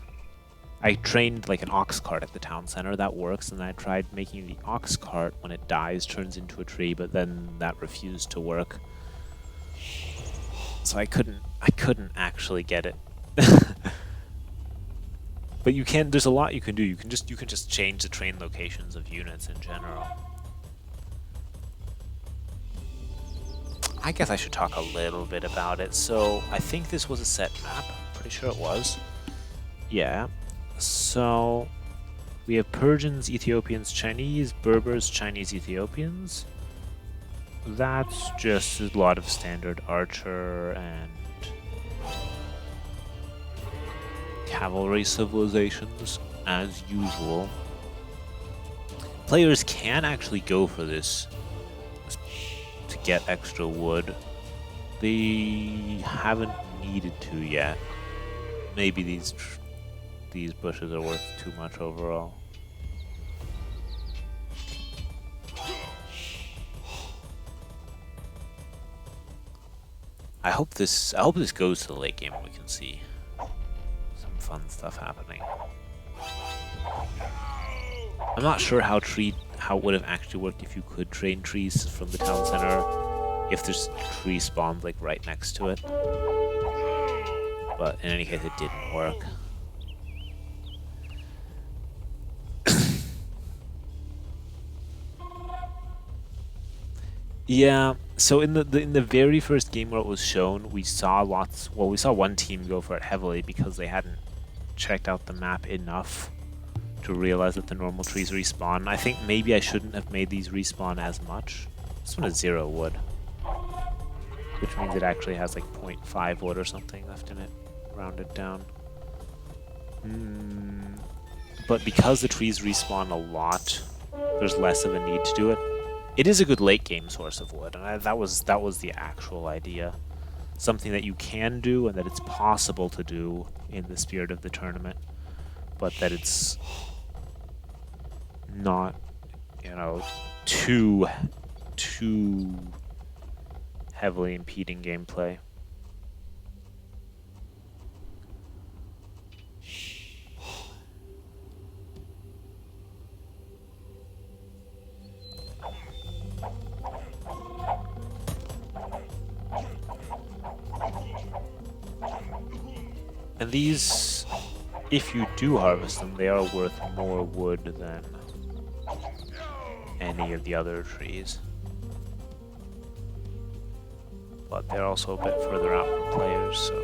I trained like an ox cart at the town center. That works, and I tried making the ox cart when it dies turns into a tree, but then that refused to work. So I couldn't actually get it. But you can. There's a lot you can do. You can just change the train locations of units in general. I guess I should talk a little bit about it. So I think this was a set map. Pretty sure it was. Yeah. So we have Persians, Ethiopians, Chinese, Berbers, Chinese, Ethiopians. That's just a lot of standard archer and cavalry civilizations, as usual. Players can actually go for this to get extra wood. They haven't needed to yet. Maybe these bushes are worth too much overall. I hope this goes to the late game and we can see some fun stuff happening. I'm not sure how it would have actually worked if you could train trees from the town center, if there's tree spawned like right next to it. But in any case, it didn't work. Yeah, so in the very first game where it was shown, we saw one team go for it heavily because they hadn't checked out the map enough to realize that the normal trees respawn. I think maybe I shouldn't have made these respawn as much. This one has 0 wood, which means it actually has like 0.5 wood or something left in it, rounded down. But because the trees respawn a lot, there's less of a need to do it. It is a good late game source of wood, and that was the actual idea. Something that you can do and that it's possible to do in the spirit of the tournament, but that it's not, too heavily impeding gameplay. And these, if you do harvest them, they are worth more wood than any of the other trees. But they're also a bit further out from players, so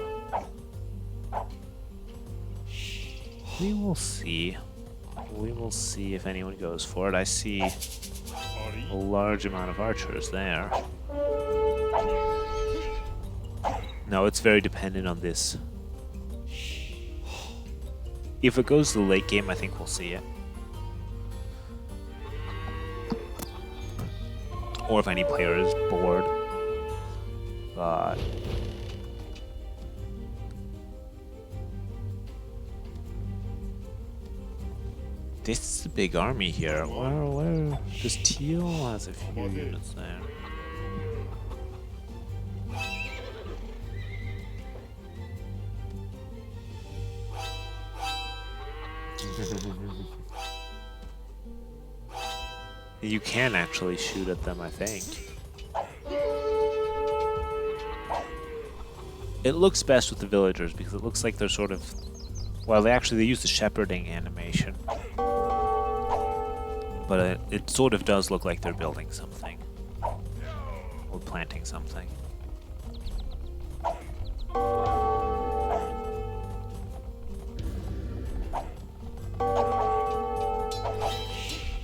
we will see. We will see if anyone goes for it. I see a large amount of archers there. No, it's very dependent on this. If it goes to the late game, I think we'll see it. Or if any player is bored. But this is a big army here. Where does Teal has a few units there? You can actually shoot at them, I think. It looks best with the villagers because it looks like they're sort of... Well, they use the shepherding animation. But it sort of does look like they're building something. Or planting something.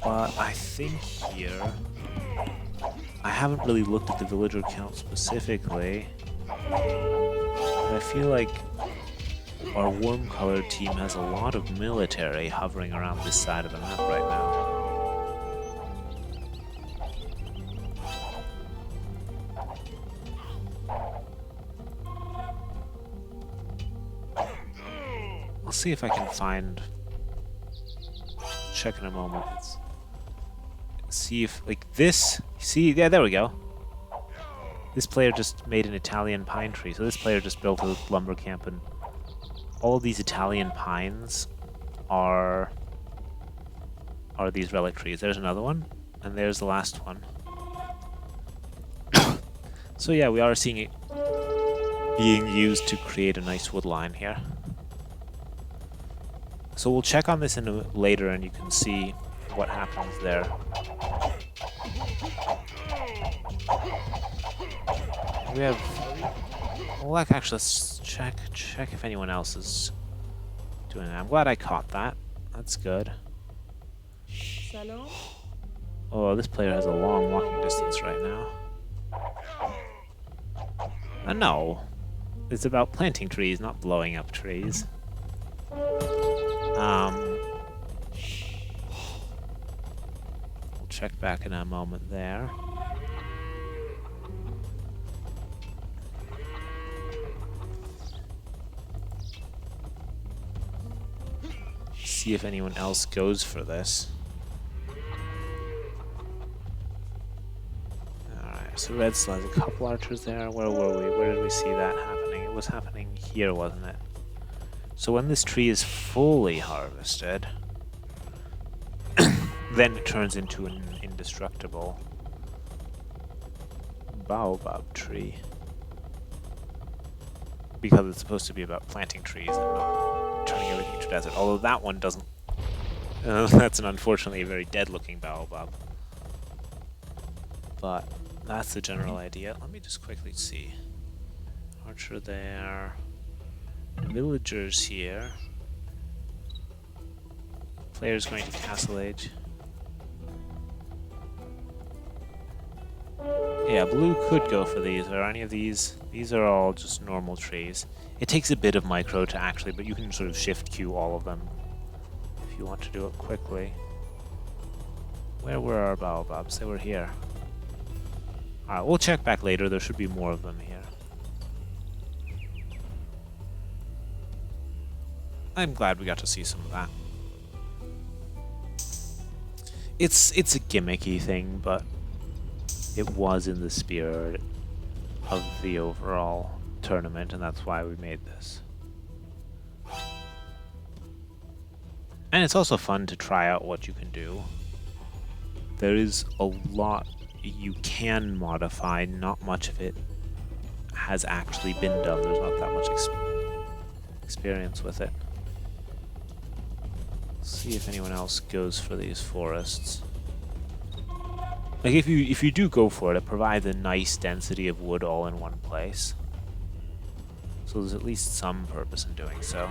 But I think here... I haven't really looked at the villager count specifically. But I feel like our warm-colored team has a lot of military hovering around this side of the map right now. I'll see if I can find... Check in a moment. See if, like this... See, yeah, there we go. This player just made an Italian pine tree. So this player just built a lumber camp, and all of these Italian pines are these relic trees. There's another one, and there's the last one. So yeah, we are seeing it being used to create a nice wood line here. So we'll check on this later, and you can see what happens there. We have... Well, actually, let's check if anyone else is doing that. I'm glad I caught that. That's good. Salon? Oh, this player has a long walking distance right now. No. It's about planting trees, not blowing up trees. We'll check back in a moment there. See if anyone else goes for this. Alright, so red still has a couple archers there. Where were we? Where did we see that happening? It was happening here, wasn't it? So when this tree is fully harvested, then it turns into an indestructible baobab tree. Because it's supposed to be about planting trees and not turning everything into desert. Although that one doesn't... that's an unfortunately a very dead-looking baobab. But that's the general idea. Let me just quickly see. Archer there. Villagers here. Players going to Castle Age. Yeah, blue could go for these. Are any of these? These are all just normal trees. It takes a bit of micro to actually, but you can sort of shift queue all of them if you want to do it quickly. Where were our baobabs? They were here. Alright, we'll check back later. There should be more of them here. I'm glad we got to see some of that. It's a gimmicky thing, but it was in the spirit of the overall tournament, and that's why we made this. And it's also fun to try out what you can do. There is a lot you can modify, not much of it has actually been done. There's not that much experience with it. See if anyone else goes for these forests. Like if you do go for it, it provides a nice density of wood all in one place. So there's at least some purpose in doing so.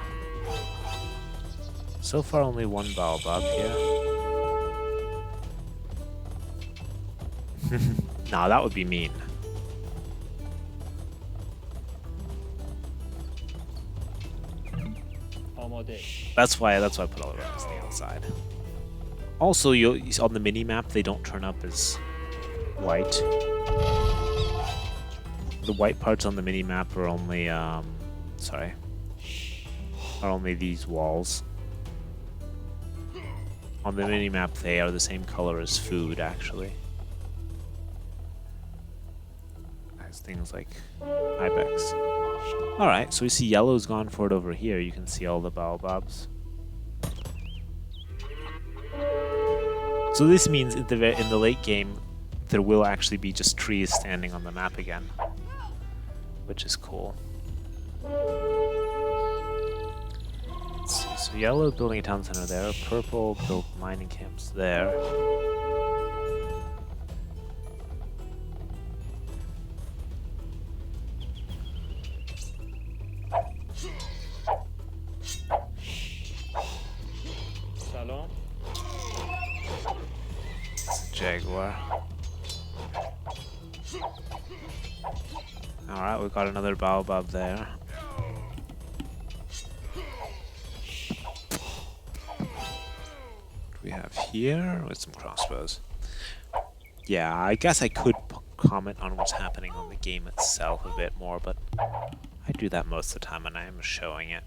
So far only one baobab here. Nah, that would be mean. That's why I put all the rocks on the outside. Also, on the mini map they don't turn up as white. The white parts on the mini map are only are only these walls. On the mini map they are the same color as food actually. As things like ibex. Alright, so we see yellow's gone for it over here. You can see all the baobabs. So this means in the late game, there will actually be just trees standing on the map again. Which is cool. Let's see, so yellow building a town center there. Purple built mining camps there. Jaguar. Alright, we've got another baobab there. What do we have here? With some crossbows. Yeah, I guess I could comment on what's happening on the game itself a bit more, but I do that most of the time and I am showing it.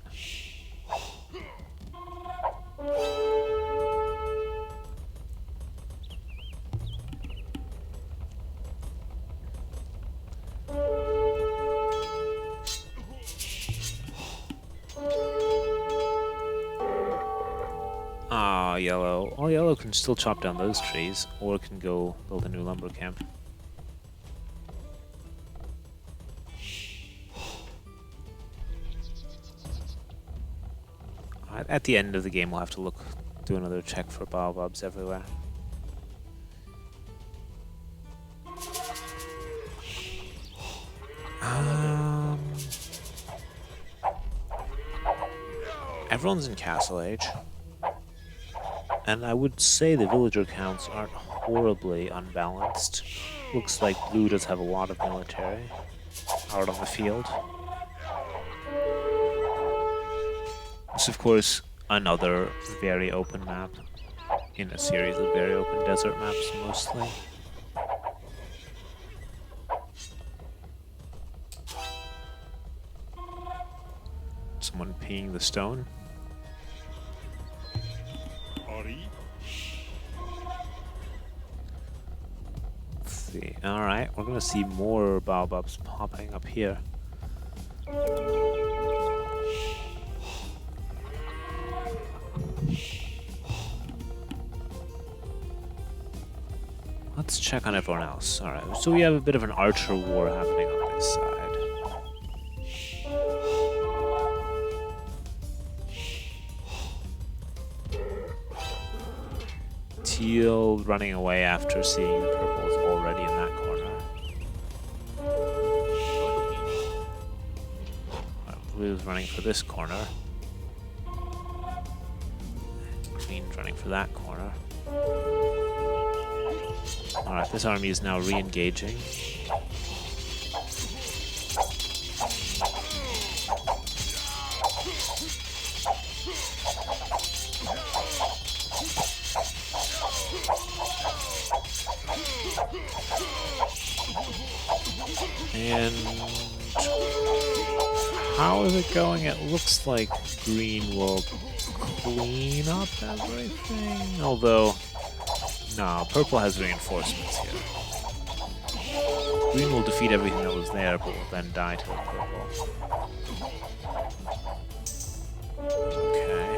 Meanwhile, yellow. Well, yellow can still chop down those trees, or can go build a new lumber camp. At the end of the game, we'll have to do another check for baobabs everywhere. Everyone's in Castle Age. And I would say the villager counts aren't horribly unbalanced. Looks like blue does have a lot of military out on the field. It's of course another very open map in a series of very open desert maps mostly. Someone peeing the stone. Let's see. Alright, we're gonna see more baobabs popping up here. Let's check on everyone else. Alright, so we have a bit of an archer war happening on this side. Teal running away after seeing the purple is already in that corner. Blue's running for this corner. Green's running for that corner. Alright, this army is now re-engaging. And how is it going? It looks like green will clean up everything. Although, no, purple has reinforcements here. Green will defeat everything that was there, but will then die to the purple. Okay.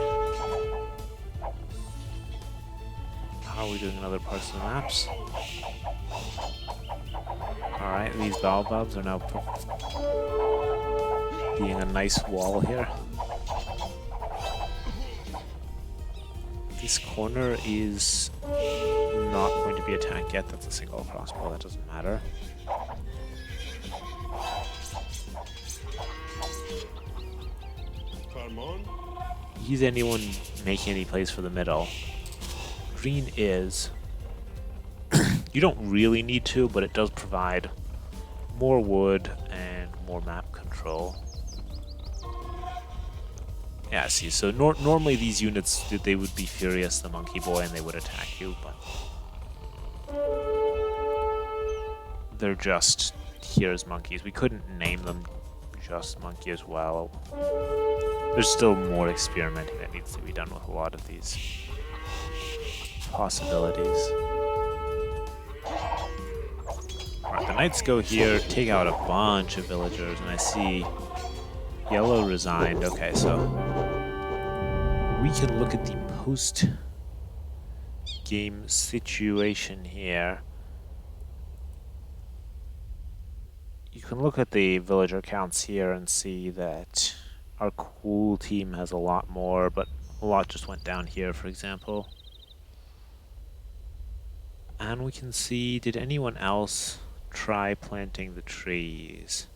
How are we doing in other parts of the maps? Alright, these baobabs are now being a nice wall here. This corner is not going to be attacked yet. That's a single crossbow, that doesn't matter. Is anyone making any plays for the middle? Green is. You don't really need to, but it does provide more wood and more map control. Yeah, see, so normally these units, they would be Furious the Monkey Boy and they would attack you, but they're just here as monkeys. We couldn't name them just monkey as well. There's still more experimenting that needs to be done with a lot of these possibilities. Alright, the knights go here, take out a bunch of villagers, and I see yellow resigned. Okay, so we can look at the post-game situation here. You can look at the villager counts here and see that our cool team has a lot more, but a lot just went down here, for example. And we can see, did anyone else try planting the trees?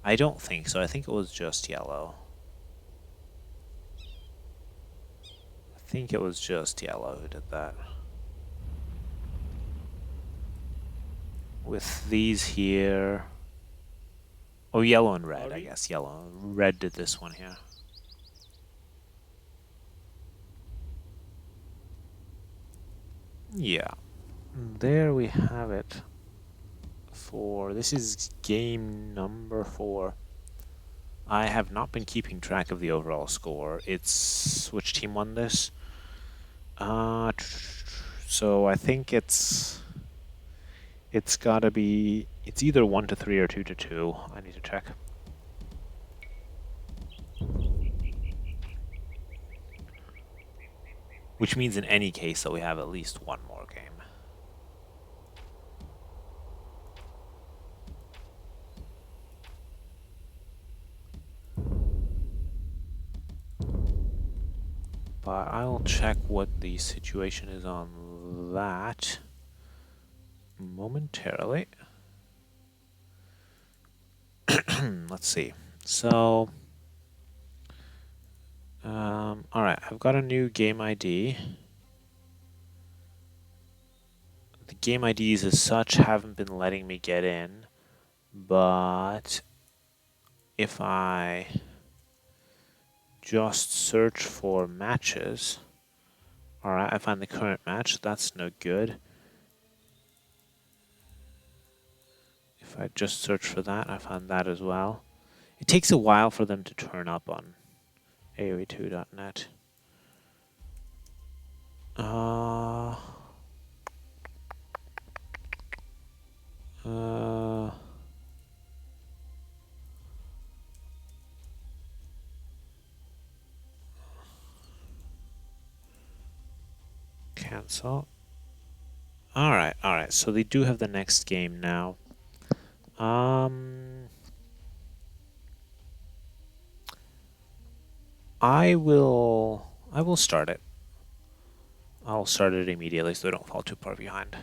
I don't think so. I think it was just yellow. I think it was just yellow who did that. With these here... Oh, yellow and red, I guess. Yellow. Red did this one here. Yeah. There we have it. This is game number 4. I have not been keeping track of the overall score. It's... which team won this? So I think it's gotta be... It's either 1-3 or 2-2. I need to check. Which means in any case that we have at least one more game. But I'll check what the situation is on that momentarily. Let's see. So, alright, I've got a new game ID. The game IDs as such haven't been letting me get in, but if I just search for matches, alright, I find the current match, that's no good. If I just search for that, I find that as well. It takes a while for them to turn up on AOE2.net. Cancel. Alright, so they do have the next game now. I will start it. I'll start it immediately so I don't fall too far behind.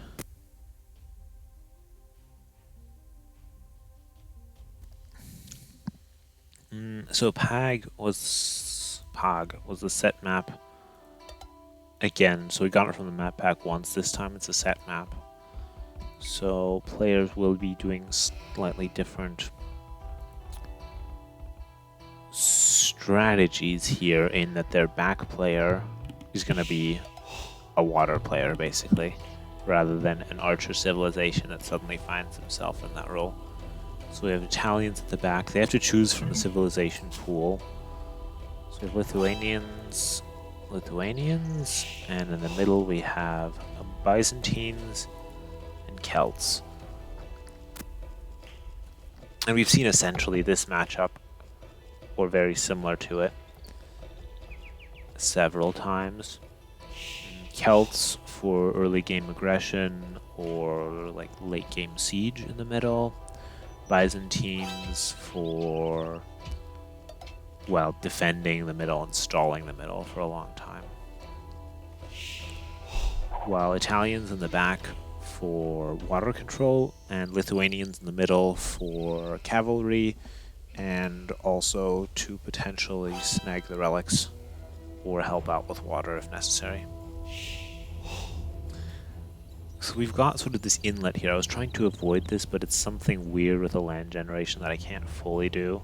So PAG was the set map again. So we got it from the map pack once. This time it's a set map. So players will be doing slightly different strategies here in that their back player is going to be a water player, basically, rather than an archer civilization that suddenly finds himself in that role. So we have Italians at the back. They have to choose from the civilization pool. So we have Lithuanians, and in the middle we have Byzantines and Celts. And we've seen essentially this matchup, or very similar to it, several times. Celts for early game aggression or like late game siege in the middle. Byzantines for, well, defending the middle and stalling the middle for a long time. While Italians in the back for water control and Lithuanians in the middle for cavalry and also to potentially snag the relics or help out with water if necessary. So we've got sort of this inlet here. I was trying to avoid this, but it's something weird with the land generation that I can't fully do.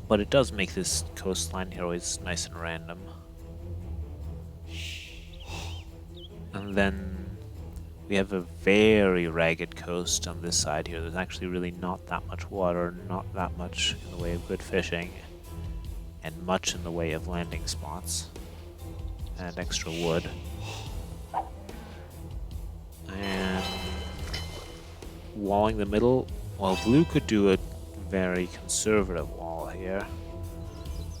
But it does make this coastline here always nice and random. And then we have a very ragged coast on this side here. There's actually really not that much water, not that much in the way of good fishing, and much in the way of landing spots and extra wood. And walling the middle, well, blue could do a very conservative wall here.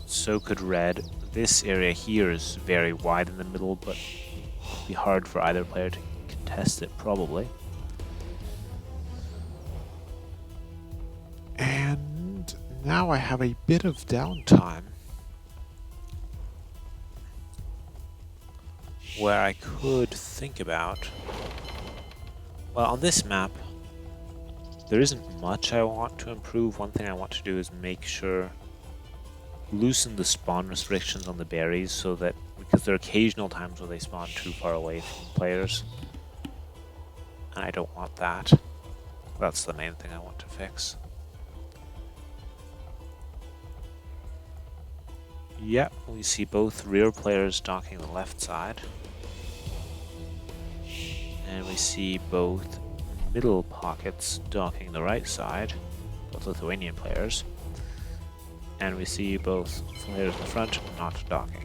So could red. This area here is very wide in the middle, but it'd be hard for either player to contest it, probably. And now I have a bit of downtime where I could think about, well, on this map, there isn't much I want to improve. One thing I want to do is make sure, loosen the spawn restrictions on the berries so that, because there are occasional times where they spawn too far away from players. And I don't want that. That's the main thing I want to fix. Yep, we see both rear players docking the left side. And we see both middle pockets docking the right side, both Lithuanian players. And we see both players in the front not docking.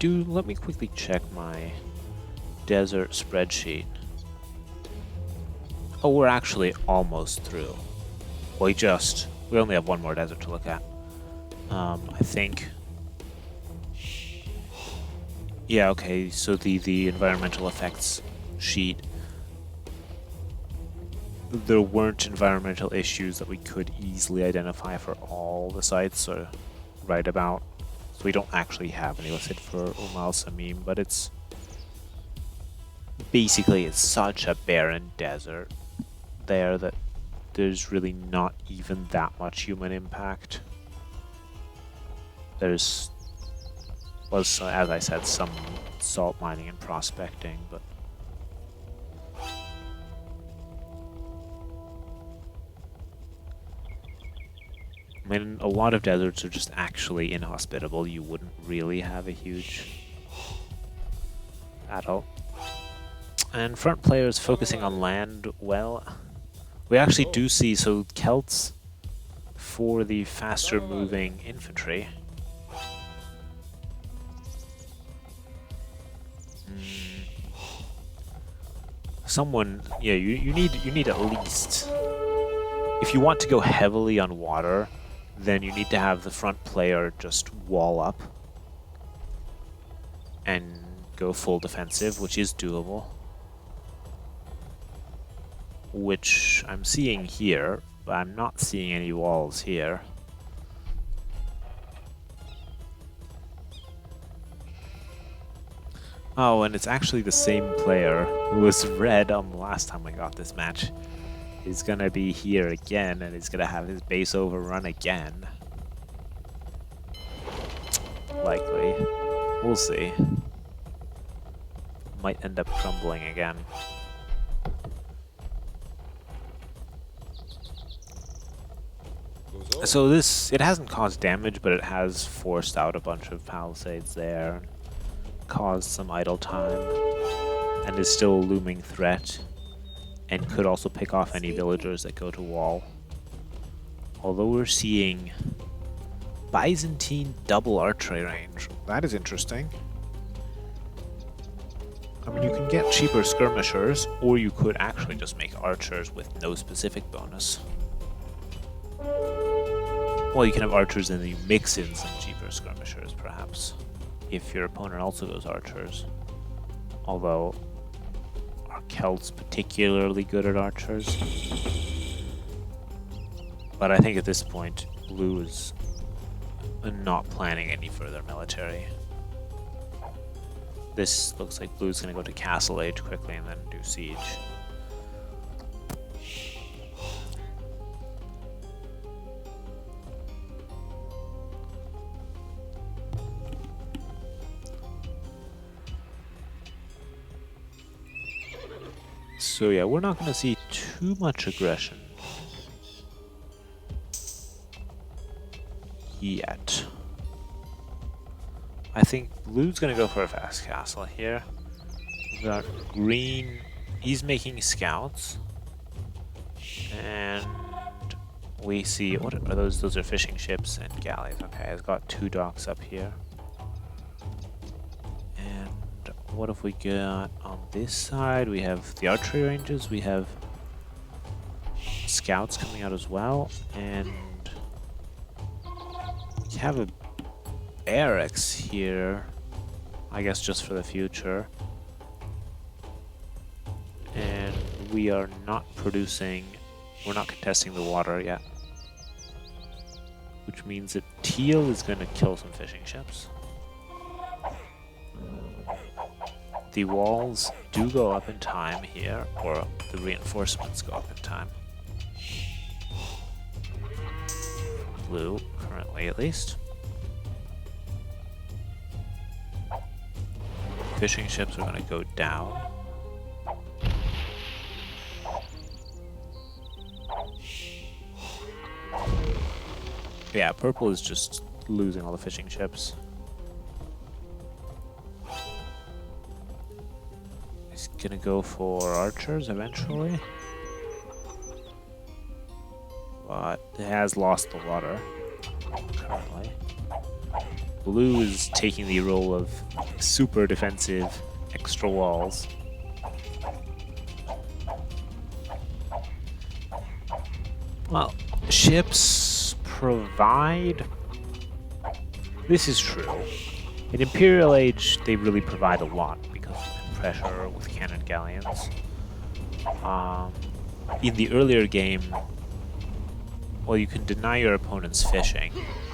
Let me quickly check my desert spreadsheet. Oh, we're actually almost through. We just We only have one more desert to look at. I think. Yeah, okay, so the environmental effects sheet. There weren't environmental issues that we could easily identify for all the sites or write about. So we don't actually have any listed for Al Samim, but it's basically it's such a barren desert there that there's really not even that much human impact. There's was, as I said, some salt mining and prospecting, but I mean, a lot of deserts are just actually inhospitable. You wouldn't really have a huge battle. And front players focusing on land, well, we actually do see, so Celts for the faster moving infantry. Someone, yeah, you need at least, if you want to go heavily on water, then you need to have the front player just wall up and go full defensive, which is doable. Which I'm seeing here, but I'm not seeing any walls here. Oh, and it's actually the same player who was red on the last time we got this match. He's gonna be here again, and he's gonna have his base overrun again. Likely. We'll see. Might end up crumbling again. So this, it hasn't caused damage, but it has forced out a bunch of palisades there. Caused some idle time. And is still a looming threat. And could also pick off any villagers that go to wall. Although we're seeing Byzantine double archery range. That is interesting. I mean, you can get cheaper skirmishers, or you could actually just make archers with no specific bonus. Well, you can have archers and then you mix in some cheaper skirmishers, perhaps. If your opponent also goes archers. Although, are Celts particularly good at archers? But I think at this point, blue is not planning any further military. This looks like blue's going to go to Castle Age quickly and then do siege. So yeah, we're not going to see too much aggression yet. I think blue's going to go for a fast castle here. We've got green, he's making scouts. And we see, what are those? Those are fishing ships and galleys. Okay, I've got 2 docks up here. And what have we got on this side? We have the archery ranges, we have scouts coming out as well, and we have a barracks here, I guess just for the future. And we are not producing, we're not contesting the water yet. Which means that teal is going to kill some fishing ships. The walls do go up in time here, or the reinforcements go up in time. Blue, currently at least. Fishing ships are going to go down. Yeah, purple is just losing all the fishing ships. He's gonna go for archers eventually. But it has lost the water currently. Blue is taking the role of super defensive extra walls. Well, ships provide... This is true. In Imperial Age, they really provide a lot because of pressure with cannon galleons. In the earlier game, well, you can deny your opponent's fishing,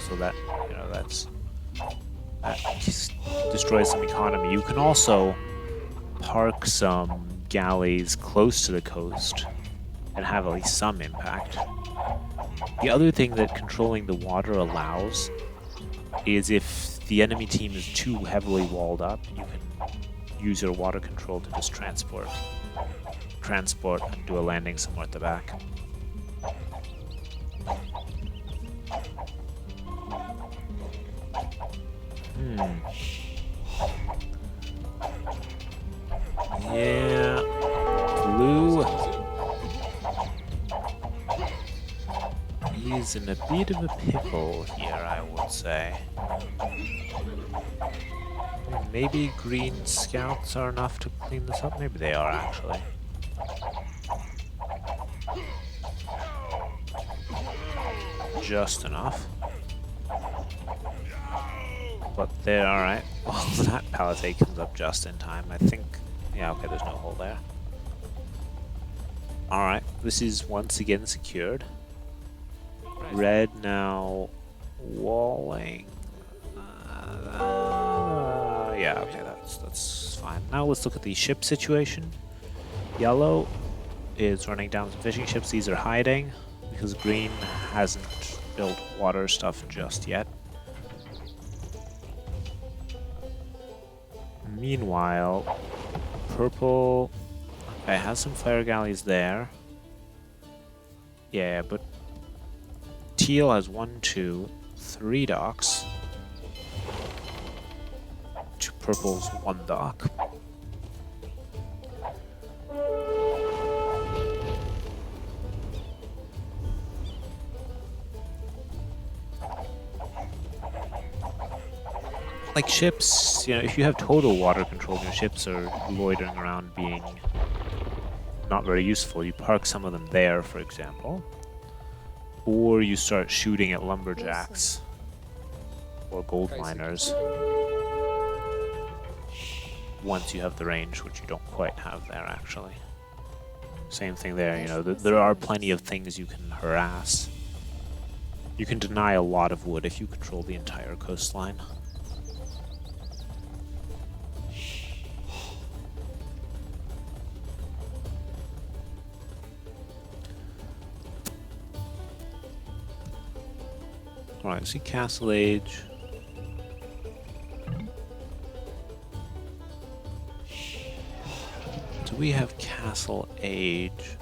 so that, you know, that destroys some economy. You can also park some galleys close to the coast and have at least some impact. The other thing that controlling the water allows is if the enemy team is too heavily walled up, you can use your water control to just transport and do a landing somewhere at the back. Yeah, blue. He's in a bit of a pickle here, I would say. Maybe green scouts are enough to clean this up. Maybe they are, actually. Just enough. But they're alright. Well, that palisade comes up just in time, I think. Yeah, okay, there's no hole there. Alright, this is once again secured. Red now walling. Yeah, okay, that's fine. Now let's look at the ship situation. Yellow is running down some fishing ships. These are hiding because green hasn't built water stuff just yet. Meanwhile, purple has some fire galleys there. Yeah, but teal has 1, 2, 3 docks. To purple's 1 dock. Like ships, you know, if you have total water control, your ships are loitering around being not very useful. You park some of them there, for example. Or you start shooting at lumberjacks or gold miners once you have the range, which you don't quite have there, actually. Same thing there, you know, there are plenty of things you can harass. You can deny a lot of wood if you control the entire coastline. Alright, see Castle Age. Do we have Castle Age?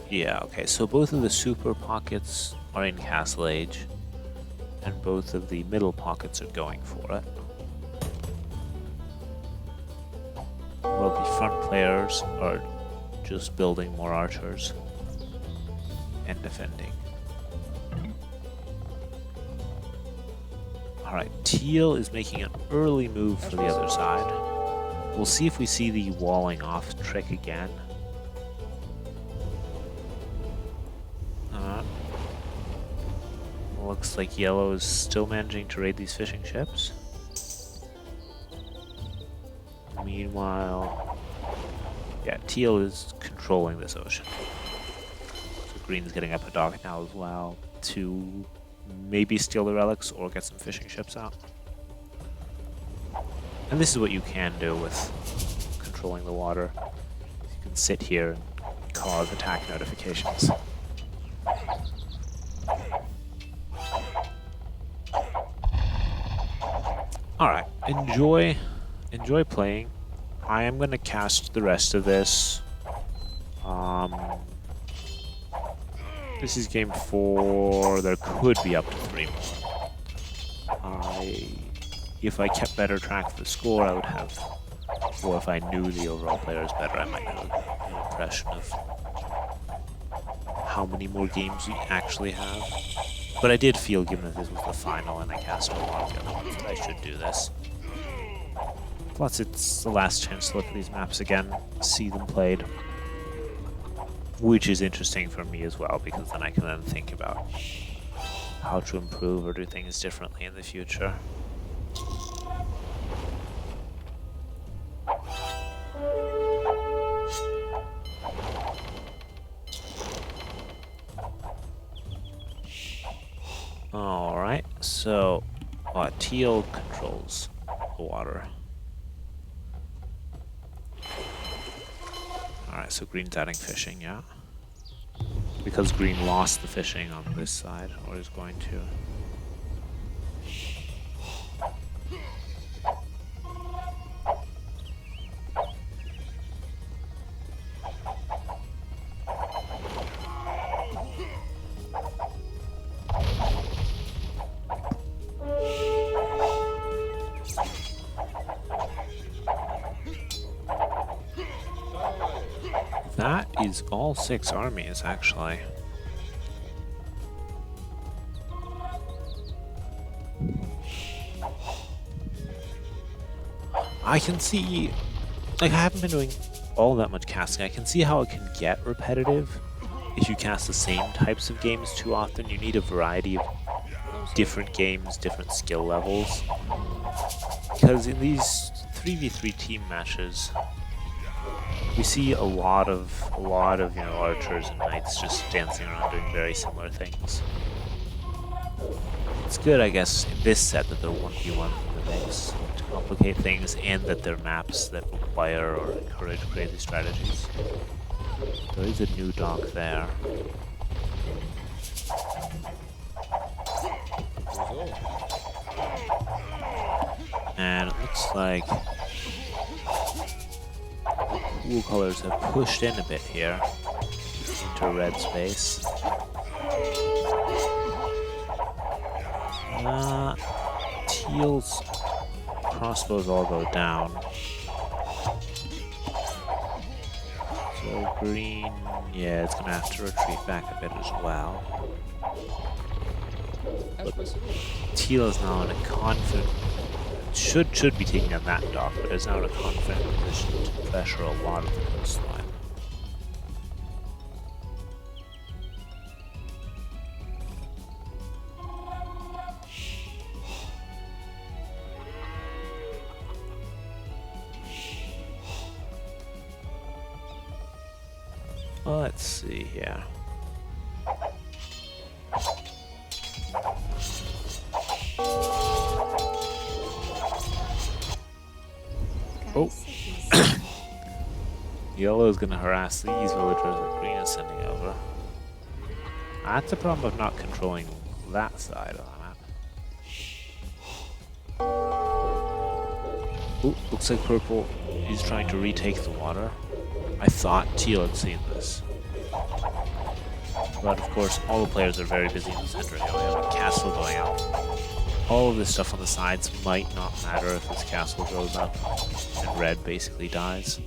Yeah, okay, so both of the super pockets are in Castle Age, and both of the middle pockets are going for it. While the front players are just building more archers and defending. Alright, teal is making an early move for the other side. We'll see if we see the walling off trick again. Looks like yellow is still managing to raid these fishing ships. Meanwhile, yeah, teal is controlling this ocean. So green's getting up a dock now as well to maybe steal the relics or get some fishing ships out. And this is what you can do with controlling the water. You can sit here and cause attack notifications. Alright, enjoy playing. I am going to cast the rest of this. This is game 4. There could be up to 3 more. If I kept better track of the score, I would have, or if I knew the overall players better, I might have an impression of how many more games we actually have. But I did feel, given that this was the final and I cast a lot of the other ones, that I should do this. Plus, it's the last chance to look at these maps again, see them played. Which is interesting for me as well, because then I can then think about how to improve or do things differently in the future. Alright, so teal controls the water. Alright, so green's adding fishing, yeah. Because green lost the fishing on this side, or is going to. That is all 6 armies, actually. I can see, like, I haven't been doing all that much casting. I can see how it can get repetitive if you cast the same types of games too often. You need a variety of different games, different skill levels. Because in these 3v3 team matches, we see a lot of archers and knights just dancing around doing very similar things. It's good, I guess, in this set that they're 1v1 in the mix to complicate things, and that they're maps that require or encourage crazy strategies. There is a new dock there. And it looks like cool colors have pushed in a bit here into red space. Teal's crossbows all go down. So green, yeah, it's gonna have to retreat back a bit as well. But teal is now in a confident, should be taking on that dock, but is now in a confident position to pressure a lot of the coastline. Let's see here. Oh. Yellow is going to harass these villagers that green is sending over. That's the problem of not controlling that side of the map. Oh, looks like purple is trying to retake the water. I thought teal had seen this. But of course, all the players are very busy in the center here. We have a castle going out. All of this stuff on the sides might not matter if this castle goes up and red basically dies.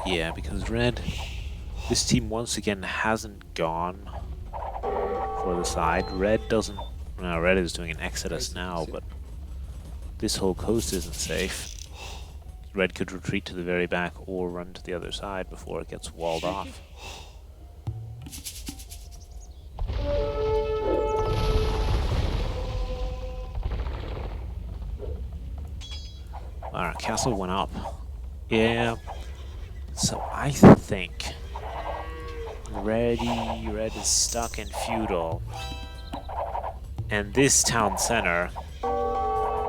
Yeah, because red, this team once again hasn't gone for the side. Red doesn't, well, red is doing an exodus now, but this whole coast isn't safe. Red could retreat to the very back or run to the other side before it gets walled off. Alright, castle went up. Yeah. So I think red is stuck in feudal. And this town center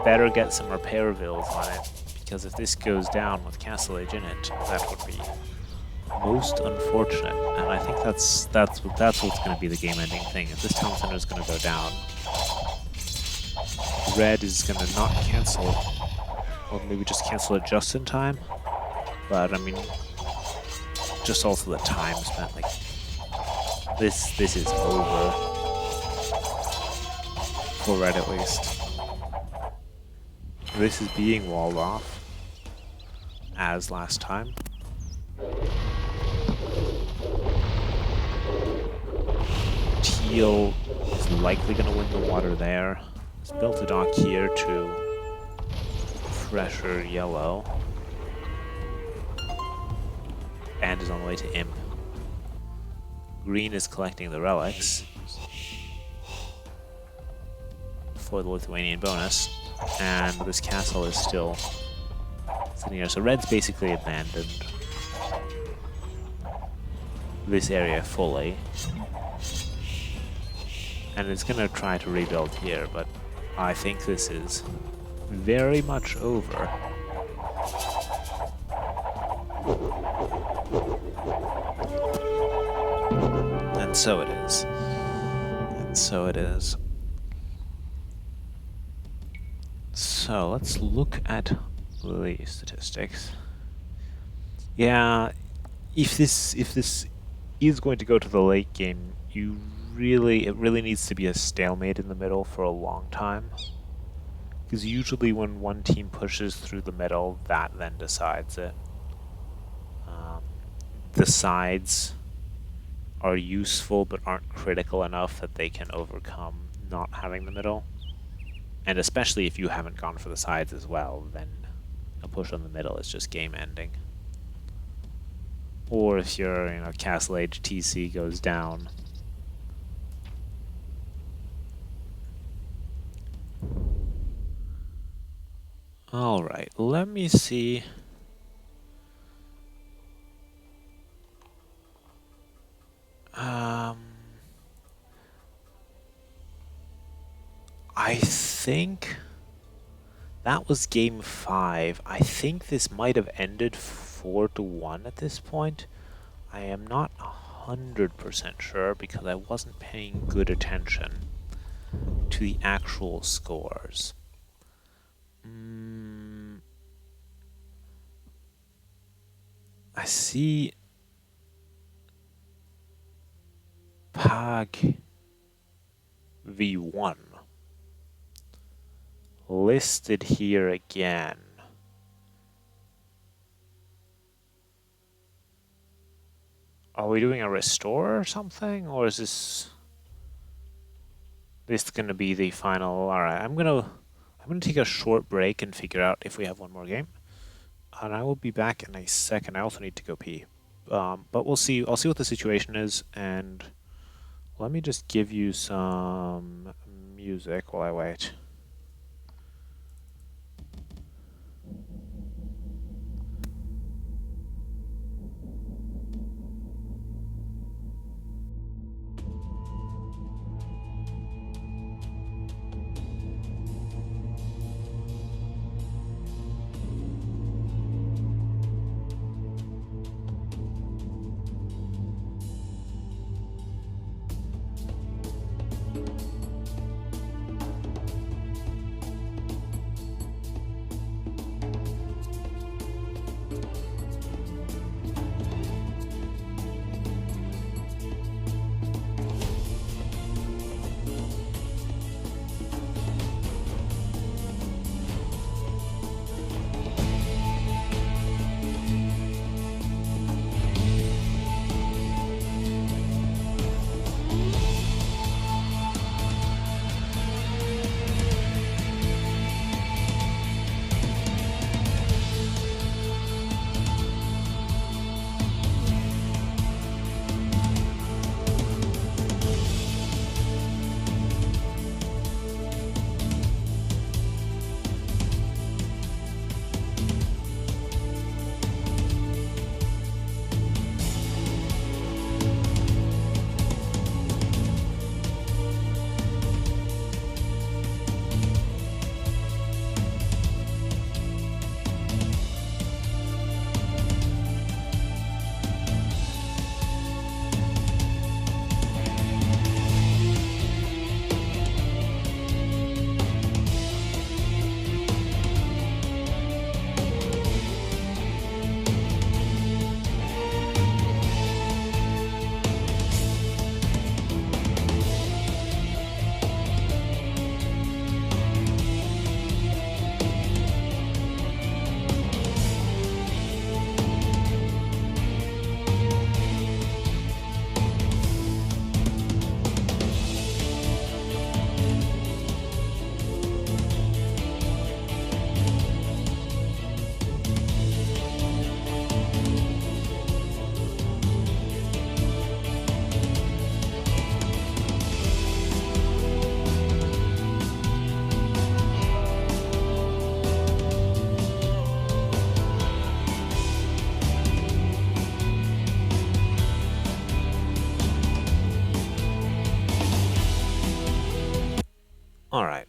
better get some repair bills on it, because if this goes down with Castle Age in it, that would be most unfortunate. And I think that's what's going to be the game-ending thing. If this town center is going to go down, red is going to not cancel, or maybe just cancel it just in time. But I mean, just also the time spent. Like this is over for red at least. This is being walled off, as last time. Teal is likely going to win the water there. Let's build a dock here to pressure yellow. And is on the way to imp. Green is collecting the relics for the Lithuanian bonus. And this castle is still sitting here. So red's basically abandoned this area fully. And it's going to try to rebuild here, but I think this is very much over. And so it is. And so it is. So let's look at the statistics. Yeah, if this is going to go to the late game, it really needs to be a stalemate in the middle for a long time. Because usually when one team pushes through the middle, that then decides it. The sides are useful but aren't critical enough that they can overcome not having the middle. And especially if you haven't gone for the sides as well, then a push on the middle is just game ending. Or if your Castle Age TC goes down. Alright, let me see. I think that was game 5. I think this might have ended 4-1 at this point. I am not 100% sure because I wasn't paying good attention to the actual scores. I see Pag V1 listed here again. Are we doing a restore or something, or is this gonna be the final? All right, I'm gonna take a short break and figure out if we have one more game, and I will be back in a second. I also need to go pee, but we'll see. I'll see what the situation is, and let me just give you some music while I wait.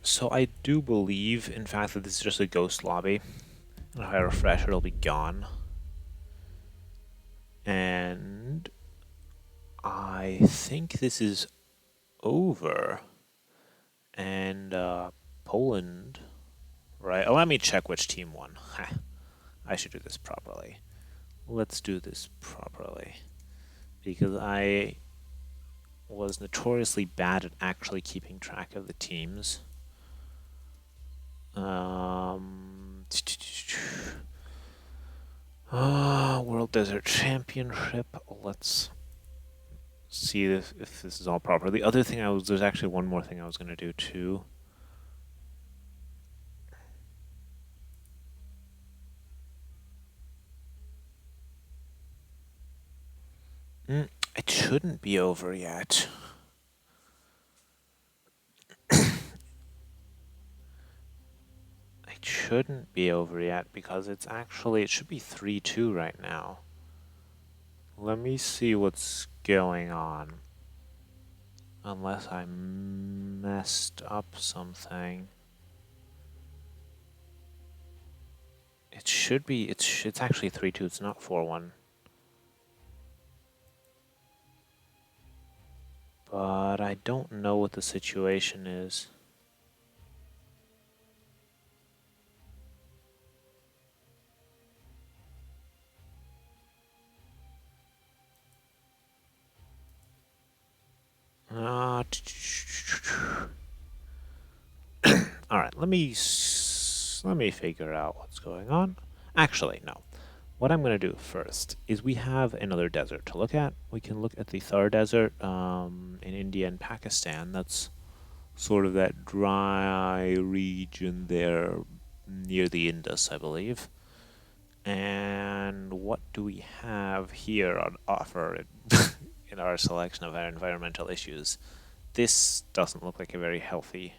So I do believe, in fact, that this is just a ghost lobby. And if I refresh, it'll be gone. And I think this is over. And Poland, right? Oh, let me check which team won. I should do this properly. Let's do this properly. Because I was notoriously bad at actually keeping track of the teams. World Desert Championship. Let's see if this is all proper. The other thing there's actually one more thing I was going to do too. It shouldn't be over yet. It shouldn't be over yet because it should be 3-2 right now. Let me see what's going on. Unless I messed up something. It should be, it's actually 3-2, it's not 4-1. But I don't know what the situation is. All right, let me figure out what's going on. Actually, no. What I'm going to do first is we have another desert to look at. We can look at the Thar Desert in India and Pakistan. That's sort of that dry region there near the Indus, I believe. And what do we have here on offer in our selection of our environmental issues? This doesn't look like a very healthy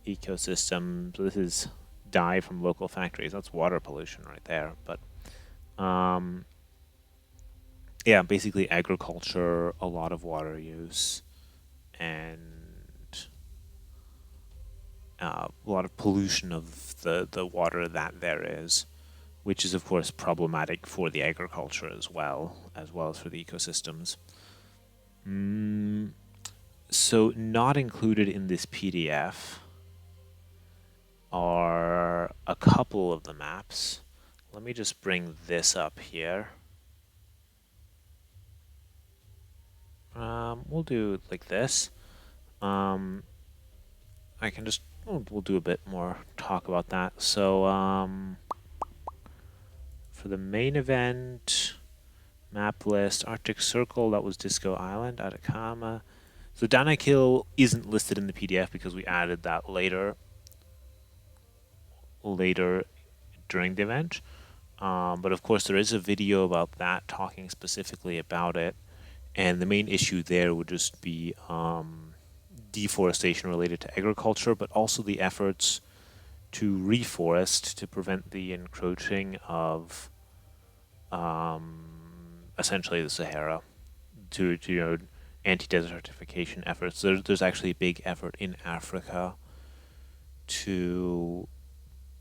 ecosystem. So this is dye from local factories. That's water pollution right there. But yeah, basically agriculture, a lot of water use, and a lot of pollution of the water that there is, which is of course problematic for the agriculture as well as for the ecosystems. So not included in this PDF are a couple of the maps. Let me just bring this up here. We'll do like this. I can just, we'll do a bit more talk about that. So, for the main event, map list, Arctic Circle, that was Disco Island, Atacama. So Danakil isn't listed in the PDF because we added that later during the event. But of course there is a video about that talking specifically about it. And the main issue there would just be deforestation related to agriculture, but also the efforts to reforest to prevent the encroaching of essentially the Sahara to anti-desertification efforts. There's actually a big effort in Africa to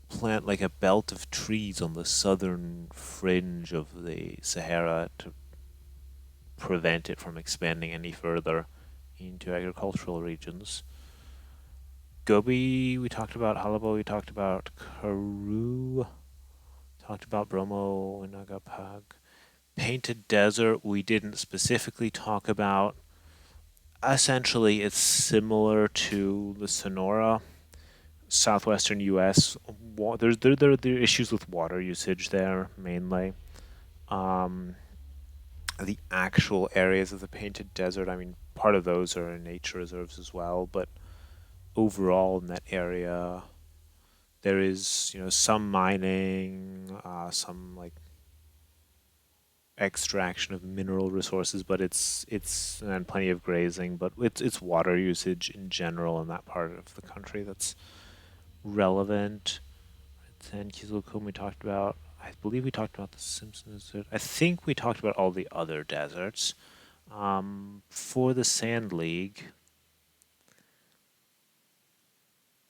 plant like a belt of trees on the southern fringe of the Sahara to prevent it from expanding any further into agricultural regions. Gobi, we talked about Halabo, we talked about Karoo, talked about Bromo and Nagapag. Painted Desert, we didn't specifically talk about. Essentially, it's similar to the Sonora, southwestern U.S. There are issues with water usage there, mainly. The actual areas of the Painted Desert, I mean, part of those are in nature reserves as well, but overall in that area, there is, some mining, some like extraction of mineral resources, but it's and plenty of grazing, but it's water usage in general in that part of the country that's relevant. Then Kizilkum we talked about. I believe we talked about the Simpson Desert. I think we talked about all the other deserts. For the Sand League,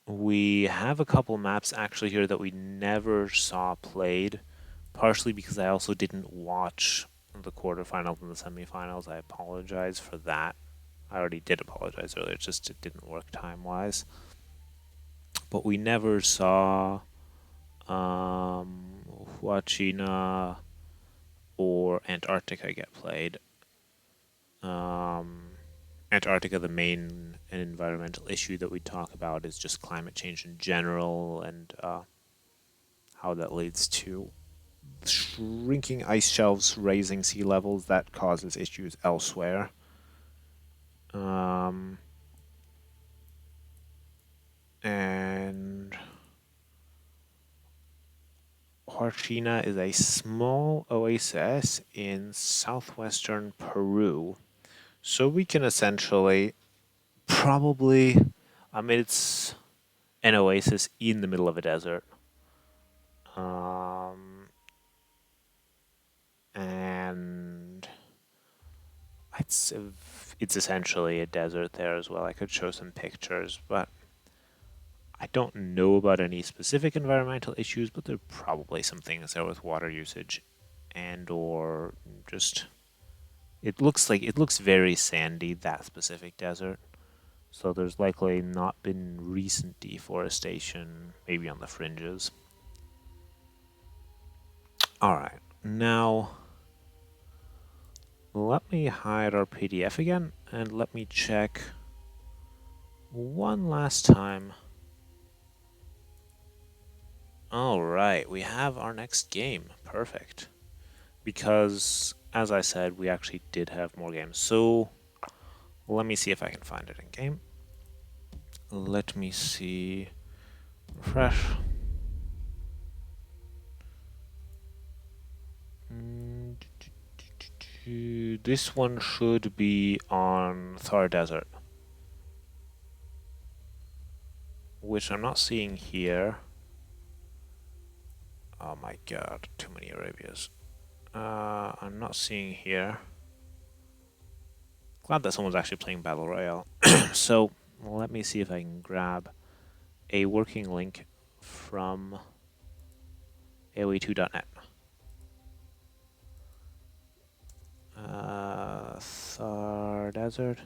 We have a couple maps actually here that we never saw played, partially because I also didn't watch the quarterfinals and the semifinals. I apologize for that. I already did apologize earlier, it's just it didn't work time-wise. But we never saw Huachina or Antarctica get played. Antarctica, the main environmental issue that we talk about is just climate change in general and how that leads to shrinking ice shelves, raising sea levels that causes issues elsewhere. And Huachina is a small oasis in southwestern Peru. So we can essentially probably, I mean, it's an oasis in the middle of a desert. And it's essentially a desert there as well. I could show some pictures, but I don't know about any specific environmental issues, but there are probably some things there with water usage and or just it looks very sandy, that specific desert. So there's likely not been recent deforestation, maybe on the fringes. Alright, now let me hide our PDF again and let me check one last time. Alright, we have our next game. Perfect. Because, as I said, we actually did have more games. So, let me see if I can find it in game. Let me see. Refresh. This one should be on Thar Desert, which I'm not seeing here. Oh my god, too many Arabias. I'm not seeing here. Glad that someone's actually playing Battle Royale. So, let me see if I can grab a working link from AOE2.net. Thar Desert.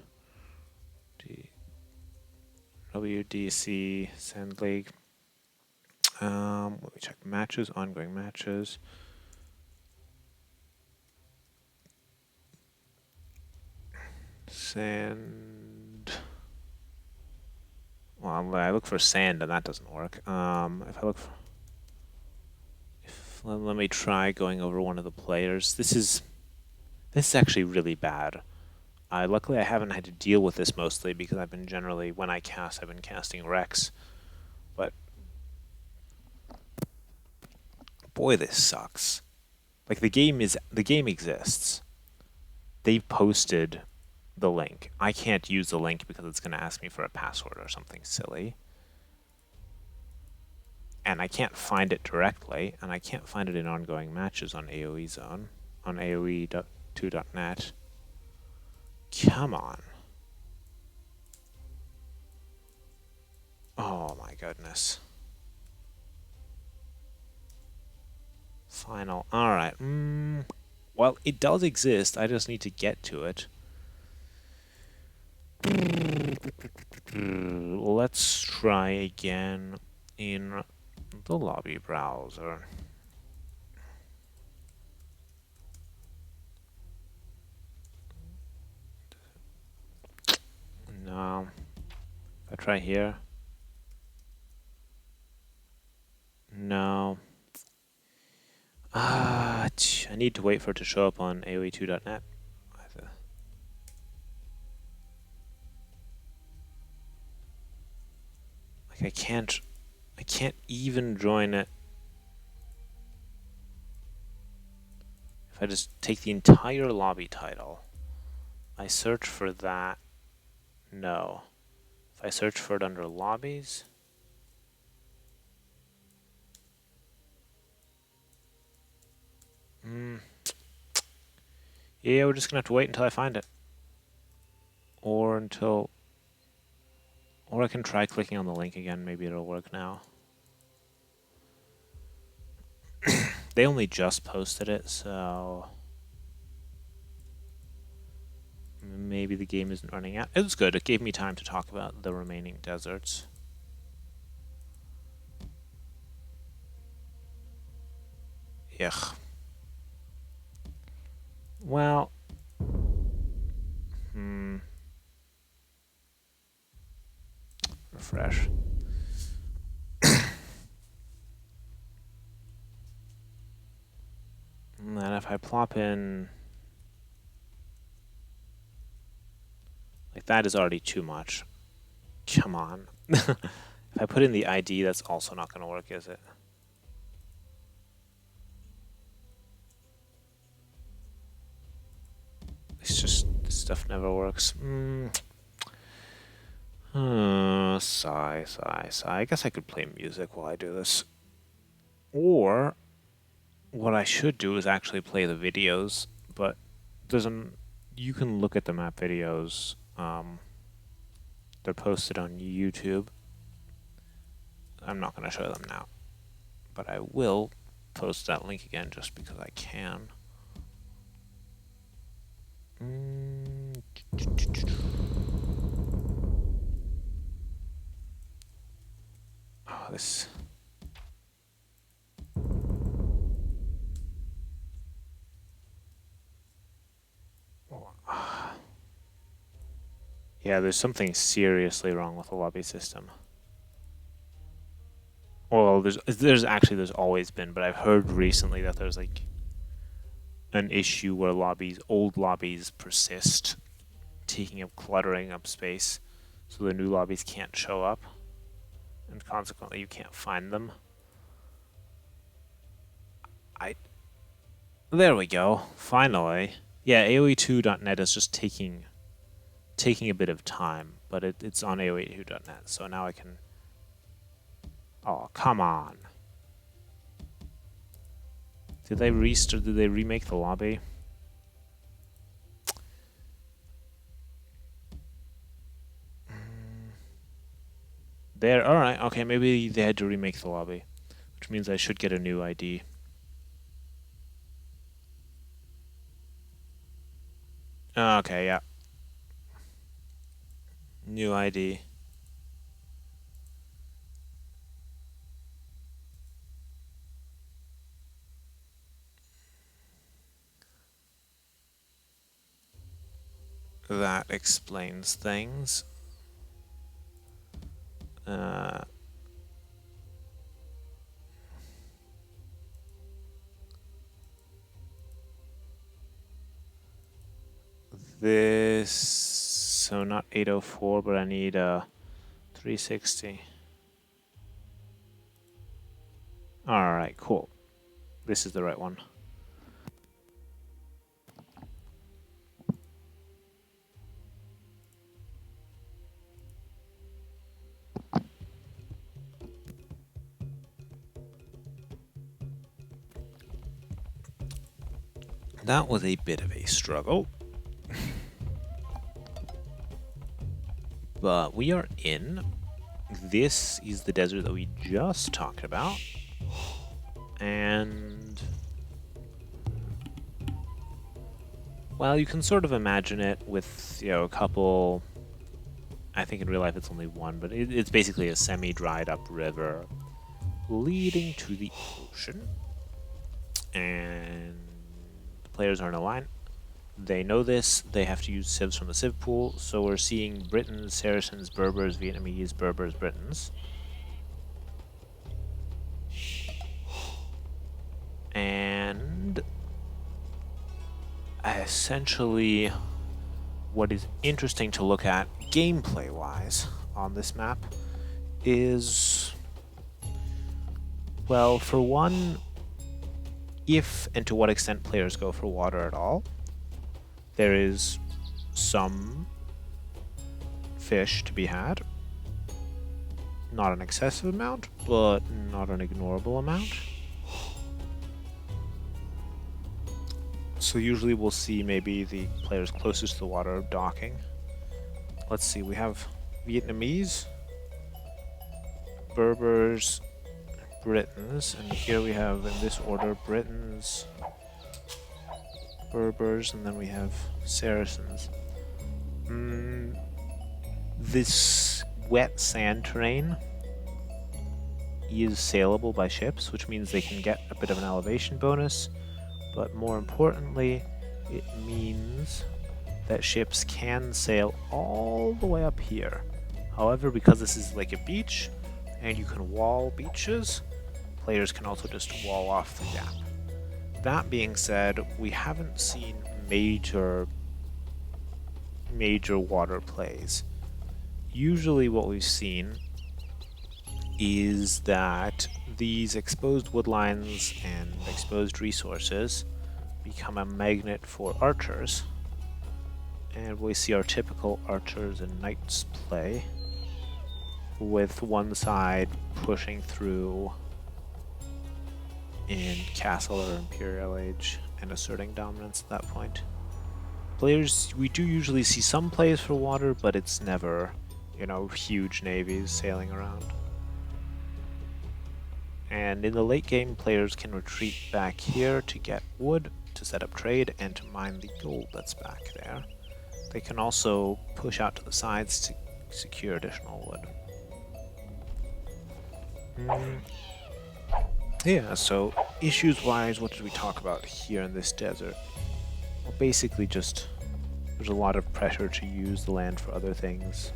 WDC Sand League. Let me check matches, ongoing matches. Sand. Well, I look for sand and that doesn't work. If I look for. Let me try going over one of the players. This is actually really bad. Luckily, I haven't had to deal with this mostly because I've been generally, when I cast, I've been casting Rex. But boy, this sucks. Like the game exists. They posted the link. I can't use the link because it's going to ask me for a password or something silly. And I can't find it directly, and I can't find it in ongoing matches on AoE Zone, on AoE2.net. Come on. Oh my goodness. Final. Alright. Well, it does exist. I just need to get to it. Let's try again in the lobby browser. No. If I try here. No. I need to wait for it to show up on AoE2.net. Like I can't even join it. If I just take the entire lobby title, I search for that. No. If I search for it under lobbies, yeah, we're just gonna have to wait until I find it. Or until Or I can try clicking on the link again. Maybe it'll work now. They only just posted it, so maybe the game isn't running out. It was good. It gave me time to talk about the remaining deserts. Yuck. Well, refresh. And then if I plop in, like, that is already too much. Come on. If I put in the ID, that's also not going to work, is it? It's just, this stuff never works. Sigh. I guess I could play music while I do this. Or what I should do is actually play the videos, but you can look at the map videos. They're posted on YouTube. I'm not going to show them now, but I will post that link again just because I can. Oh, this. Yeah, there's something seriously wrong with the lobby system. Well, there's always been, but I've heard recently that there's like an issue where old lobbies persist, cluttering up space, so the new lobbies can't show up, and consequently you can't find them. There we go. Finally. Yeah, AOE2.net is just taking a bit of time, but it's on AOE2.net, so now I can... Oh, come on. Did they remake the lobby? There, alright, okay, maybe they had to remake the lobby, which means I should get a new ID. Okay, yeah. New ID. That explains things. So not 804, but I need 360. Alright, cool. This is the right one. That was a bit of a struggle. But we are in. This is the desert that we just talked about. And... well, you can sort of imagine it with, a couple... I think in real life it's only one, but it's basically a semi-dried up river leading to the ocean. And the players are in a line. They know this. They have to use civs from the civ pool. So we're seeing Britons, Saracens, Berbers, Vietnamese, Berbers, Britons. And essentially what is interesting to look at gameplay-wise on this map is, well, for one, if and to what extent players go for water at all. There is some fish to be had. Not an excessive amount, but not an ignorable amount. So usually we'll see maybe the players closest to the water docking. Let's see, we have Vietnamese, Berbers, Britons, and here we have in this order Britons, Berbers, and then we have Saracens. This wet sand terrain is sailable by ships, which means they can get a bit of an elevation bonus, but more importantly, it means that ships can sail all the way up here. However, because this is like a beach, and you can wall beaches, players can also just wall off the gap. That being said, we haven't seen major water plays. Usually what we've seen is that these exposed woodlines and exposed resources become a magnet for archers, and we see our typical archers and knights play, with one side pushing through in Castle or Imperial Age and asserting dominance at that point. Players, we do usually see some plays for water, but it's never, you know, huge navies sailing around. And in the late game, players can retreat back here to get wood, to set up trade, and to mine the gold that's back there. They can also push out to the sides to secure additional wood. Yeah, so issues-wise, what did we talk about here in this desert? Well, basically just there's a lot of pressure to use the land for other things.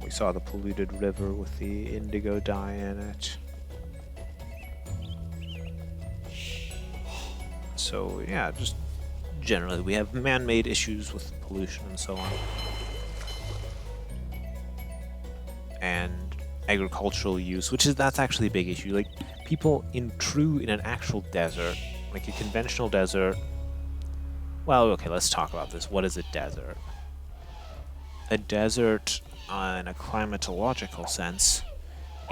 We saw the polluted river with the indigo dye in it. So yeah, just generally we have man-made issues with pollution and so on. And agricultural use, that's actually a big issue. Like, people in an actual desert, like a conventional desert. Well, okay, let's talk about this. What is a desert? A desert, in a climatological sense,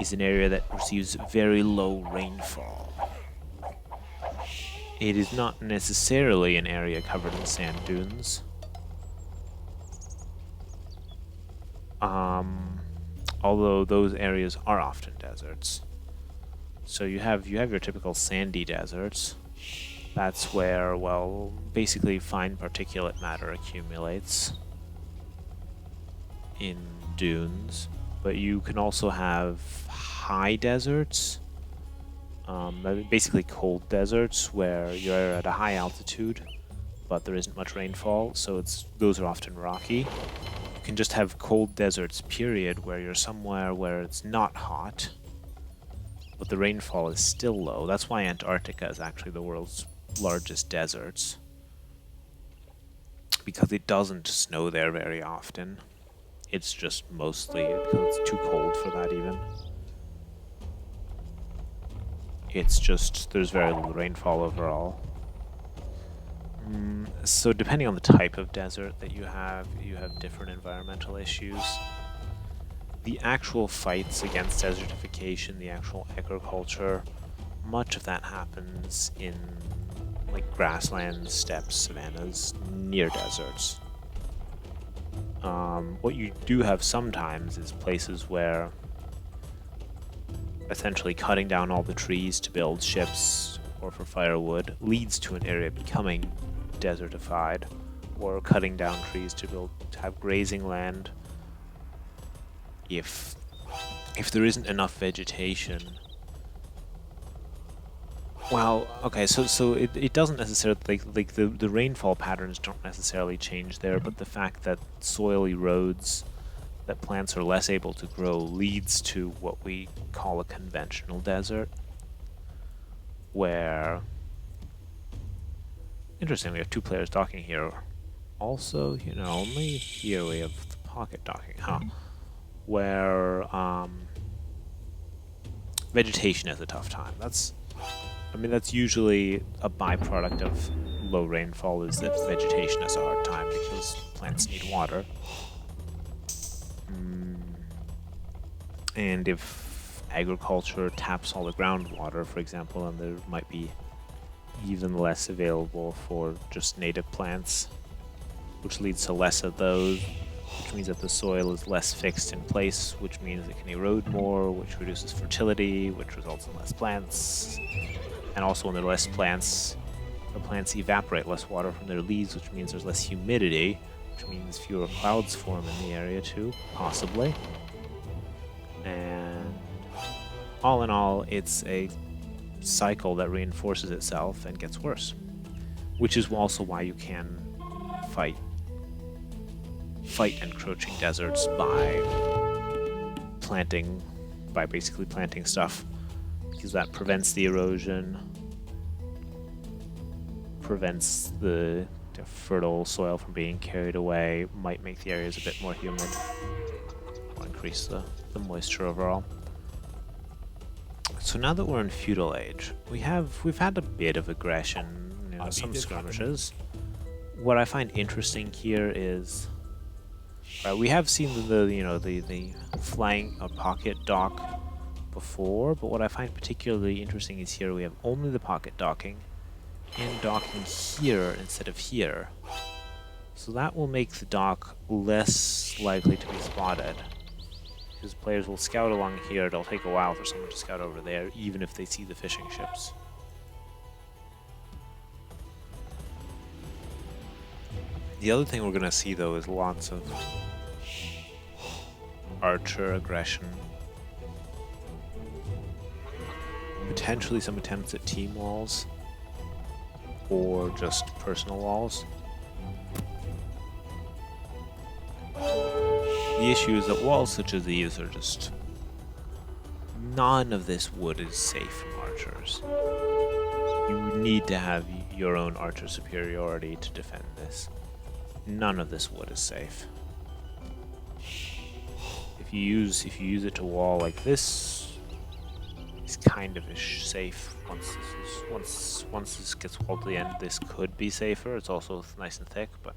is an area that receives very low rainfall. It is not necessarily an area covered in sand dunes. Although those areas are often deserts. So you have your typical sandy deserts. That's where, well, basically fine particulate matter accumulates in dunes. But you can also have high deserts, basically cold deserts, where you're at a high altitude, but there isn't much rainfall, so those are often rocky. You can just have cold deserts, period, where you're somewhere where it's not hot, but the rainfall is still low. That's why Antarctica is actually the world's largest deserts, because it doesn't snow there very often. It's just mostly because it's too cold for that even. It's just, there's very little rainfall overall. So depending on the type of desert that you have different environmental issues. The actual fights against desertification, the actual agriculture, much of that happens in like grasslands, steppes, savannas, near deserts. What you do have sometimes is places where essentially cutting down all the trees to build ships or for firewood leads to an area becoming desertified, or cutting down trees to have grazing land. If there isn't enough vegetation, well, okay, so it doesn't necessarily, like the rainfall patterns don't necessarily change there, but the fact that soil erodes, that plants are less able to grow, leads to what we call a conventional desert, where, interestingly, we have two players docking here. Also, only here we have the pocket docking, where vegetation has a tough time. That's usually a byproduct of low rainfall, is that vegetation has a hard time because plants need water. And if agriculture taps all the groundwater, for example, then there might be even less available for just native plants, which leads to less of those. which means that the soil is less fixed in place, which means it can erode more, which reduces fertility, which results in less plants. And also when there are less plants, the plants evaporate less water from their leaves, which means there's less humidity, which means fewer clouds form in the area too, possibly. And all in all, it's a cycle that reinforces itself and gets worse, which is also why you can fight encroaching deserts by basically planting stuff, because that prevents the erosion, prevents the fertile soil from being carried away, might make the areas a bit more humid, or increase the moisture overall. So now that we're in feudal age, we've had a bit of aggression, some skirmishes. What I find interesting here is we have seen the flank or pocket dock before, but what I find particularly interesting is here we have only the pocket docking and docking here instead of here. So that will make the dock less likely to be spotted, because players will scout along here. It'll take a while for someone to scout over there, even if they see the fishing ships. The other thing we're going to see, though, is lots of archer aggression. Potentially some attempts at team walls, or just personal walls. The issue is that walls such as these are just... none of this wood is safe from archers. You need to have your own archer superiority to defend this. None of this wood is safe. If you use it to wall like this, it's kind of safe. Once this gets walled to the end, this could be safer. It's also nice and thick, but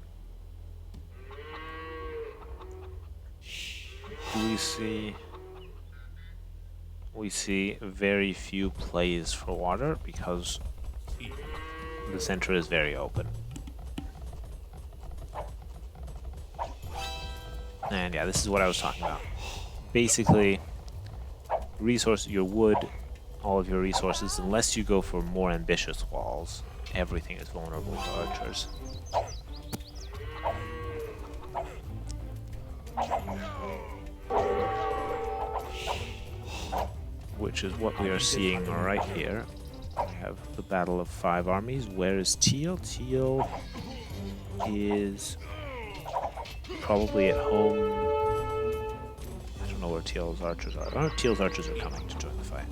we see very few plays for water because the center is very open. And yeah, this is what I was talking about. Basically, your wood, all of your resources, unless you go for more ambitious walls, everything is vulnerable to archers. Which is what we are seeing right here. We have the Battle of 5 Armies. Where is Teal? Teal is probably at home. I don't know where Teal's archers are. I don't know if Teal's archers are coming to join the fight.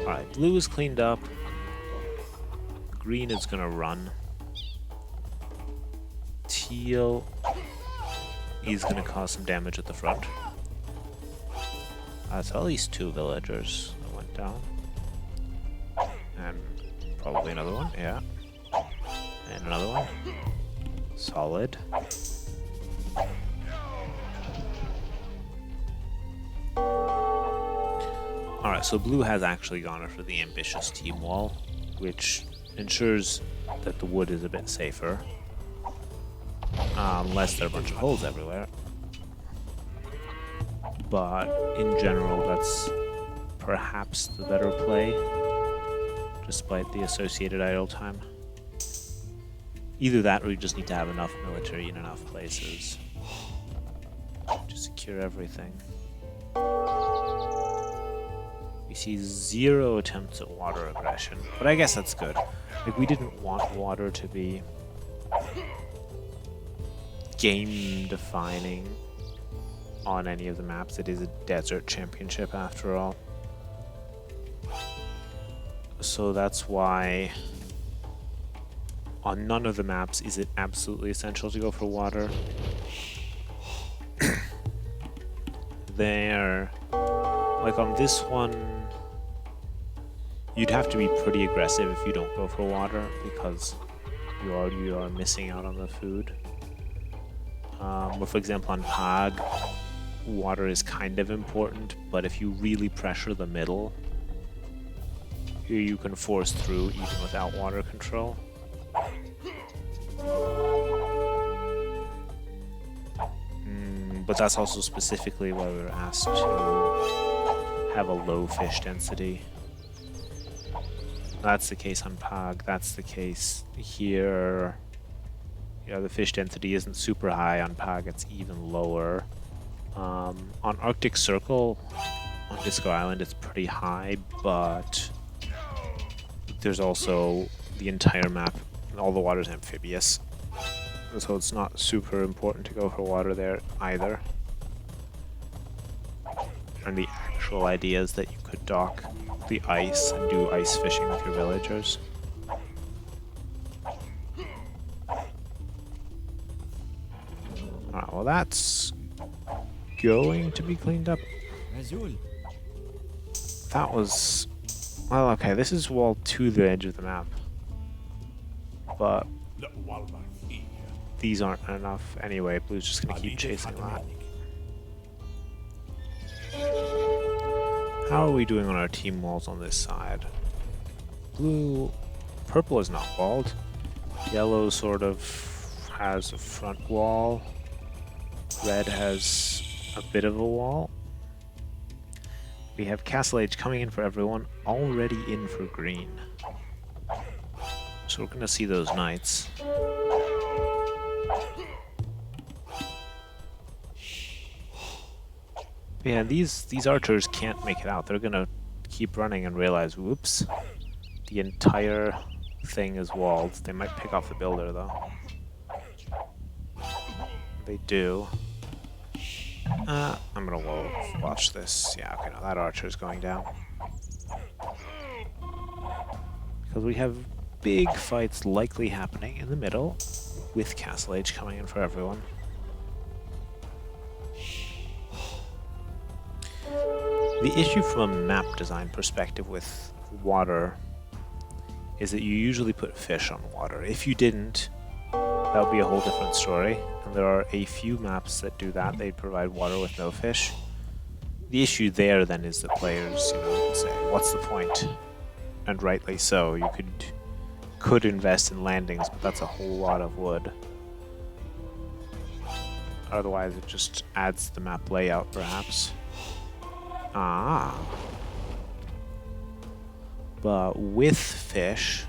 Alright, blue is cleaned up. Green is gonna run. Teal is gonna cause some damage at the front. That's at least 2 villagers that went down. And probably another one, yeah. And another one. Solid. Alright, so blue has actually gone for the ambitious team wall, which ensures that the wood is a bit safer. Unless there are a bunch of holes everywhere. But in general, that's perhaps the better play, despite the associated idle time. Either that, or you just need to have enough military in enough places to secure everything. We see 0 attempts at water aggression, but I guess that's good. Like, we didn't want water to be game-defining on any of the maps. It is a desert championship after all. So that's why on none of the maps is it absolutely essential to go for water. Like on this one, you'd have to be pretty aggressive if you don't go for water, because you are missing out on the food. But for example on Pag, water is kind of important, but if you really pressure the middle, Here you can force through even without water control. But that's also specifically why we were asked to have a low fish density. That's the case on Pog, that's the case here. The fish density isn't super high on Pog, it's even lower. On Arctic Circle, on Disco Island, it's pretty high, but there's also the entire map, all the water's amphibious. So it's not super important to go for water there either. And the actual idea is that you could dock the ice and do ice fishing with your villagers. Alright, well that's going to be cleaned up. That was... Well, okay, this is wall to the edge of the map. But these aren't enough anyway. Blue's just gonna keep chasing that. How are we doing on our team walls on this side? Purple is not walled. Yellow sort of has a front wall. Red has a bit of a wall. We have Castle Age coming in for everyone, already in for green. So we're gonna see those knights. Yeah, these archers can't make it out. They're gonna keep running and realize, whoops, the entire thing is walled. They might pick off the builder though. They do. I'm gonna watch this. Yeah, okay, no, that archer's going down. Because we have big fights likely happening in the middle, with Castle Age coming in for everyone. The issue from a map design perspective with water is that you usually put fish on water. If you didn't, that would be a whole different story. And there are a few maps that do that. They provide water with no fish. The issue there then is that players, say, what's the point? And rightly so. You could invest in landings, but that's a whole lot of wood. Otherwise, it just adds to the map layout, perhaps. But with fish,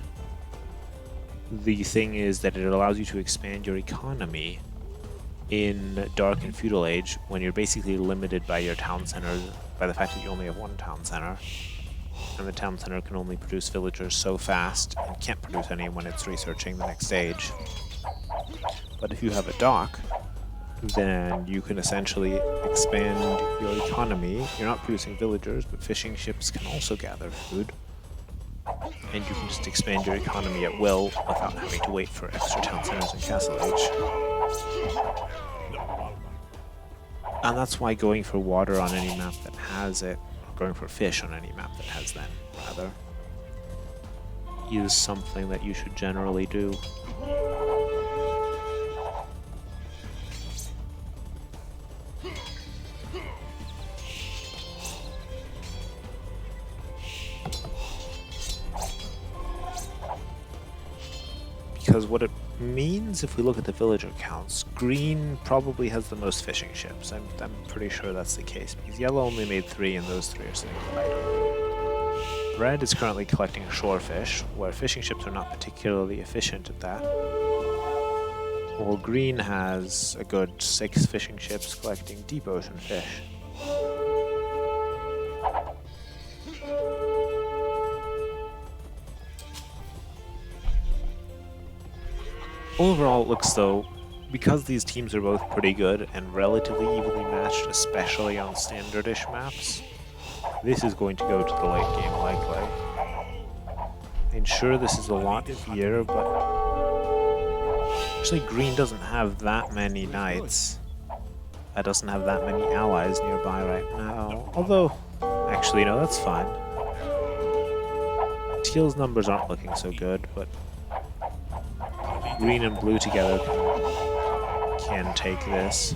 the thing is that it allows you to expand your economy in Dark and Feudal Age when you're basically limited by your town center, by the fact that you only have one town center. And the town center can only produce villagers so fast and can't produce any when it's researching the next stage. But if you have a dock, then you can essentially expand your economy. You're not producing villagers, but fishing ships can also gather food. And you can just expand your economy at will without having to wait for extra town centers in Castle Age. And that's why going for water on any map that has it, or going for fish on any map that has them, rather, is something that you should generally do. Because what it means, if we look at the villager counts, green probably has the most fishing ships. I'm pretty sure that's the case, because yellow only made 3 and those 3 are sitting idle. Red is currently collecting shorefish, where fishing ships are not particularly efficient at that. While green has a good 6 fishing ships collecting deep ocean fish. Overall, it looks though, because these teams are both pretty good and relatively evenly matched, especially on standardish maps, this is going to go to the late game likely. And sure, this is a lot here, but actually green doesn't have that many knights. It doesn't have that many allies nearby right now. Although, actually no, that's fine. Teal's numbers aren't looking so good, but green and blue together can take this.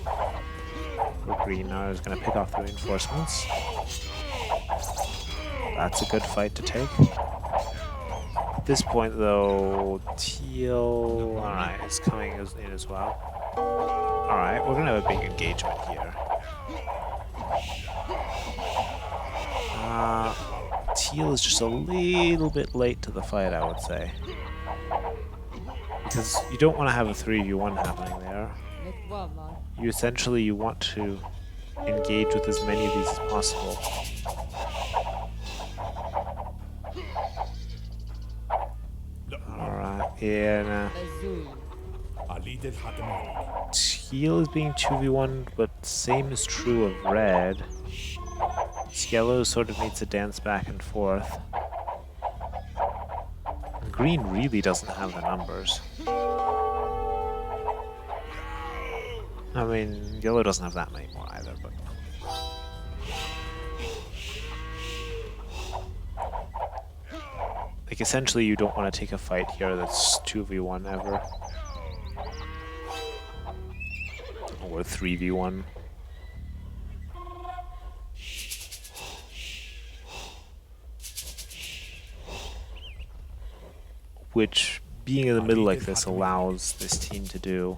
Where green now is going to pick off the reinforcements. That's a good fight to take. At this point, though, teal, alright, is coming in as well. Alright, we're gonna have a big engagement here. Teal is just a little bit late to the fight, I would say. Because you don't want to have a 3v1 happening there. You want to engage with as many of these as possible. Alright, yeah, teal is being 2v1, but same is true of red. Yellow sort of needs to dance back and forth. Green really doesn't have the numbers. I mean, yellow doesn't have that many more either, but... like, essentially you don't want to take a fight here that's 2v1 ever. Or 3v1. Which, being in the middle like this, allows this team to do.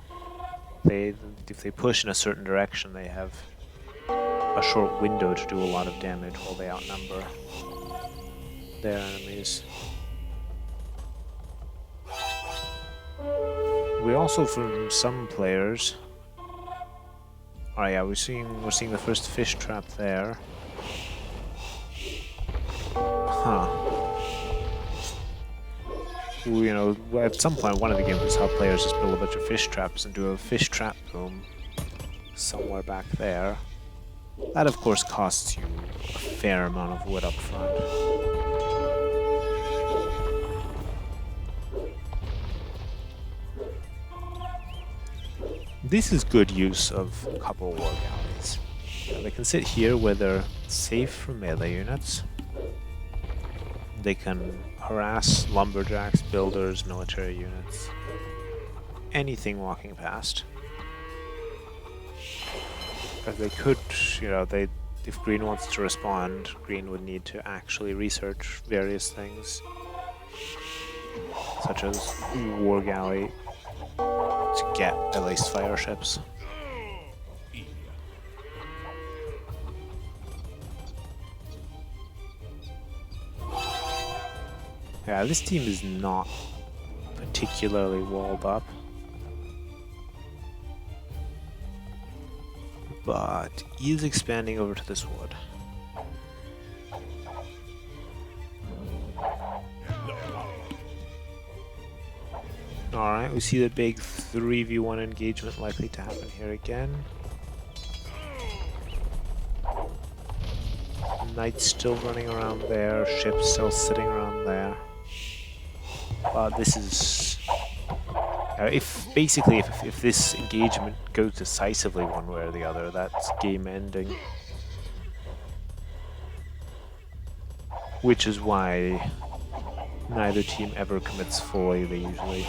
If they push in a certain direction, they have a short window to do a lot of damage while they outnumber their enemies. We also, from some players... oh yeah, we're seeing the first fish trap there. Huh. You know, at some point, one of the games was how players just build a bunch of fish traps and do a fish trap boom somewhere back there. That, of course, costs you a fair amount of wood up front. This is good use of a couple war galleys. They can sit here where they're safe from melee units. They can harass lumberjacks, builders, military units, anything walking past. If they could, you know, if Green wants to respond, Green would need to actually research various things, such as war galley, to get at least fire ships. Yeah, this team is not particularly walled up, but he is expanding over to this wood. Alright, we see the big 3v1 engagement likely to happen here again. Knights still running around there, ships still sitting around there. This is... if this engagement goes decisively one way or the other, that's game ending. Which is why neither team ever commits fully. They usually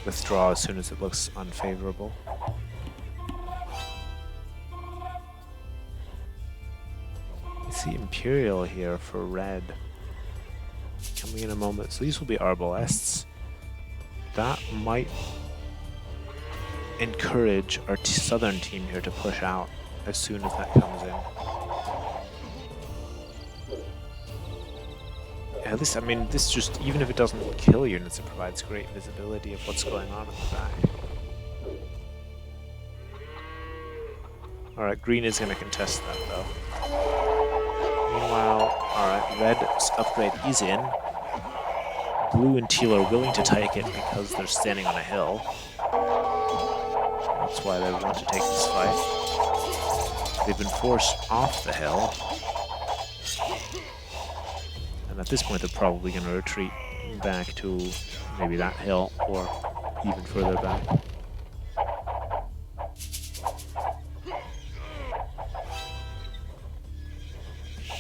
withdraw as soon as it looks unfavorable. You see Imperial here for red. Coming in a moment. So these will be arbalests. That might encourage our southern team here to push out as soon as that comes in. Yeah, this, I mean, this just, even if it doesn't kill units, it provides great visibility of what's going on in the back. Alright, green is going to contest that though. Meanwhile, alright, red's upgrade is in. Blue and teal are willing to take it because they're standing on a hill. That's why they want to take this fight. They've been forced off the hill. And at this point they're probably going to retreat back to maybe that hill or even further back.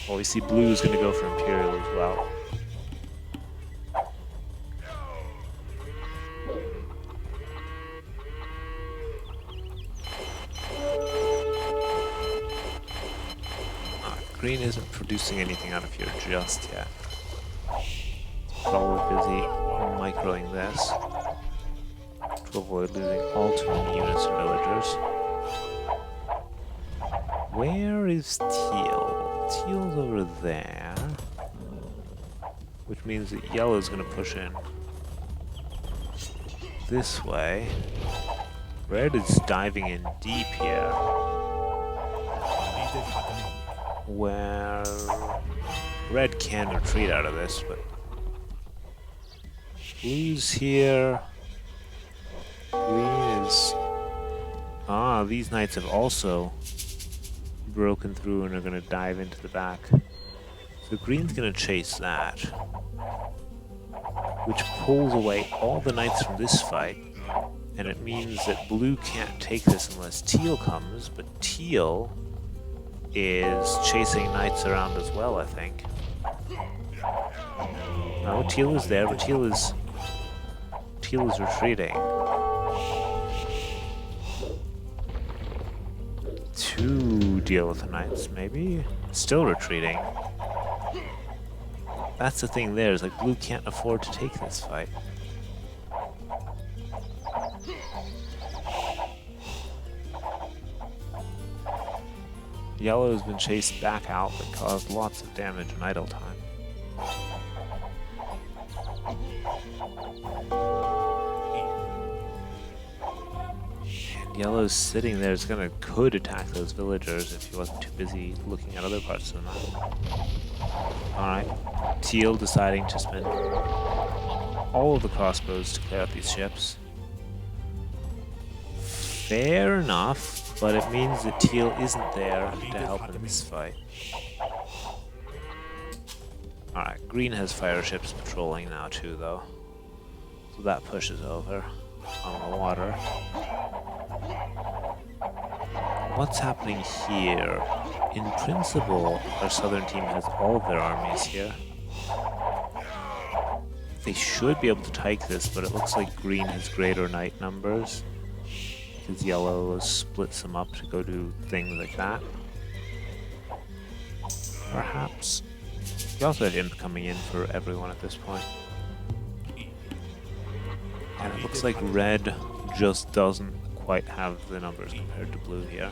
Well, we see blue is going to go for Imperial as well. Green isn't producing anything out of here just yet. Probably busy microing this to avoid losing all too many units and villagers. Where is Teal? Teal's over there, which means that Yellow's going to push in this way. Red is diving in deep here, where Red can retreat out of this, but Blue's here. Green is... Ah, these knights have also broken through and are going to dive into the back. So Green's going to chase that, which pulls away all the knights from this fight, and it means that Blue can't take this unless Teal comes, but Teal is chasing knights around as well, I think. No, Teal is there, but Teal is retreating. To deal with the knights, maybe? Still retreating. That's the thing there, is like Blue can't afford to take this fight. Yellow has been chased back out, but caused lots of damage in idle time. And Yellow's sitting there, could attack those villagers if he wasn't too busy looking at other parts of the map. Alright, Teal deciding to spend all of the crossbows to clear out these ships. Fair enough, but it means that Teal isn't there to help in this fight. Alright, Green has fire ships patrolling now too, though. So that pushes over on the water. What's happening here? In principle, our southern team has all of their armies here. They should be able to take this, but it looks like Green has greater knight numbers, because Yellow splits them up to go do things like that. Perhaps. You also have Imp coming in for everyone at this point. And it looks like Red just doesn't quite have the numbers compared to Blue here.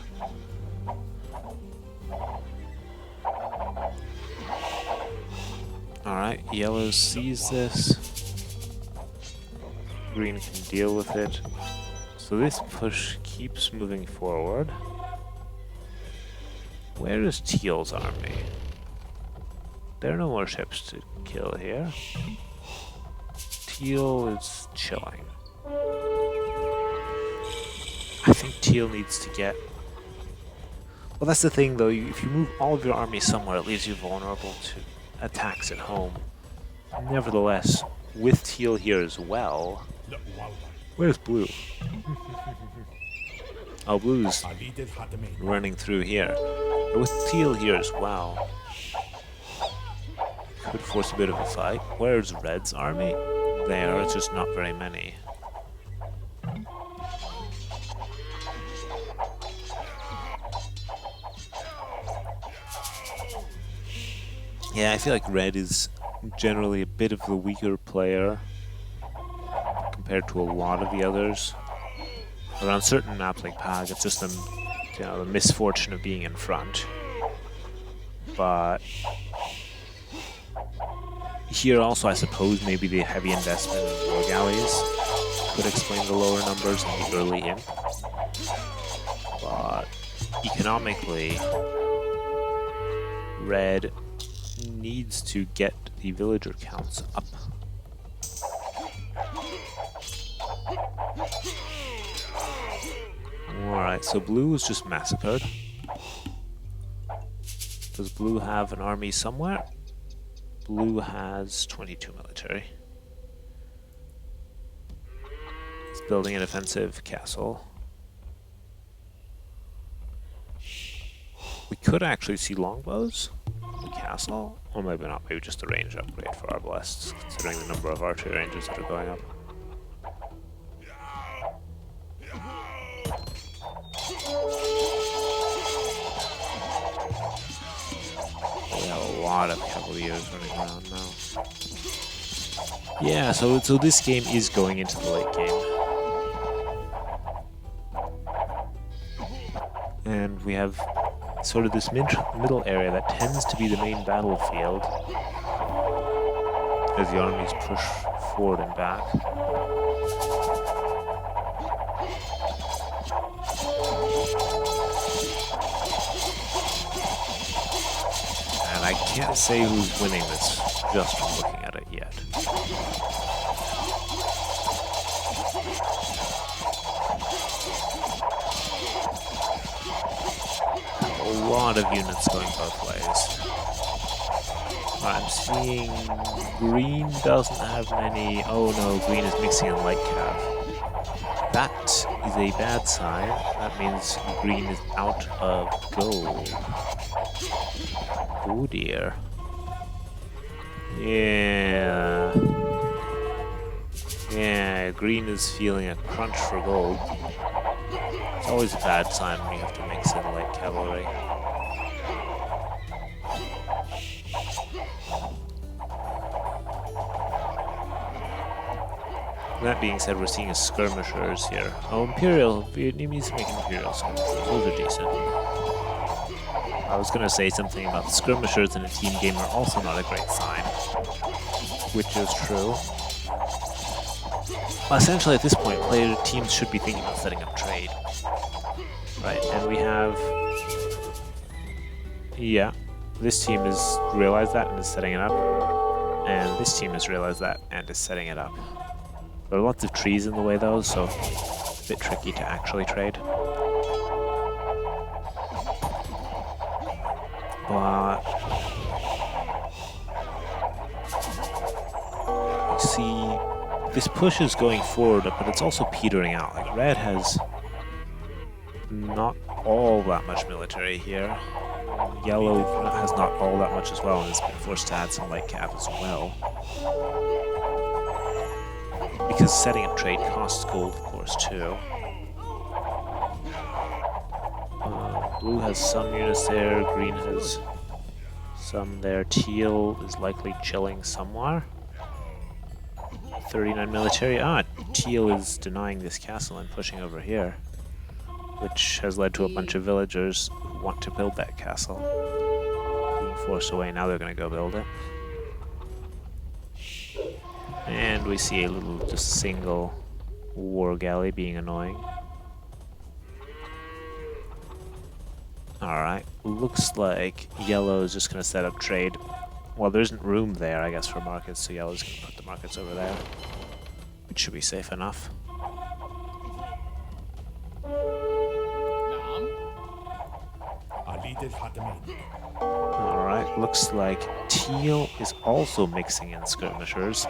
Alright, Yellow sees this. Green can deal with it. So this push keeps moving forward. Where is Teal's army? There are no more ships to kill here. Teal is chilling. I think Teal needs to get... Well, that's the thing, though. If you move all of your army somewhere, it leaves you vulnerable to attacks at home. Nevertheless, with Teal here as well... Where's Blue? Oh, Blue's running through here. But with Teal here as well, could force a bit of a fight. Where's Red's army? There, it's just not very many. Yeah, I feel like Red is generally a bit of the weaker player compared to a lot of the others. But on certain maps like Pag, it's just the misfortune of being in front. But here also, I suppose, maybe the heavy investment in war galleys could explain the lower numbers in the early Imp. But economically, Red needs to get the villager counts up. Alright, so Blue was just massacred. Does Blue have an army somewhere? Blue has 22 military. It's building a defensive castle. We could actually see longbows in the castle, or maybe not, maybe just a range upgrade for our Blessed, considering the number of archery ranges that are going up. We have a lot of cavaliers running around now. Yeah, so this game is going into the late game. And we have sort of this middle area that tends to be the main battlefield as the armies push forward and back. And I can't say who's winning this just from looking at it yet. A lot of units going both ways. I'm seeing green doesn't have many. Oh no, green is mixing in light cav. That is a bad sign. That means green is out of gold. Oh dear. Yeah. Yeah, green is feeling a crunch for gold. It's always a bad sign when you have to mix in light cavalry. That being said, we're seeing skirmishers here. Oh, Imperial. Vietnamese make Imperial skirmishers. Those are decent. I was going to say something about skirmishers in a team game are also not a great sign. Which is true. Essentially, at this point, teams should be thinking about setting up trade. Right, and we have... Yeah, this team has realized that and is setting it up. And this team has realized that and is setting it up. There are lots of trees in the way though, so it's a bit tricky to actually trade. But you see, this push is going forward, but it's also petering out. Like red has not all that much military here. Yellow has not all that much as well, and has been forced to add some light cav as well. Because setting up trade costs gold, of course, too. Blue has some units there, green has some there. Teal is likely chilling somewhere. 39 military. Teal is denying this castle and pushing over here, which has led to a bunch of villagers who want to build that castle being forced away. Now they're going to go build it. And we see a little, just single war galley being annoying. Alright, looks like yellow is just going to set up trade. Well, there isn't room there, I guess, for markets, so yellow's going to put the markets over there. Which should be safe enough. Alright, looks like teal is also mixing in skirmishers.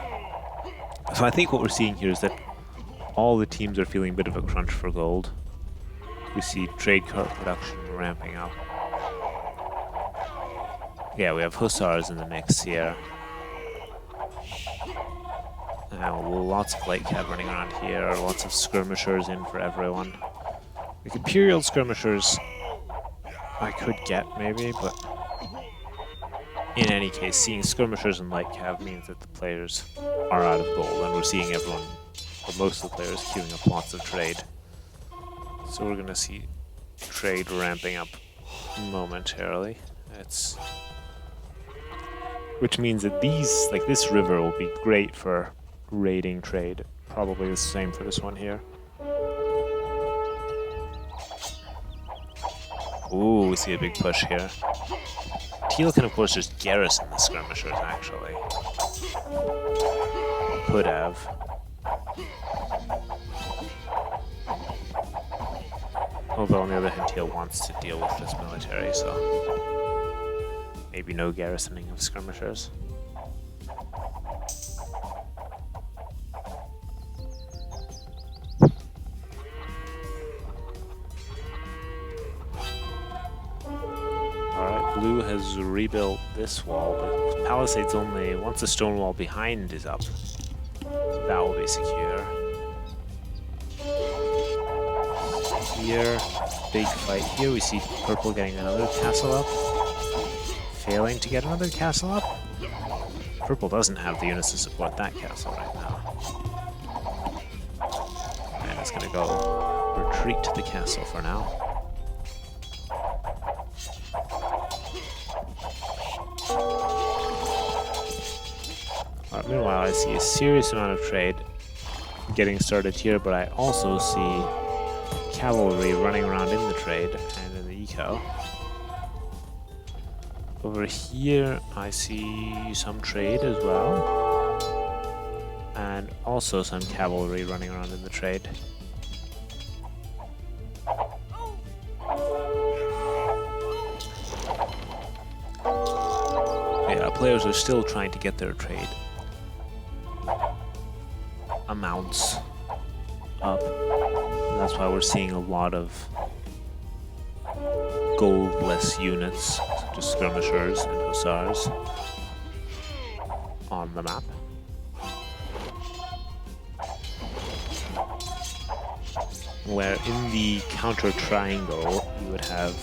So I think what we're seeing here is that all the teams are feeling a bit of a crunch for gold. We see trade cart production ramping up. Yeah, we have hussars in the mix here. Lots of light cav running around here, lots of skirmishers in for everyone. Like Imperial skirmishers I could get maybe, but in any case, seeing skirmishers and light cav means that the players are out of gold, and we're seeing everyone, or most of the players, queuing up lots of trade. So we're gonna see trade ramping up momentarily. Which means that this river will be great for raiding trade. Probably the same for this one here. Ooh, we see a big push here. Teal can, of course, just garrison the skirmishers, actually. Could have. Although, on the other hand, Teal wants to deal with this military, so... maybe no garrisoning of skirmishers. Blue has rebuilt this wall, but Palisades only, once the stone wall behind is up, that will be secure. Here, big fight here. We see purple getting another castle up, failing to get another castle up. purple doesn't have the units to support that castle right now. And it's going to go retreat to the castle for now. Meanwhile, I see a serious amount of trade getting started here, but I also see cavalry running around in the trade and in the eco. Over here, I see some trade as well, and also some cavalry running around in the trade. Yeah, players are still trying to get their trade amounts up. And that's why we're seeing a lot of goldless units, such as skirmishers and hussars, on the map. Where in the counter triangle, you would have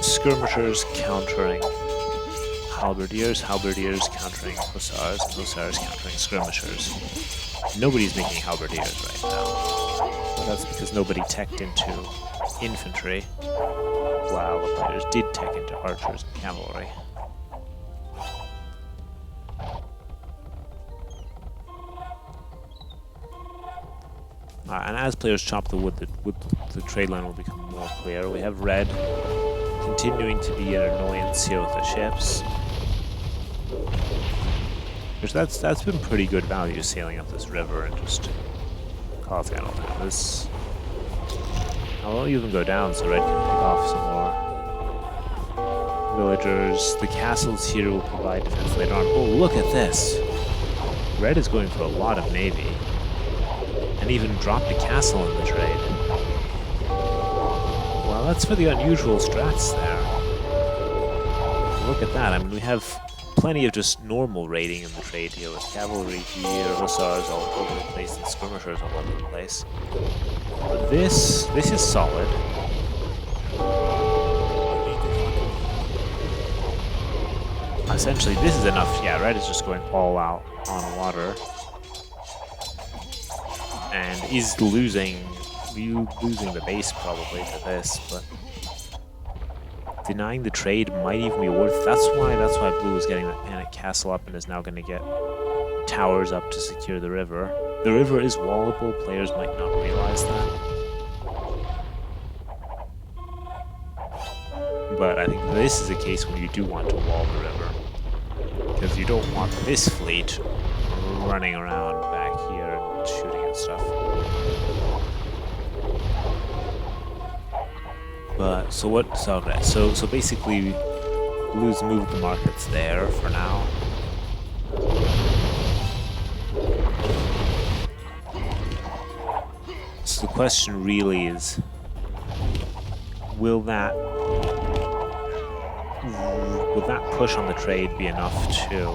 skirmishers countering halberdiers, halberdiers countering hussars, and hussars countering skirmishers. Nobody's making halberdiers right now. But that's because nobody teched into infantry, while the players did tech into archers and cavalry. And as players chop the wood, the trade line will become more clear. We have red continuing to be an annoyance here with the ships. Because that's been pretty good value sailing up this river and just causing all that. This I'll even go down so red can pick off some more villagers. The castles here will provide defense later on. Oh, look at this! Red is going for a lot of navy. And even dropped a castle in the trade. Well, that's for the unusual strats there. Look at that. I mean, we have plenty of just normal raiding in the trade here with cavalry here, hussars all over the place, and skirmishers all over the place. But this is solid. Essentially, this is enough. Yeah, red is just going all out on water. And is losing the base probably to this, but denying the trade might even be worth. That's why blue is getting that panic castle up and is now going to get towers up to secure the river. The river is wallable. Players might not realize that, but I think this is a case when you do want to wall the river, because you don't want this fleet running around back here and shooting and stuff. But so what's all that? So basically, blue's moved the markets there for now. So the question really is, will that push on the trade be enough to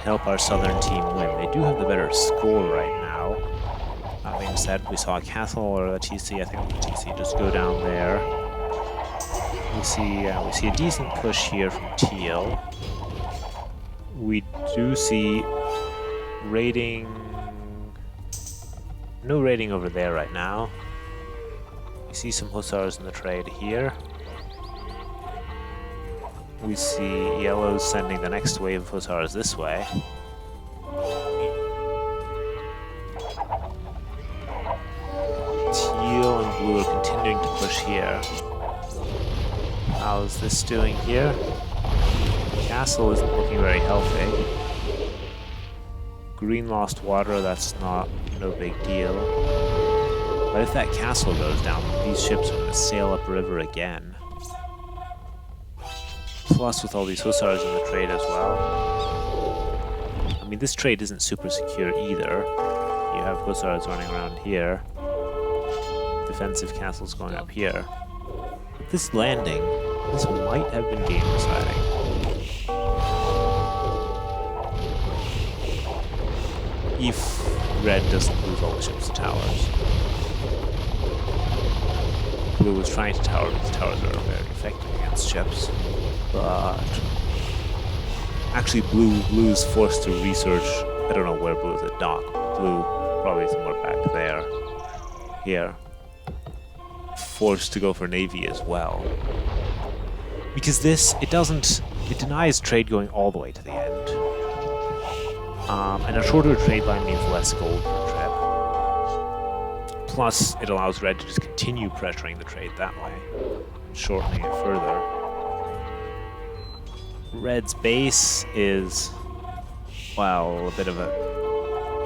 help our southern team win? They do have the better score right now. That being said, we saw a castle or a TC. I think the TC just go down there. We see a decent push here from Teal. We do see raiding. No raiding over there right now. We see some hussars in the trade here. We see yellows sending the next wave of hussars this way. Teal and blue are continuing to push here. How's this doing here? Castle isn't looking very healthy. Green lost water, that's no big deal. But if that castle goes down, these ships are going to sail upriver again. Plus with all these hussars in the trade as well. I mean, this trade isn't super secure either. You have hussars running around here. Defensive castles going up here. But this landing, this might have been game deciding. If red doesn't lose all the ships to towers. Blue was trying to tower, because towers are very effective against ships. But Actually, blue's forced to research. I don't know where blue is at dock. Blue probably somewhere back there. Here. Forced to go for navy as well. Because this, it denies trade going all the way to the end. And a shorter trade line means less gold per trip. Plus, it allows red to just continue pressuring the trade that way, shortening it further. Red's base is, well, a bit of a...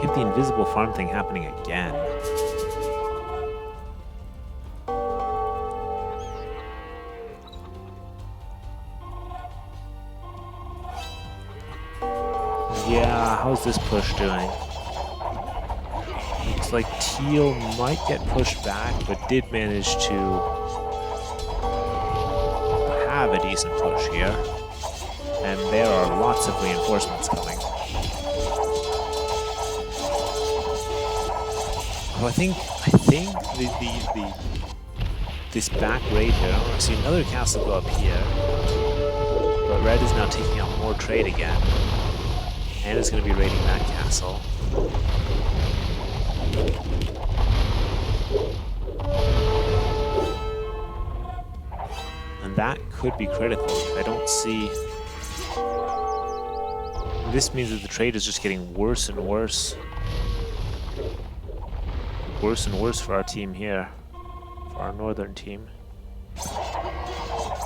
You have the invisible farm thing happening again. Yeah, how's this push doing? Looks like teal might get pushed back, but did manage to have a decent push here. And there are lots of reinforcements coming. Oh, I think this back raid here, I see another castle go up here. But red is now taking out more trade again. And is going to be raiding that castle. And that could be critical. I don't see... This means that the trade is just getting worse and worse. Worse and worse for our team here. For our northern team.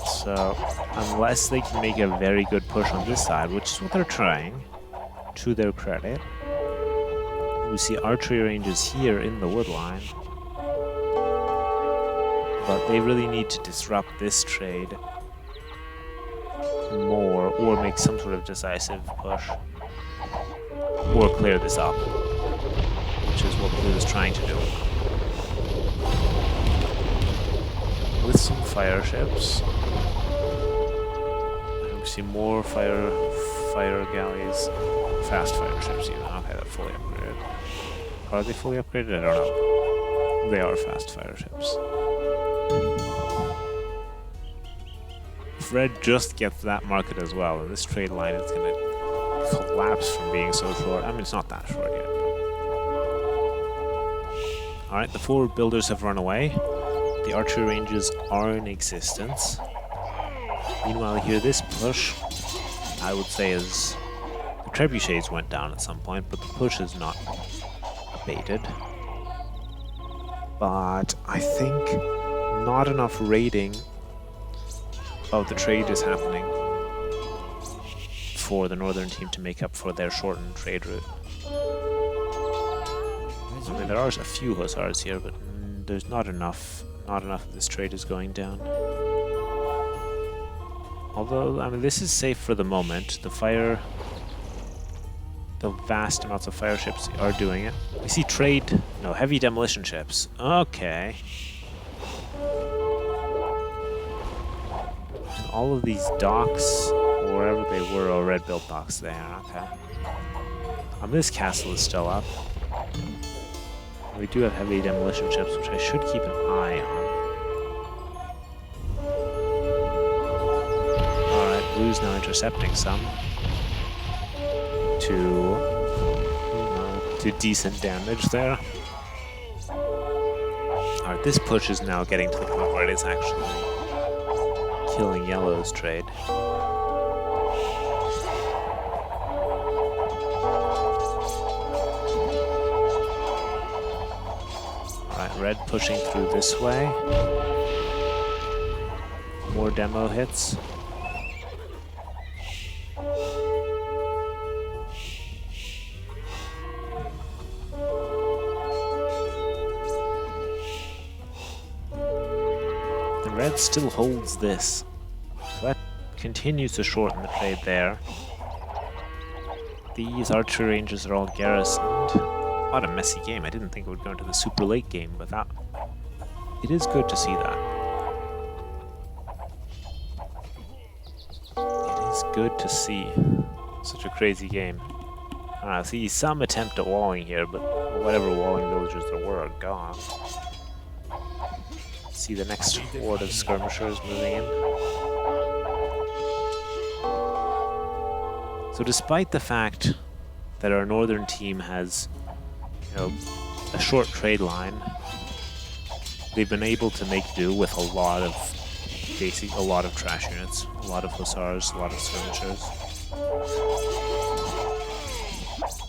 So, unless they can make a very good push on this side, which is what they're trying, to their credit. We see archery ranges here in the wood line. But they really need to disrupt this trade more, or make some sort of decisive push. Or clear this up, which is what blue is trying to do. With some fire ships. And we see more fire galleys. Fast fire ships even. Okay, they're fully upgraded. Are they fully upgraded? I don't know. They are fast fire ships. If red just gets that market as well, and this trade line is going to collapse from being so short. I mean, it's not that short yet. Alright, the forward builders have run away. The archery ranges are in existence. Meanwhile, here, this push, I would say, is... The trebuchets went down at some point, but the push is not abated. But I think not enough raiding of the trade is happening for the northern team to make up for their shortened trade route. I mean, there are a few hussars here, but there's not enough. Not enough of this trade is going down. Although, I mean, this is safe for the moment. The vast amounts of fire ships are doing it. We see trade, no, heavy demolition ships. Okay. And all of these docks, or wherever they were, are red built docks there. Okay. This castle is still up. We do have heavy demolition ships, which I should keep an eye on. Alright, blue's now intercepting some. To decent damage there. Alright, this push is now getting to the point where it is actually killing yellow's trade. Red pushing through this way. More demo hits. The red still holds this. So that continues to shorten the trade there. These archery ranges are all garrisoned. What a messy game. I didn't think it would go into the super late game, but that... It is good to see that. It is good to see such a crazy game. I see some attempt at walling here, but whatever walling villagers there were are gone. See the next horde of skirmishers moving in. So despite the fact that our northern team has, you know, a short trade line, they've been able to make do with a lot of trash units, a lot of hussars, a lot of skirmishers.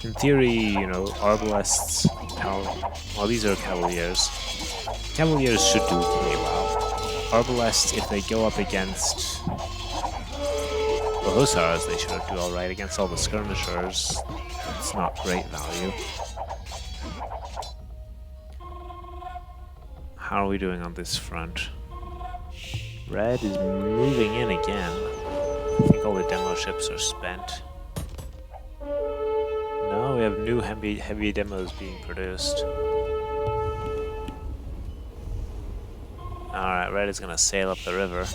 In theory, you know, arbalests, well, these are cavaliers. Cavaliers should do pretty well. Arbalests, if they go up against the hussars, they should do alright. Against all the skirmishers, it's not great value. How are we doing on this front? Red is moving in again. I think all the demo ships are spent. No, we have new heavy demos being produced. Alright, Red is gonna sail up the river.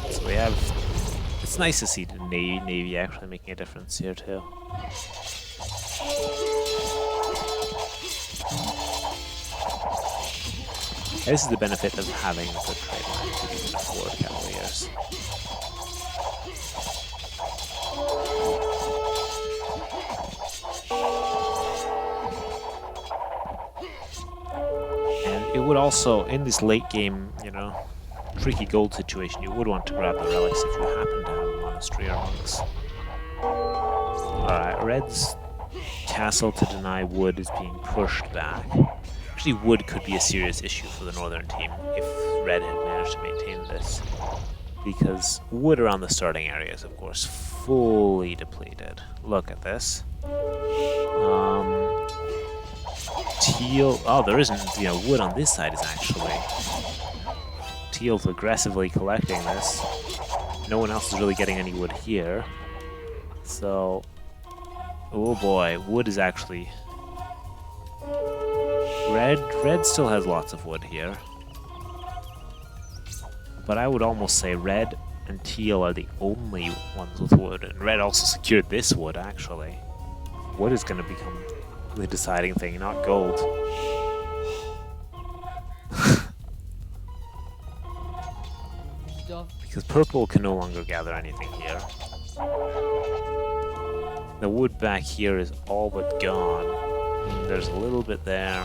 So we have... It's nice to see the Navy actually making a difference here too. This is the benefit of having a good trade line, you can afford cavaliers. And it would also, in this late game, you know, tricky gold situation, you would want to grab the relics if you happen to have a monastery or monks. Alright, Red's castle to deny wood is being pushed back. Actually, wood could be a serious issue for the northern team if Red had managed to maintain this. Because wood around the starting area is, of course, fully depleted. Look at this. Teal... Oh, there isn't, you know, wood on this side is actually... Teal's aggressively collecting this. No one else is really getting any wood here. So... Oh boy, wood is actually... Red still has lots of wood here. But I would almost say Red and Teal are the only ones with wood. And Red also secured this wood, actually. Wood is going to become the deciding thing, not gold. Because purple can no longer gather anything here. The wood back here is all but gone. There's a little bit there.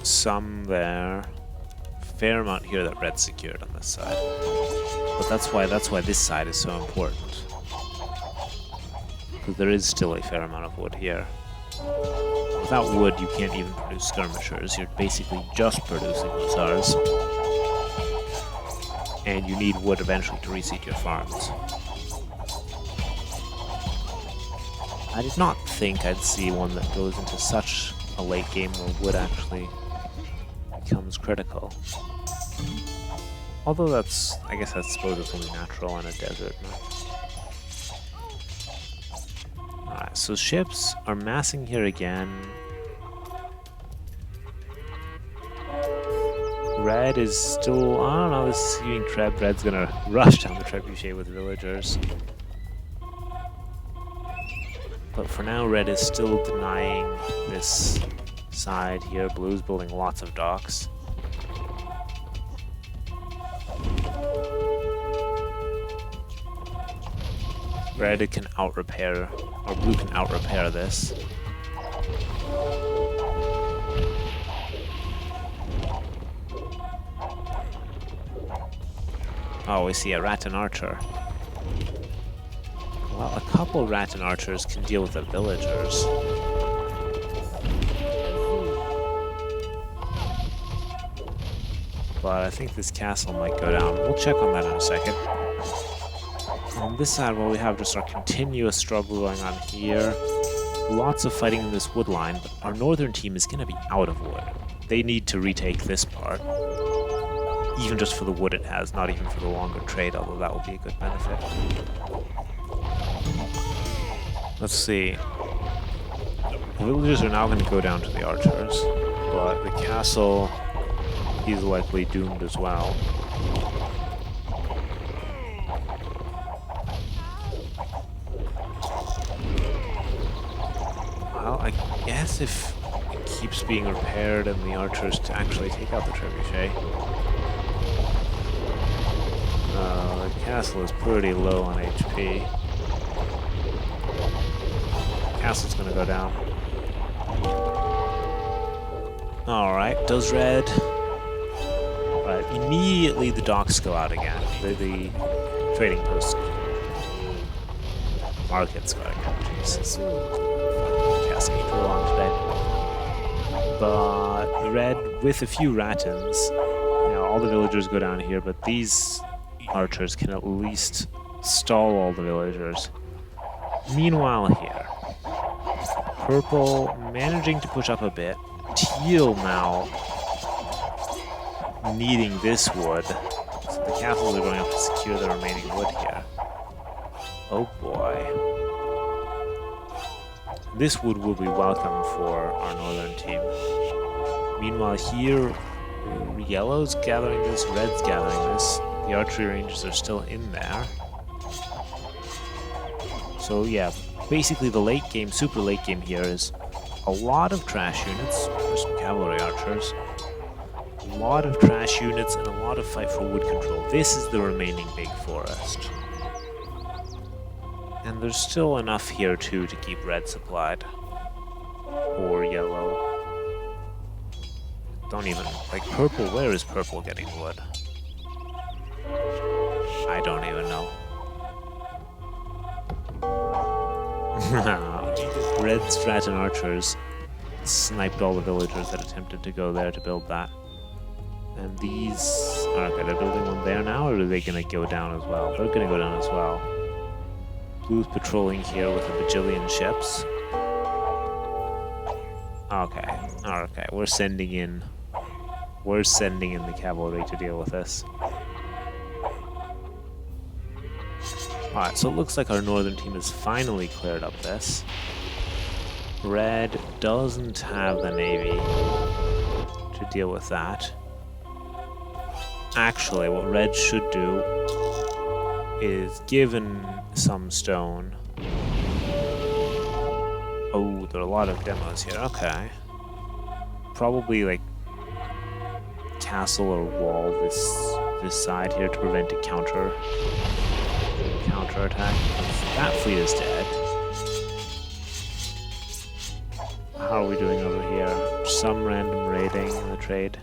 Some there. Fair amount here that Red secured on this side. But that's why this side is so important. Because there is still a fair amount of wood here. Without wood, you can't even produce skirmishers. You're basically just producing hussars. And you need wood eventually to reseed your farms. I did not think I'd see one that goes into such a late game where wood actually becomes critical. Although that's, I guess I suppose it's only natural in a desert. Alright, so ships are massing here again. Red is still, I don't know, this is skewing Treb. Red's gonna rush down the trebuchet with villagers. But for now, Red is still denying this side here. Blue's building lots of docks. Red can out-repair, or Blue can out-repair this. Oh, we see a Rattan Archer. Well, a couple Rattan Archers can deal with the villagers. But I think this castle might go down. We'll check on that in a second. On this side, well, we have just our continuous struggle going on here. Lots of fighting in this wood line, but our northern team is going to be out of wood. They need to retake this part. Even just for the wood it has, not even for the longer trade, although that will be a good benefit. Let's see. The villagers are now going to go down to the archers, but the castle is likely doomed as well. Well, I guess if it keeps being repaired and the archers to actually take out the trebuchet. The castle is pretty low on HP. Castle's gonna go down. Alright, does red. Right, immediately the docks go out again. The trading post. Markets go out again. Jesus. Casting too long today. But red, with a few Ratans, you know, all the villagers go down here, but these archers can at least stall all the villagers. Meanwhile here, purple managing to push up a bit. Teal now needing this wood. So the castles are going up to secure the remaining wood here. Oh boy. This wood will be welcome for our northern team. Meanwhile here, yellow's gathering this, red's gathering this. The archery ranges are still in there. So yeah, basically the late game, super late game here is a lot of trash units. There's some cavalry archers. A lot of trash units and a lot of fight for wood control. This is the remaining big forest. And there's still enough here too to keep red supplied. Or yellow. Don't even, like purple, where is purple getting wood? I don't even know. Red Stratton archers sniped all the villagers that attempted to go there to build that. And these... Okay, they're building one there now, or are they going to go down as well? They're going to go down as well. Blue's patrolling here with a bajillion ships. Okay, okay, we're sending in the cavalry to deal with this. Alright, so it looks like our northern team has finally cleared up this. Red doesn't have the navy to deal with that. Actually, what red should do is, given some stone... Oh, there are a lot of demos here, okay. Probably, like, castle or wall this side here to prevent a counterattack. That fleet is dead. How are we doing over here? Some random raiding in the trade.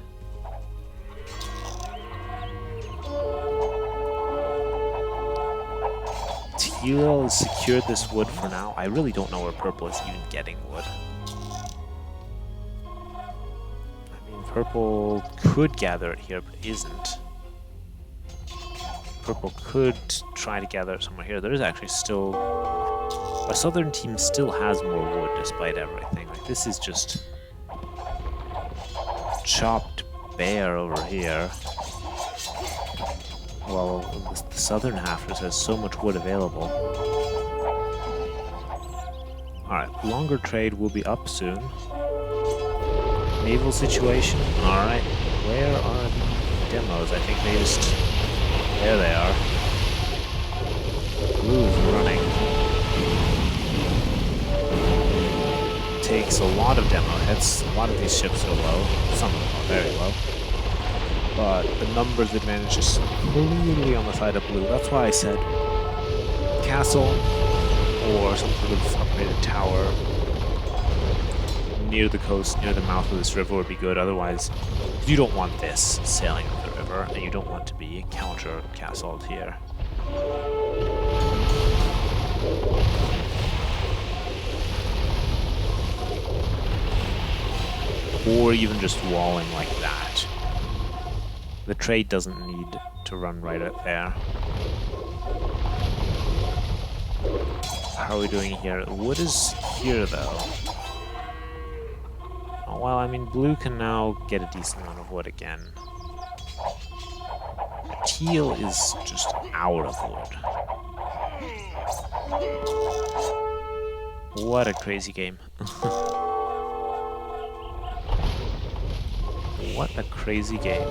Teal has secured this wood for now. I really don't know where purple is even getting wood. I mean, purple could gather it here, but isn't. Purple could try to gather it somewhere here. There is actually still... Our southern team still has more wood despite everything. Like, this is just... chopped bare over here. Well, the southern half just has so much wood available. Alright, longer trade will be up soon. Naval situation. Alright, where are the demos? I think they just... There they are. Blue's running. Takes a lot of demo hits. A lot of these ships are low. Some of them are very low. But the numbers advantage is clearly on the side of blue. That's why I said castle or some sort of upgraded tower near the coast, near the mouth of this river would be good. Otherwise, you don't want this sailing up the river, and you don't want to be counter-castled here. Or even just walling like that. The trade doesn't need to run right out there. How are we doing here? Wood is here, though. Oh, well, I mean, blue can now get a decent amount of wood again. Teal is just out of wood. What a crazy game. What a crazy game.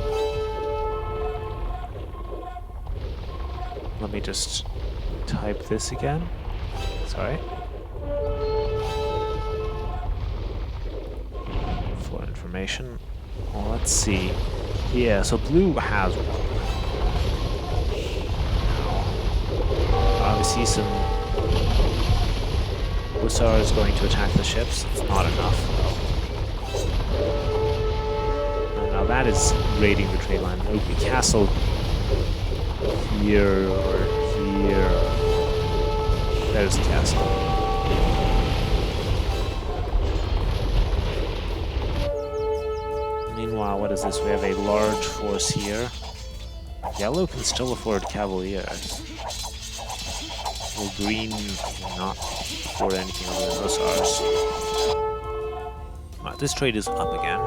Let me just type this again. Sorry. For information. Well, let's see. Yeah, so blue has one. see some hussars going to attack the ships. It's not enough, though. And now that is raiding the trade line. There would be a castle here or here. There's the castle. Meanwhile, what is this? We have a large force here. Yellow can still afford cavaliers. Well, green cannot afford anything other than hussars. Alright, this trade is up again.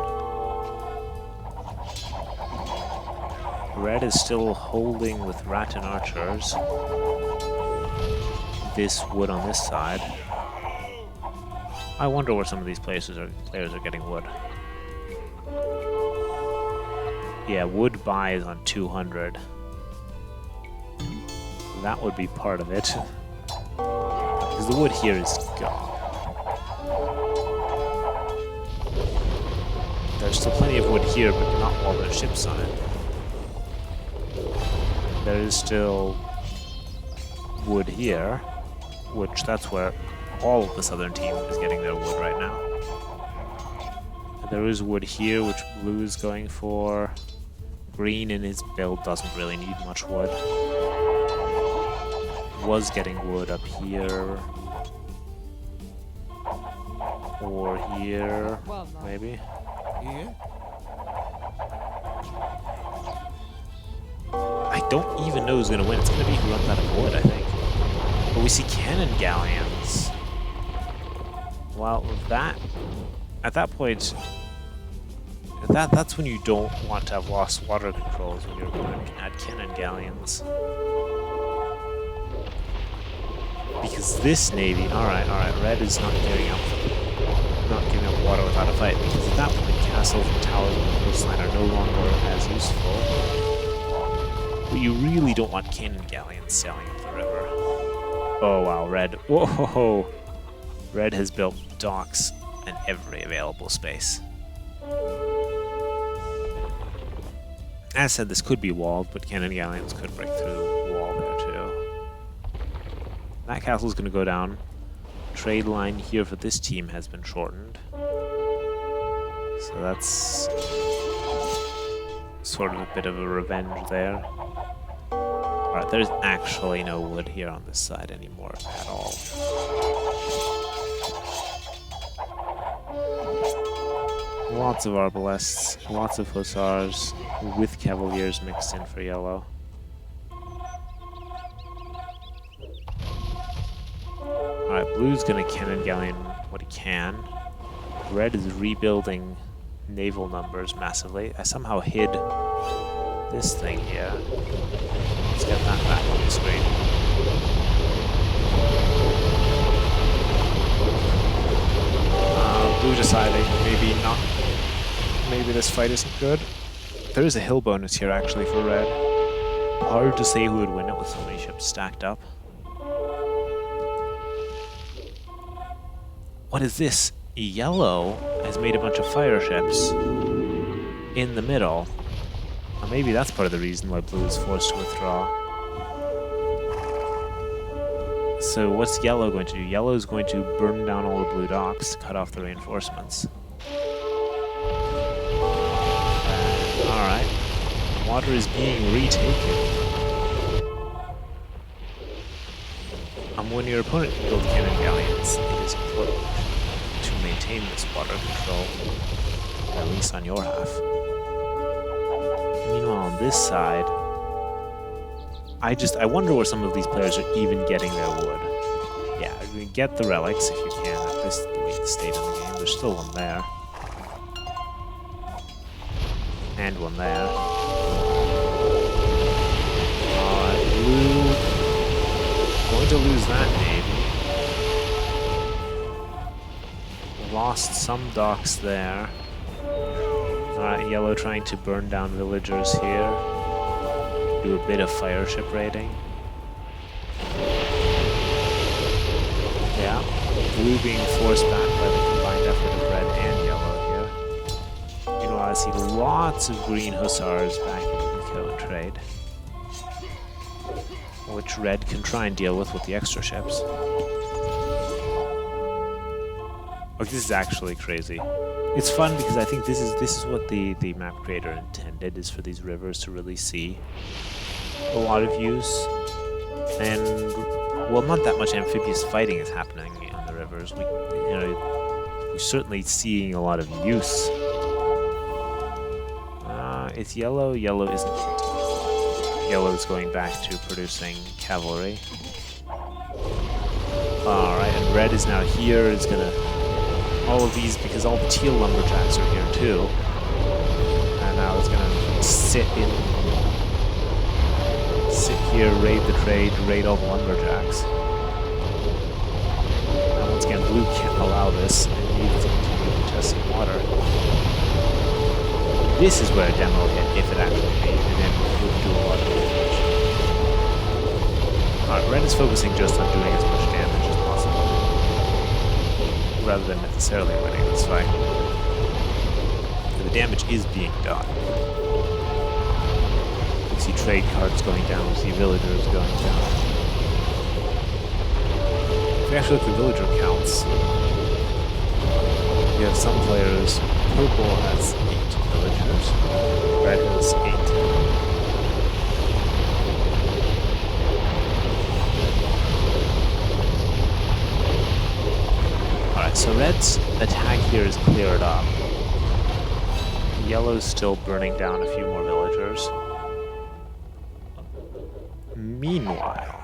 Red is still holding with Rattan archers. This wood on this side. I wonder where some of these players are getting wood. Yeah, wood buy is on 200. That would be part of it. Because the wood here is gone. There's still plenty of wood here, but not all their ships on it. There is still wood here, which that's where all of the southern team is getting their wood right now. There is wood here, which blue is going for. Green in his build doesn't really need much wood. Was getting wood up here. Or here, maybe. Here? I don't even know who's going to win. It's going to be who runs out of wood, I think. But we see cannon galleons. Well, that... At that point... That's when you don't want to have lost water controls, when you're going to add cannon galleons. Because this navy... Alright, red is not giving up water without a fight, because at that point castles and towers on the coastline are no longer as useful. But you really don't want cannon galleons sailing up the river. Oh wow, red. Whoa! Red has built docks in every available space. As said, this could be walled, but cannon galleons could break through the wall there too. That castle's going to go down. Trade line here for this team has been shortened. So that's sort of a bit of a revenge there. Alright, there's actually no wood here on this side anymore at all. Lots of arbalests, lots of hussars, with cavaliers mixed in for yellow. Alright, blue's gonna cannon galleon what he can. Red is rebuilding naval numbers massively. I somehow hid this thing here. Let's get that back on the screen. Blue deciding maybe this fight isn't good. There is a hill bonus here actually for red. Hard to say who would win it with so many ships stacked up. What is this? Yellow has made a bunch of fire ships in the middle. Or maybe that's part of the reason why blue is forced to withdraw. So what's yellow going to do? Yellow is going to burn down all the blue docks to cut off the reinforcements. Alright. Water is being retaken. When your opponent can build cannon galleons, it is important to maintain this water control, at least on your half. Meanwhile, on this side, I wonder where some of these players are even getting their wood. Yeah, I mean, get the relics if you can at this late stage in the game. There's still one there. And one there. Blue. Going to lose that navy. Lost some docks there. Yellow trying to burn down villagers here. Do a bit of fire ship raiding. Yeah. Blue being forced back by the combined effort of red and yellow here. Meanwhile, I see lots of green hussars back in Eco and trade. which red can try and deal with the extra ships. Oh, this is actually crazy. It's fun because I think this is what the map creator intended, is for these rivers to really see a lot of use. And well, not that much amphibious fighting is happening on the rivers. We're certainly seeing a lot of use. It's yellow. Yellow isn't. Yellow is going back to producing cavalry. Alright, and red is now here. It's gonna... all of these, because all the teal lumberjacks are here too. And now it's gonna sit here, raid the trade, raid all the lumberjacks. And once again, blue can't allow this. It needs to continue to test some water. This is where a demo hit, if it actually made it, and then it would do a lot of damage. Alright, red is focusing just on doing as much damage as possible, rather than necessarily winning this fight. And the damage is being done. We see trade cards going down, we see villagers going down. If we actually look at villager counts, we have some players. Purple has 8 villagers, red has 8. Alright, so red's attack here is cleared up. Yellow's still burning down a few more villagers. Meanwhile,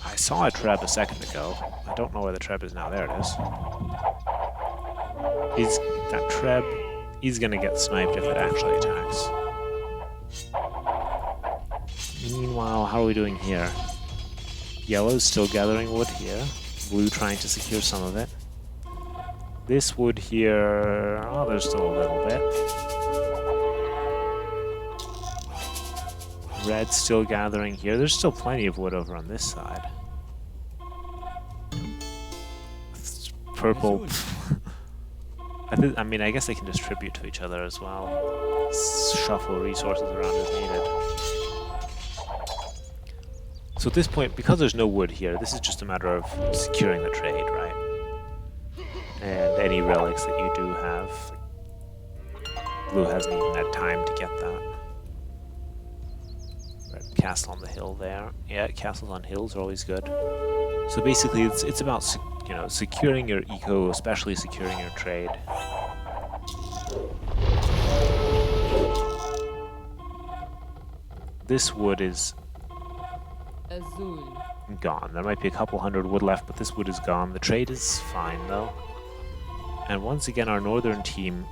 I saw a treb a second ago. I don't know where the treb is now. There it is. That treb is gonna get sniped if it actually attacks. Meanwhile, how are we doing here? Yellow's still gathering wood here. Blue trying to secure some of it. This wood here... oh, there's still a little bit. Red's still gathering here. There's still plenty of wood over on this side. Purple... I mean, I guess they can distribute to each other as well. Shuffle resources around as needed. So at this point, because there's no wood here, this is just a matter of securing the trade, right? And any relics that you do have. Blue hasn't even had time to get that. Red castle on the hill there. Yeah, castles on hills are always good. So basically, it's about securing your eco, especially securing your trade. This wood is Azul. gone. There might be a couple hundred wood left, but this wood is gone. The trade is fine, though. And once again, our northern team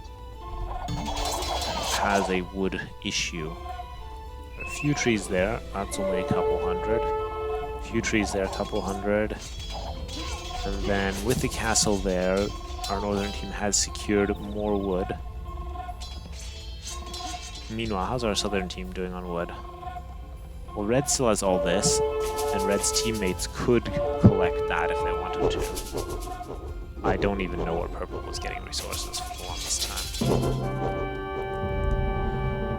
has a wood issue. There are a few trees there. That's only a couple hundred. A few trees there, a couple hundred. And then with the castle there, our northern team has secured more wood. Meanwhile, how's our southern team doing on wood? Well, red still has all this, and red's teammates could collect that if they wanted to. I don't even know where purple was getting resources for the longest time.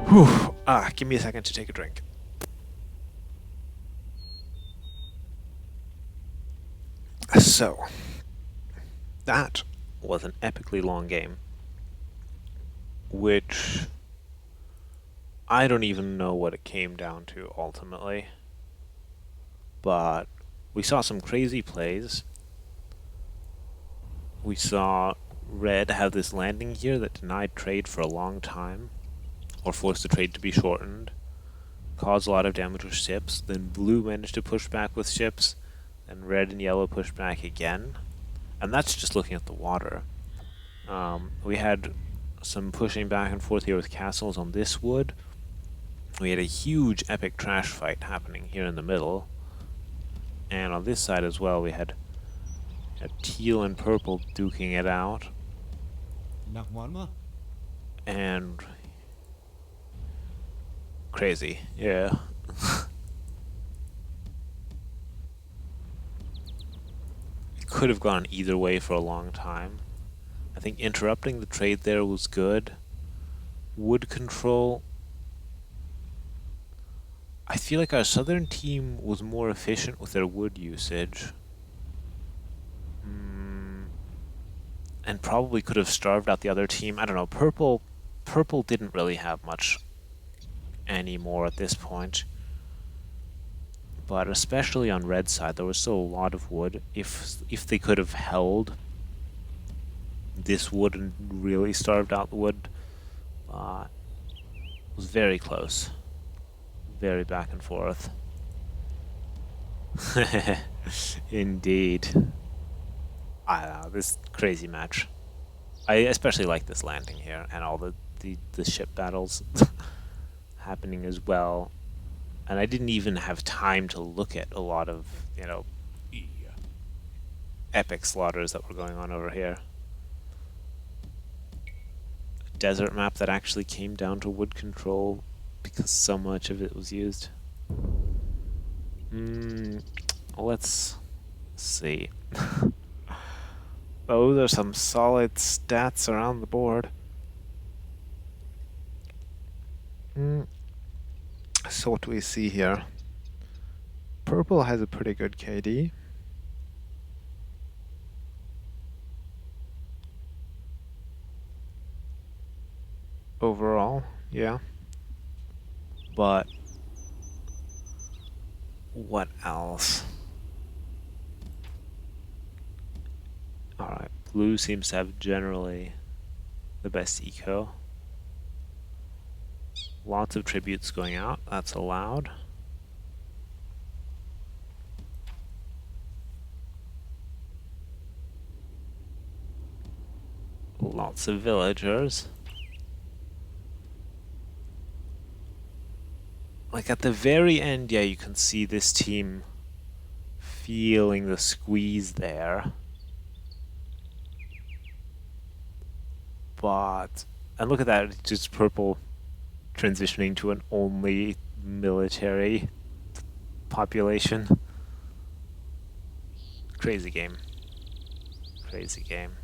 Whew. Give me a second to take a drink. So, that was an epically long game, which I don't even know what it came down to ultimately, but we saw some crazy plays. We saw red have this landing here that denied trade for a long time, or forced the trade to be shortened, caused a lot of damage with ships. Then blue managed to push back with ships, and red and yellow pushed back again. And that's just looking at the water. We had some pushing back and forth here with castles on this wood. We had a huge epic trash fight happening here in the middle. And on this side as well, we had teal and purple duking it out. And crazy, yeah. It could have gone either way for a long time. I think interrupting the trade there was good. wood control. I feel like our southern team was more efficient with their wood usage. And probably could have starved out the other team. I don't know. Purple didn't really have much anymore at this point. But especially on red side, there was still a lot of wood. If they could have held this wood and really starved out the wood, it was very close. Very back and forth. Indeed. I don't know, this crazy match. I especially like this landing here and all the ship battles happening as well. And I didn't even have time to look at a lot of, epic slaughters that were going on over here. A desert map that actually came down to wood control because so much of it was used. Let's see. Those are some solid stats around the board. So what do we see here? Purple has a pretty good KD. Overall, yeah. But what else? Alright, blue seems to have generally the best eco. Lots of tributes going out, that's allowed. Lots of villagers. Like at the very end, yeah, you can see this team feeling the squeeze there. But, and look at that, it's just purple transitioning to an only military population. Crazy game. Crazy game.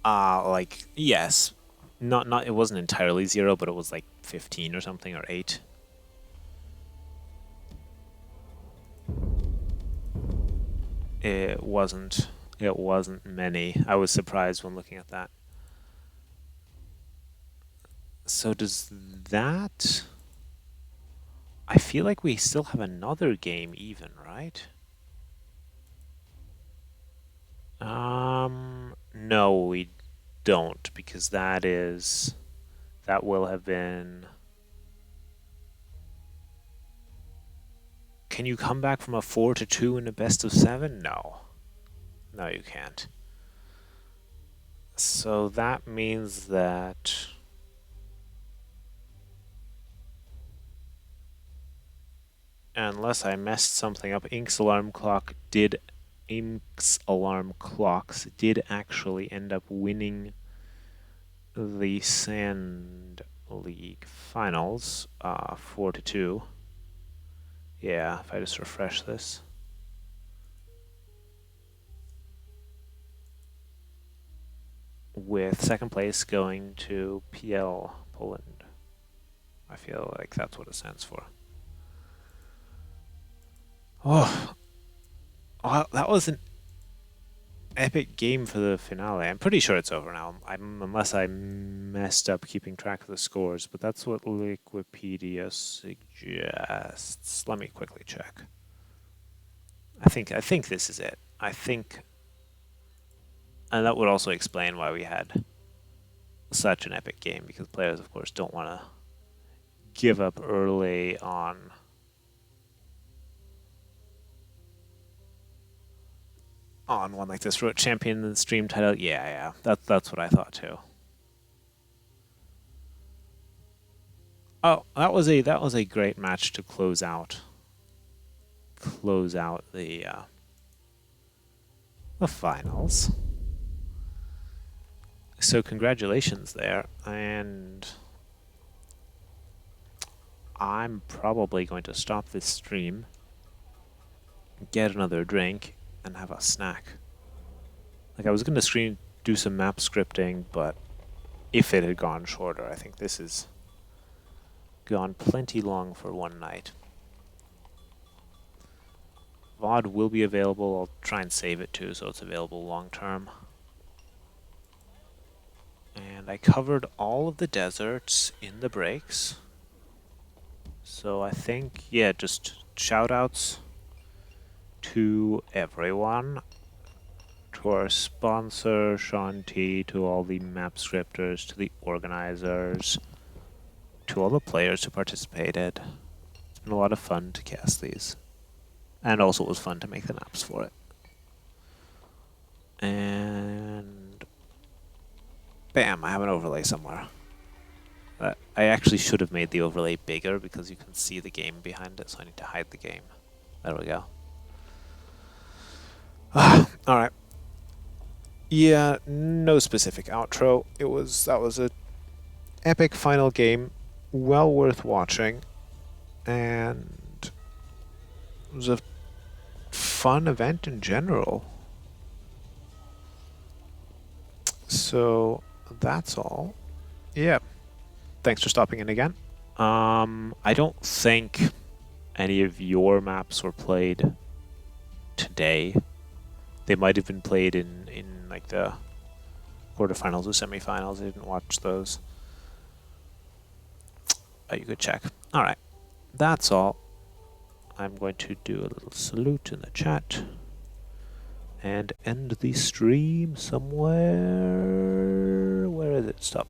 Like, yes. Not, it wasn't entirely 0, but it was like 15 or something, or 8. It wasn't many. I was surprised when looking at that. So does that... I feel like we still have another game even, right? No, we don't, because that will have been... Can you come back from a 4-2 in a best of 7? No. No, you can't. So that means that... Unless I messed something up, Ink's alarm clocks did actually end up winning the Sand League finals, 4-2. Yeah, if I just refresh this. With second place going to PL Poland. I feel like that's what it stands for. Oh, that was an epic game for the finale. I'm pretty sure it's over now, unless I messed up keeping track of the scores, but that's what Wikipedia suggests. Let me quickly check. I think this is it. And that would also explain why we had such an epic game, because players, of course, don't want to give up early on one like this. Wrote champion and stream title. Yeah, that's what I thought too. Oh, that was a great match to close out the finals. So congratulations there, and I'm probably going to stop this stream get another drink, and have a snack. Like, I was going to do some map scripting, but if it had gone shorter, I think this has gone plenty long for one night. VOD will be available. I'll try and save it too, so it's available long term. And I covered all of the deserts in the breaks. So I think, yeah, just shout outs to everyone. To our sponsor, Sean T, to all the map scripters, to the organizers, to all the players who participated. It's been a lot of fun to cast these. And also it was fun to make the maps for it. And bam, I have an overlay somewhere. I actually should have made the overlay bigger because you can see the game behind it, so I need to hide the game. There we go. Alright. Yeah, no specific outro. That was a epic final game, well worth watching, and it was a fun event in general. So that's all. Yeah. Thanks for stopping in again. I don't think any of your maps were played today. They might have been played in like the quarterfinals or semifinals. I didn't watch those. You could check. Alright. That's all. I'm going to do a little salute in the chat and end the stream somewhere. Where is it? Stop.